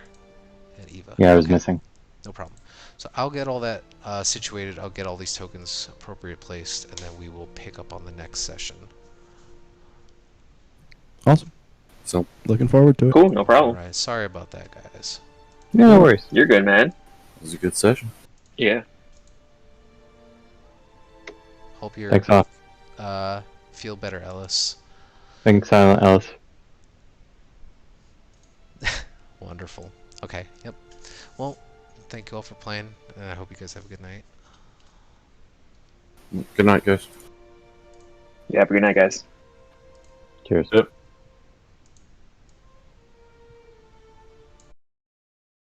And Eva. Yeah, I was Okay. missing. No problem. So I'll get all that situated. I'll get all these tokens appropriate placed, and then we will pick up on the next session. Awesome. So, Looking forward to it. Cool, no problem. Alright, sorry about that, guys. No worries. You're good, man. it was a good session. Yeah. Hope you're Thanks off. feel better, Ellis. Thanks, Silent Ellis. Wonderful. Okay, yep. Well, thank you all for playing, and I hope you guys have a good night. Good night, guys. Yeah, have a good night, guys. Cheers. Yep.